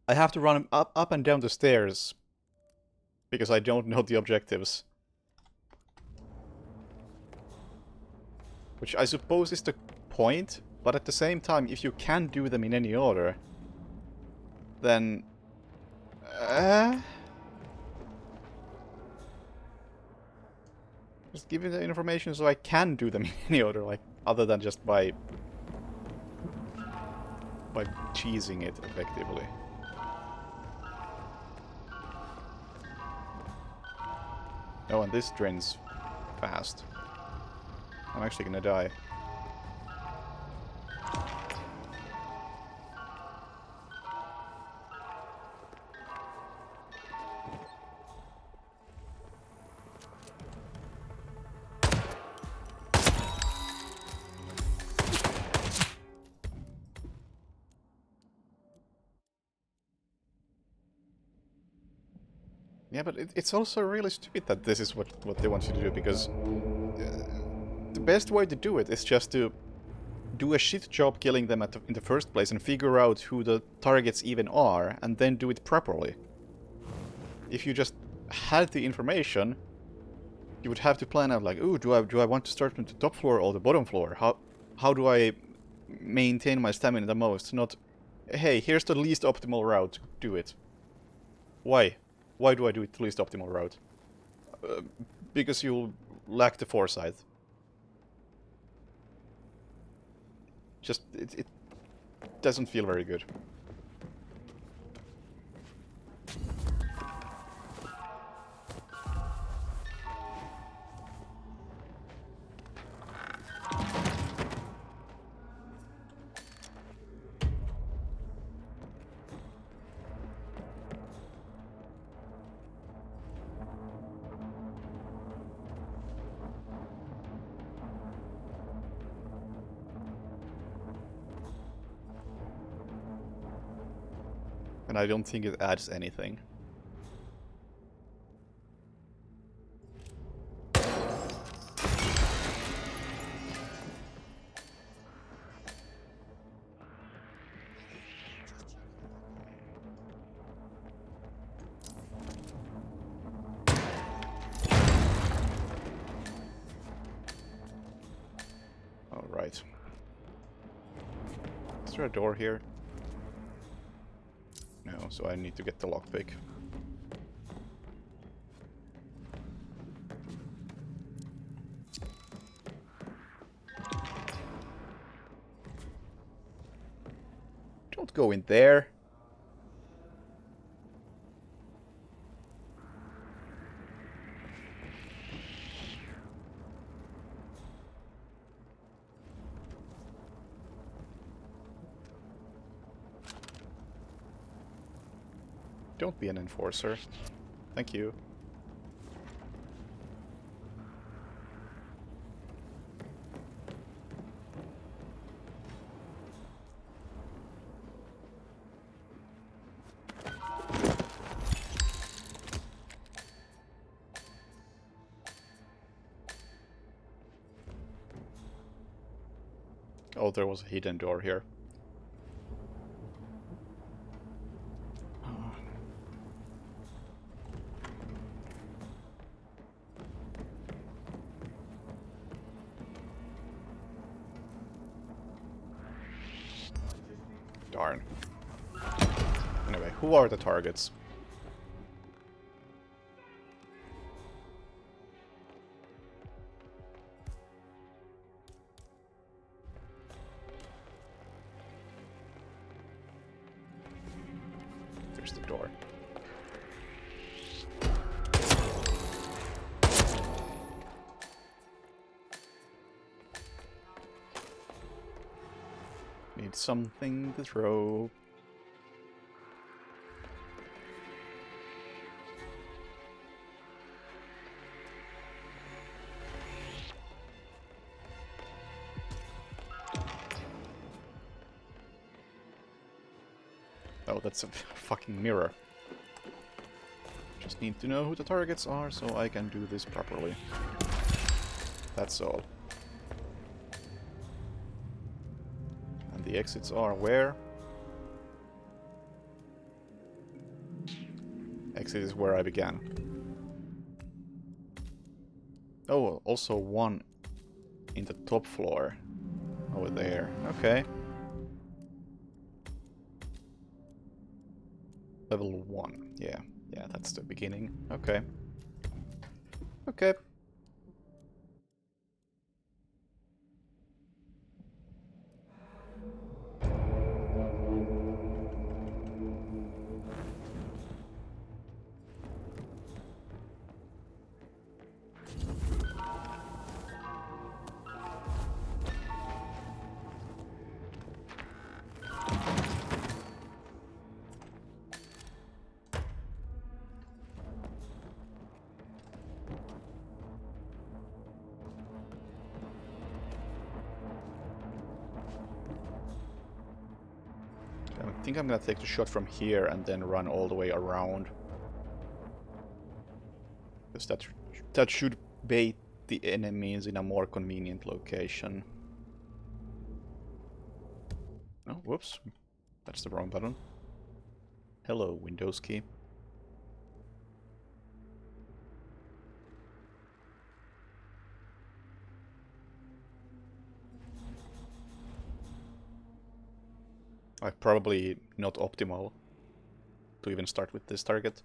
I have to run up and down the stairs because I don't know the objectives. Which I suppose is the point, but at the same time, if you can do them in any order, then... Just give me the information so I can do them in any order, like, other than just by cheesing it, effectively. Oh, and this drains fast. I'm actually gonna die. Yeah, but it's also really stupid that this is what they want you to do, because the best way to do it is just to do a shit job killing them in the first place and figure out who the targets even are, and then do it properly. If you just had the information, you would have to plan out like, ooh, do I want to start from the top floor or the bottom floor? How do I maintain my stamina the most? Not, hey, here's the least optimal route, do it. Why? Why do I do it the least optimal route? Because you lack the foresight. Just, it doesn't feel very good. And I don't think it adds anything. All right. Is there a door here? No, so I need to get the lockpick. Don't go in there. Don't be an enforcer. Thank you. Oh, there was a hidden door here. Darn. Anyway, who are the targets? There's the door. need something to throw. Oh, that's a fucking mirror. Just need to know who the targets are so I can do this properly. That's all. And the exits are where? Exit is where I began. Oh, also one in the top floor. Over there. Okay. Level 1. Yeah. Yeah, that's the beginning. Okay. Okay. I think I'm gonna take the shot from here and then run all the way around. Because that should bait the enemies in a more convenient location. Oh, whoops. That's the wrong button. Hello, Windows key. Probably not optimal to even start with this target.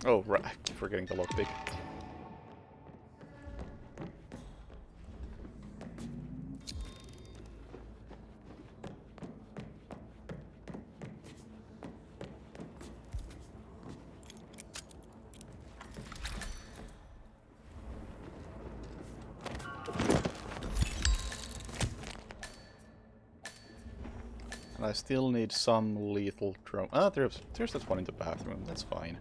Oh, right. I keep forgetting the lockpick. And I still need some lethal drone. Ah, there's that one in the bathroom. That's fine.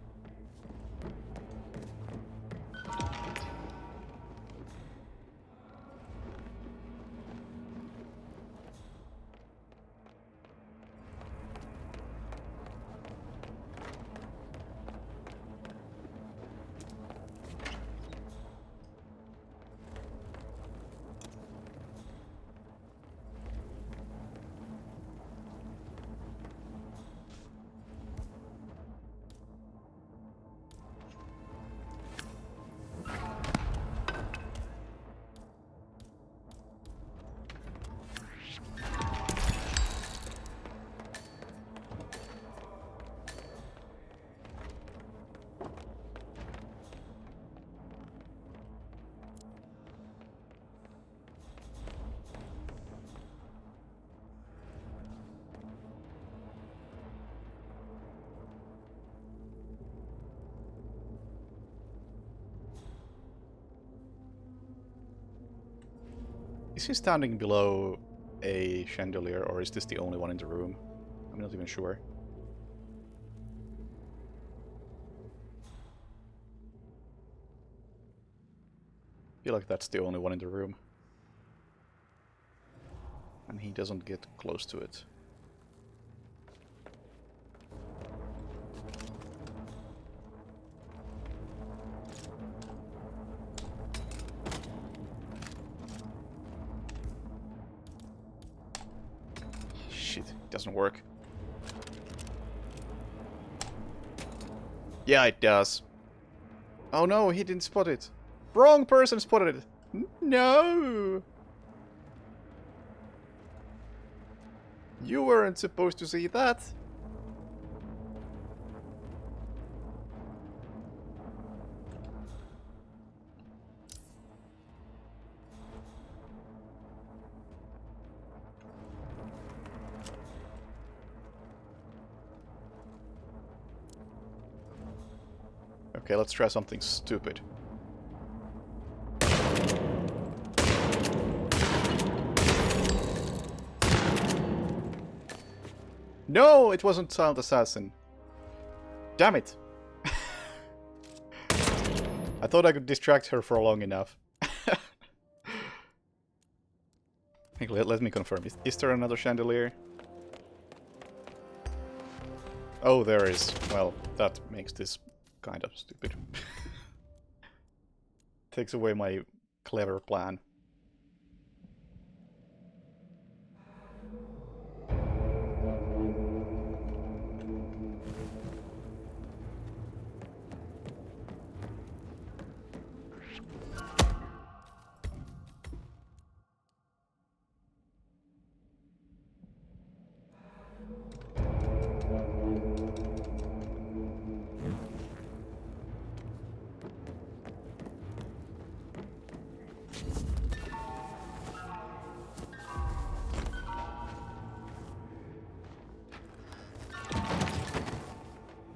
Is he standing below a chandelier, or is this the only one in the room? I'm not even sure. I feel like that's the only one in the room. And he doesn't get close to it. Shit, it doesn't work. Yeah, it does. Oh no, he didn't spot it. Wrong person spotted it. No! You weren't supposed to see that. Okay, let's try something stupid. No, it wasn't Silent Assassin. Damn it. I thought I could distract her for long enough. Let me confirm. Is there another chandelier? Oh, there is. Well, that makes this kind of stupid. Takes away my clever plan.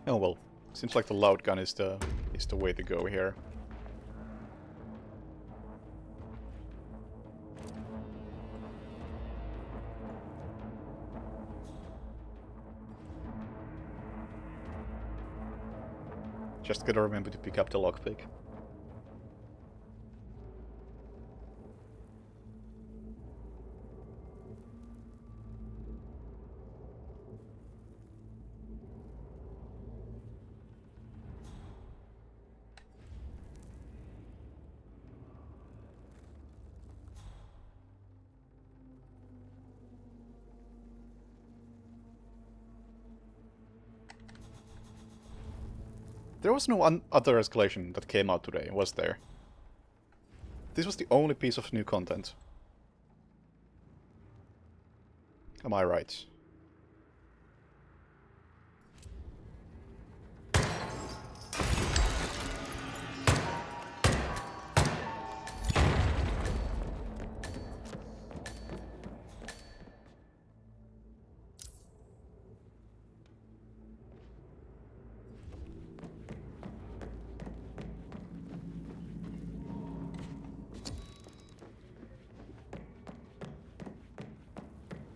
Oh well, seems like the loud gun is the way to go here. Just gotta remember to pick up the lockpick. There was no other escalation that came out today, was there? This was the only piece of new content. Am I right?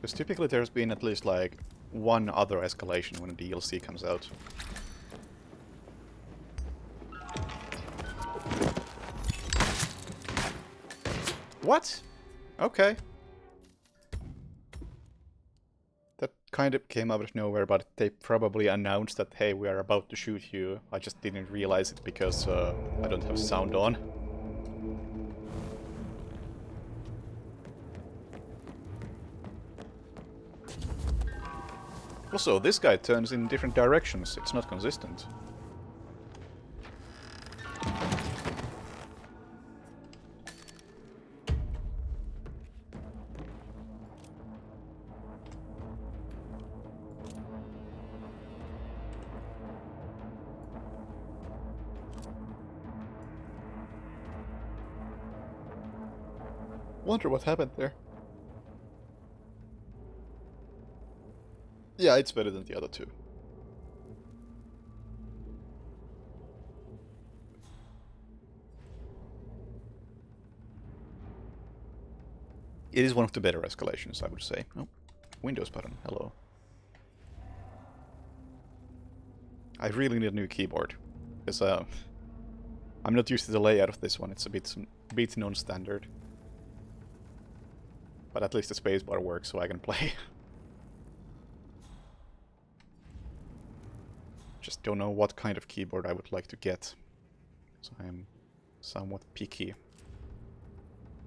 Because typically there's been at least like one other escalation when a DLC comes out. What? Okay. That kind of came out of nowhere, but they probably announced that, hey, we are about to shoot you. I just didn't realize it because I don't have sound on. Also, this guy turns in different directions. It's not consistent. Wonder what happened there. Yeah, it's better than the other two. It is one of the better escalations, I would say. Oh, Windows button, hello. I really need a new keyboard, because I'm not used to the layout of this one. It's a bit non-standard. But at least the spacebar works, so I can play. Just don't know what kind of keyboard I would like to get. So I am somewhat picky.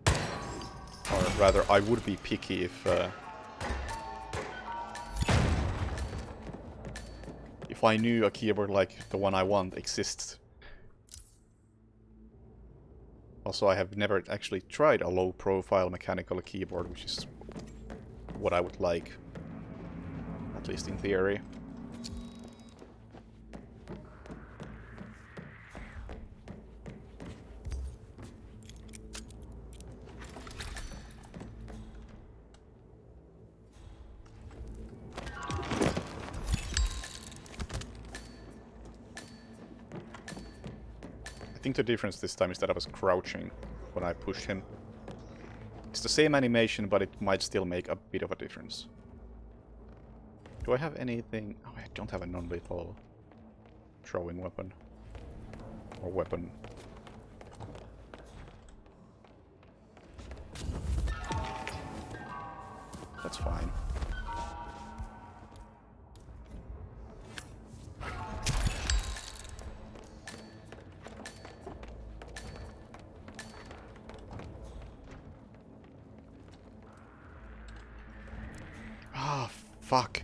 Or rather, I would be picky if I knew a keyboard like the one I want exists. Also, I have never actually tried a low-profile mechanical keyboard, which is what I would like. At least in theory. I think the difference this time is that I was crouching when I pushed him. It's the same animation, but it might still make a bit of a difference. Do I have anything? Oh, I don't have a non-lethal throwing weapon. Or weapon. That's fine. Ah, fuck.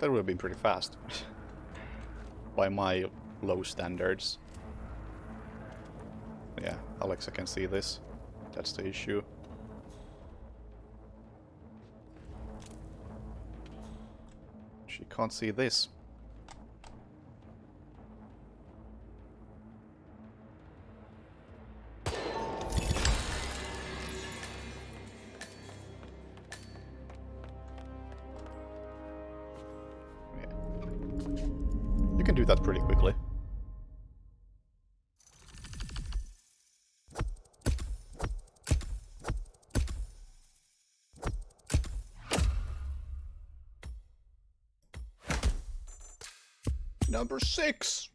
That would have been pretty fast. By my low standards. Yeah, Alexa can see this. That's the issue. She can't see this. You can do that pretty quickly. Number 6!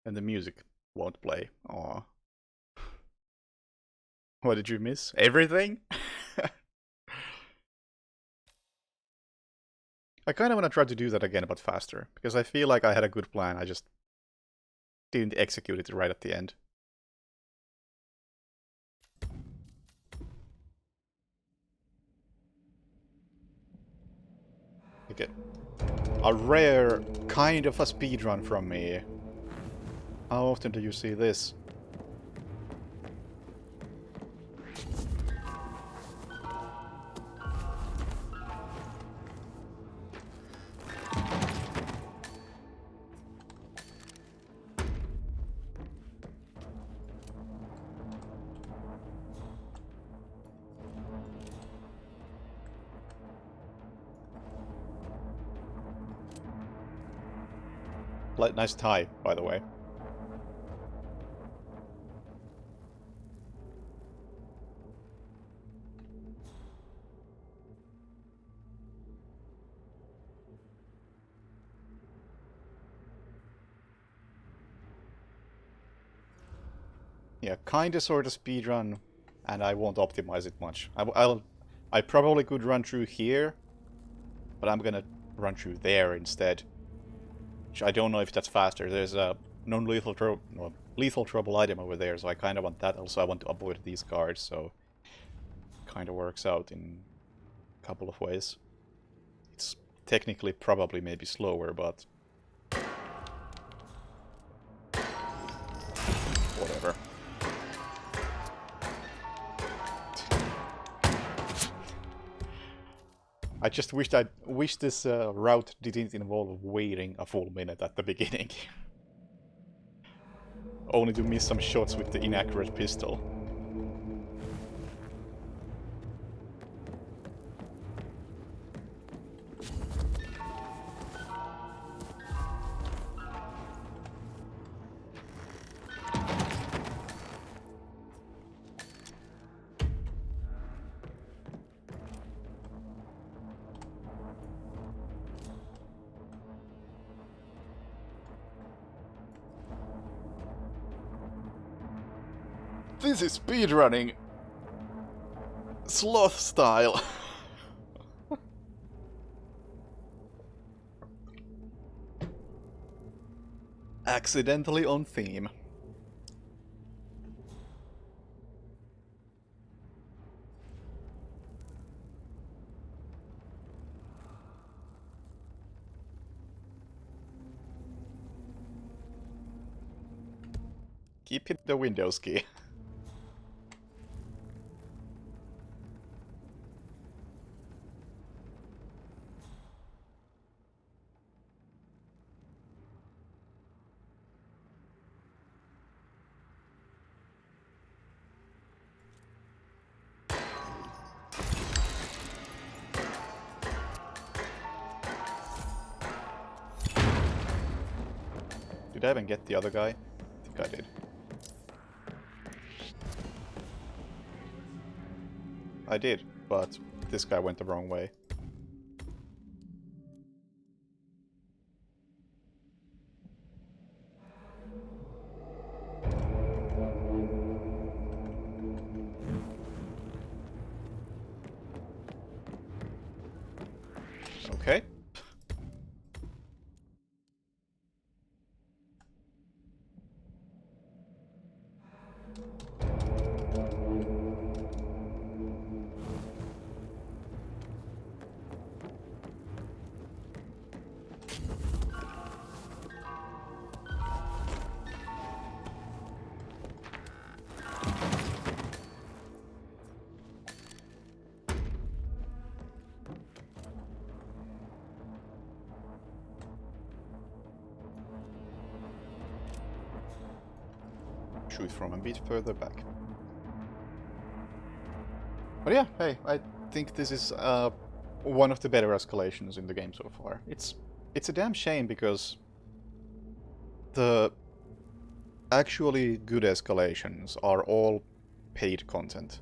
And the music won't play. Aww. What did you miss? Everything? I kind of want to try to do that again, but faster. Because I feel like I had a good plan, I just didn't execute it right at the end. Okay. A rare kind of a speedrun from me. How often do you see this? Nice tie, by the way. Yeah, kinda sorta speedrun, and I won't optimize it much. I probably could run through here, but I'm gonna run through there instead. Which I don't know if that's faster. There's a non-lethal lethal trouble item over there, so I kind of want that. Also, I want to avoid these guards, so kind of works out in a couple of ways. It's technically probably maybe slower, but whatever. I just wish this route didn't involve waiting a full minute at the beginning. Only to miss some shots with the inaccurate pistol. This is speedrunning! Sloth style! Accidentally on theme. Keep hitting the Windows key. Did I even get the other guy? I think I did. I did, but this guy went the wrong way. Okay. Shoot from a bit further back. But yeah, hey, I think this is one of the better escalations in the game so far. It's a damn shame because the actually good escalations are all paid content.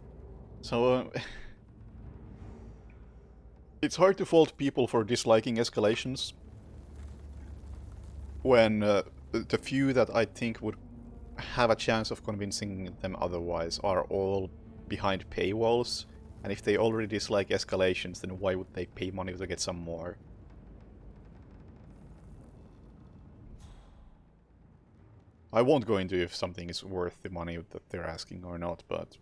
So it's hard to fault people for disliking escalations when the few that I think would have a chance of convincing them otherwise are all behind paywalls, and if they already dislike escalations, then why would they pay money to get some more? I won't go into if something is worth the money that they're asking or not, but...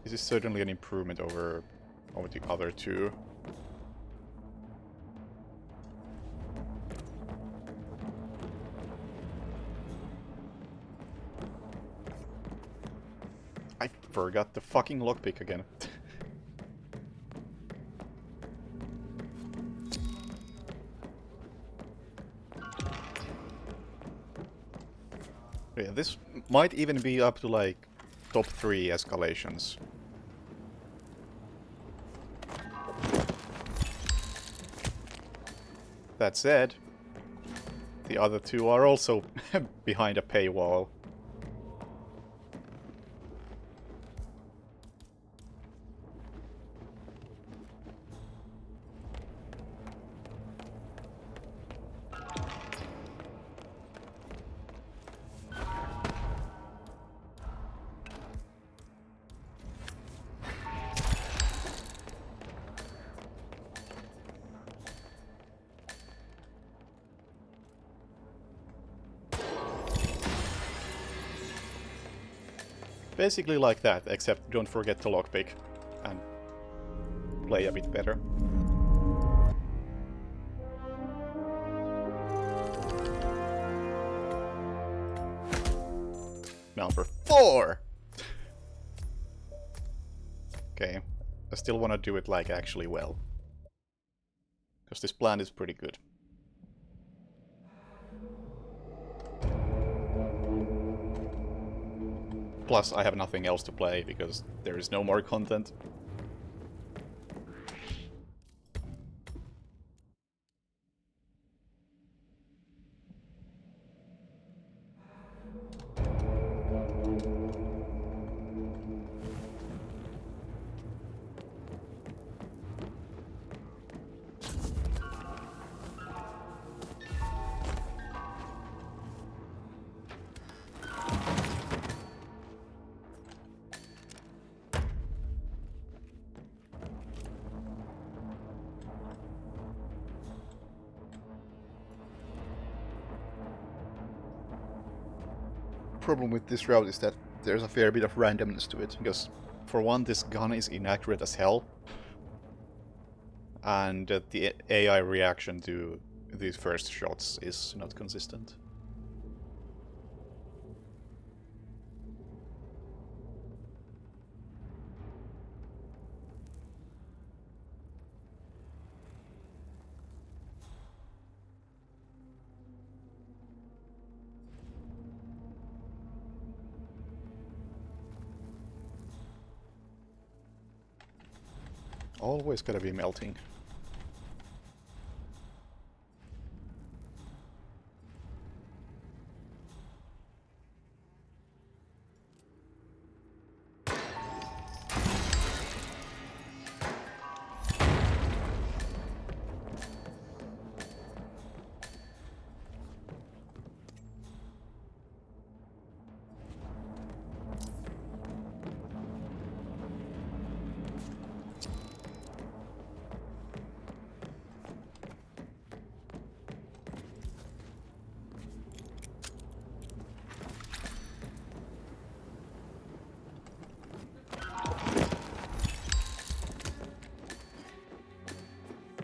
this is certainly an improvement over the other two. I forgot the fucking lockpick again. Yeah, this might even be up to like top 3 escalations. That said, the other two are also behind a paywall. Basically like that, except don't forget to lockpick and play a bit better. Number 4! Okay, I still want to do it like actually well. Because this plan is pretty good. Plus, I have nothing else to play, because there is no more content. problem with this route is that there's a fair bit of randomness to it, because for one, this gun is inaccurate as hell, and the AI reaction to these first shots is not consistent. Always gotta be melting.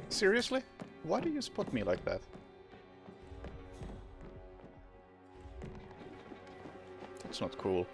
Seriously? Why do you spot me like that? That's not cool.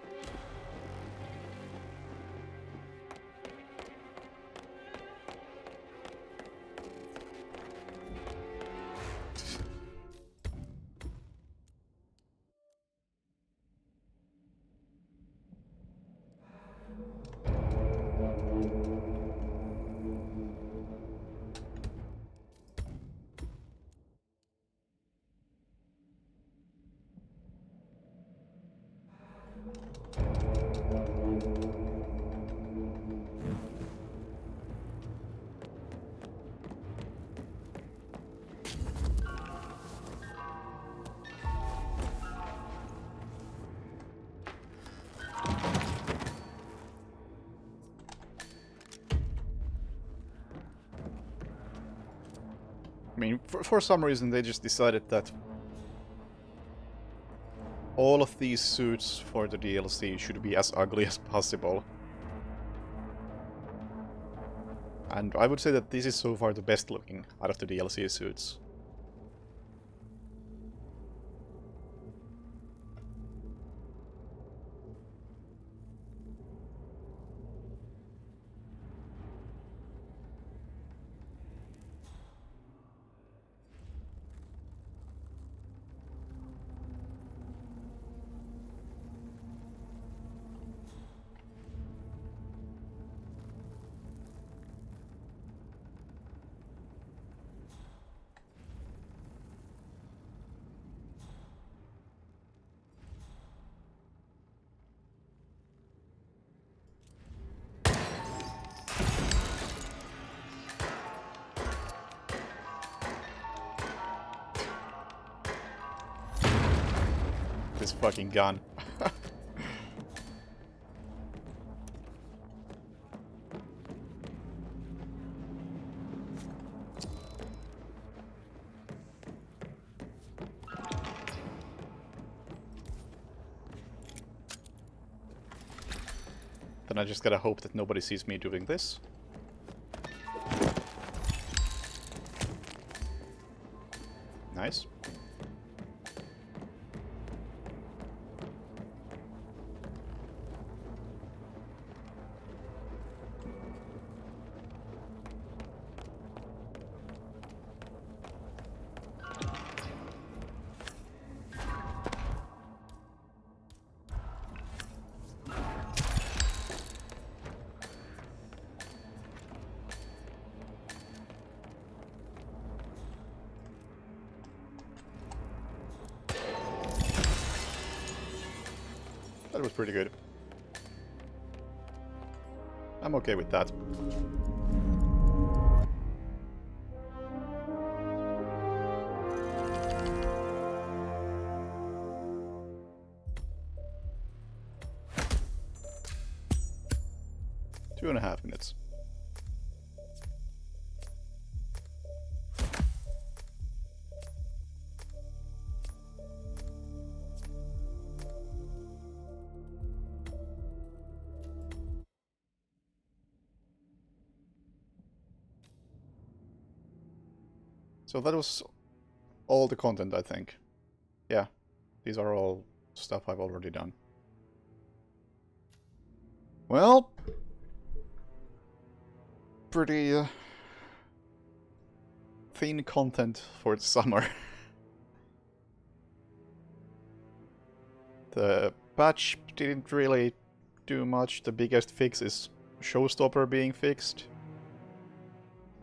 I mean, for some reason they just decided that all of these suits for the DLC should be as ugly as possible. And I would say that this is so far the best looking out of the DLC suits. This fucking gun. Then I just gotta hope that nobody sees me doing this. Nice. That was pretty good. I'm okay with that. Two and a half minutes. So that was all the content, I think. Yeah, these are all stuff I've already done. Well, pretty thin content for the summer. The patch didn't really do much. The biggest fix is Showstopper being fixed.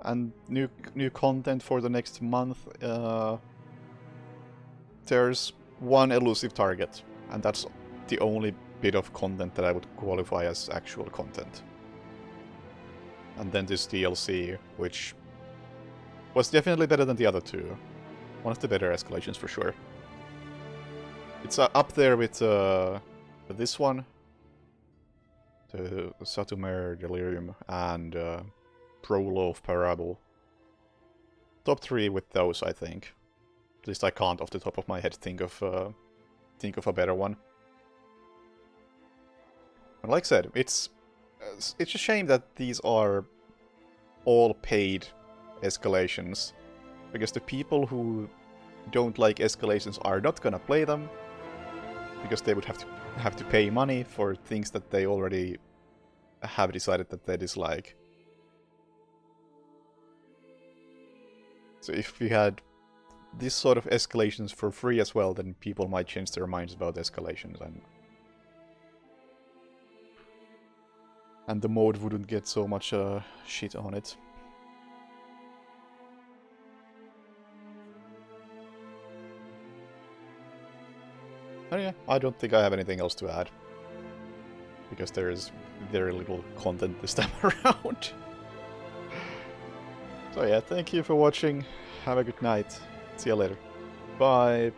And new content for the next month. There's one elusive target, and that's the only bit of content that I would qualify as actual content. And then this DLC, which was definitely better than the other two. One of the better escalations for sure. It's up there with this one, the Satumer Delirium, and Proloaf Parable. Top 3 with those, I think. At least I can't, off the top of my head, think of a better one. But like I said, it's a shame that these are all paid escalations, because the people who don't like escalations are not gonna play them, because they would have to pay money for things that they already have decided that they dislike. So if we had this sort of escalations for free as well, then people might change their minds about escalations, and the mode wouldn't get so much shit on it. Oh yeah, I don't think I have anything else to add, because there is very little content this time around. So yeah, thank you for watching, have a good night, see you later, bye!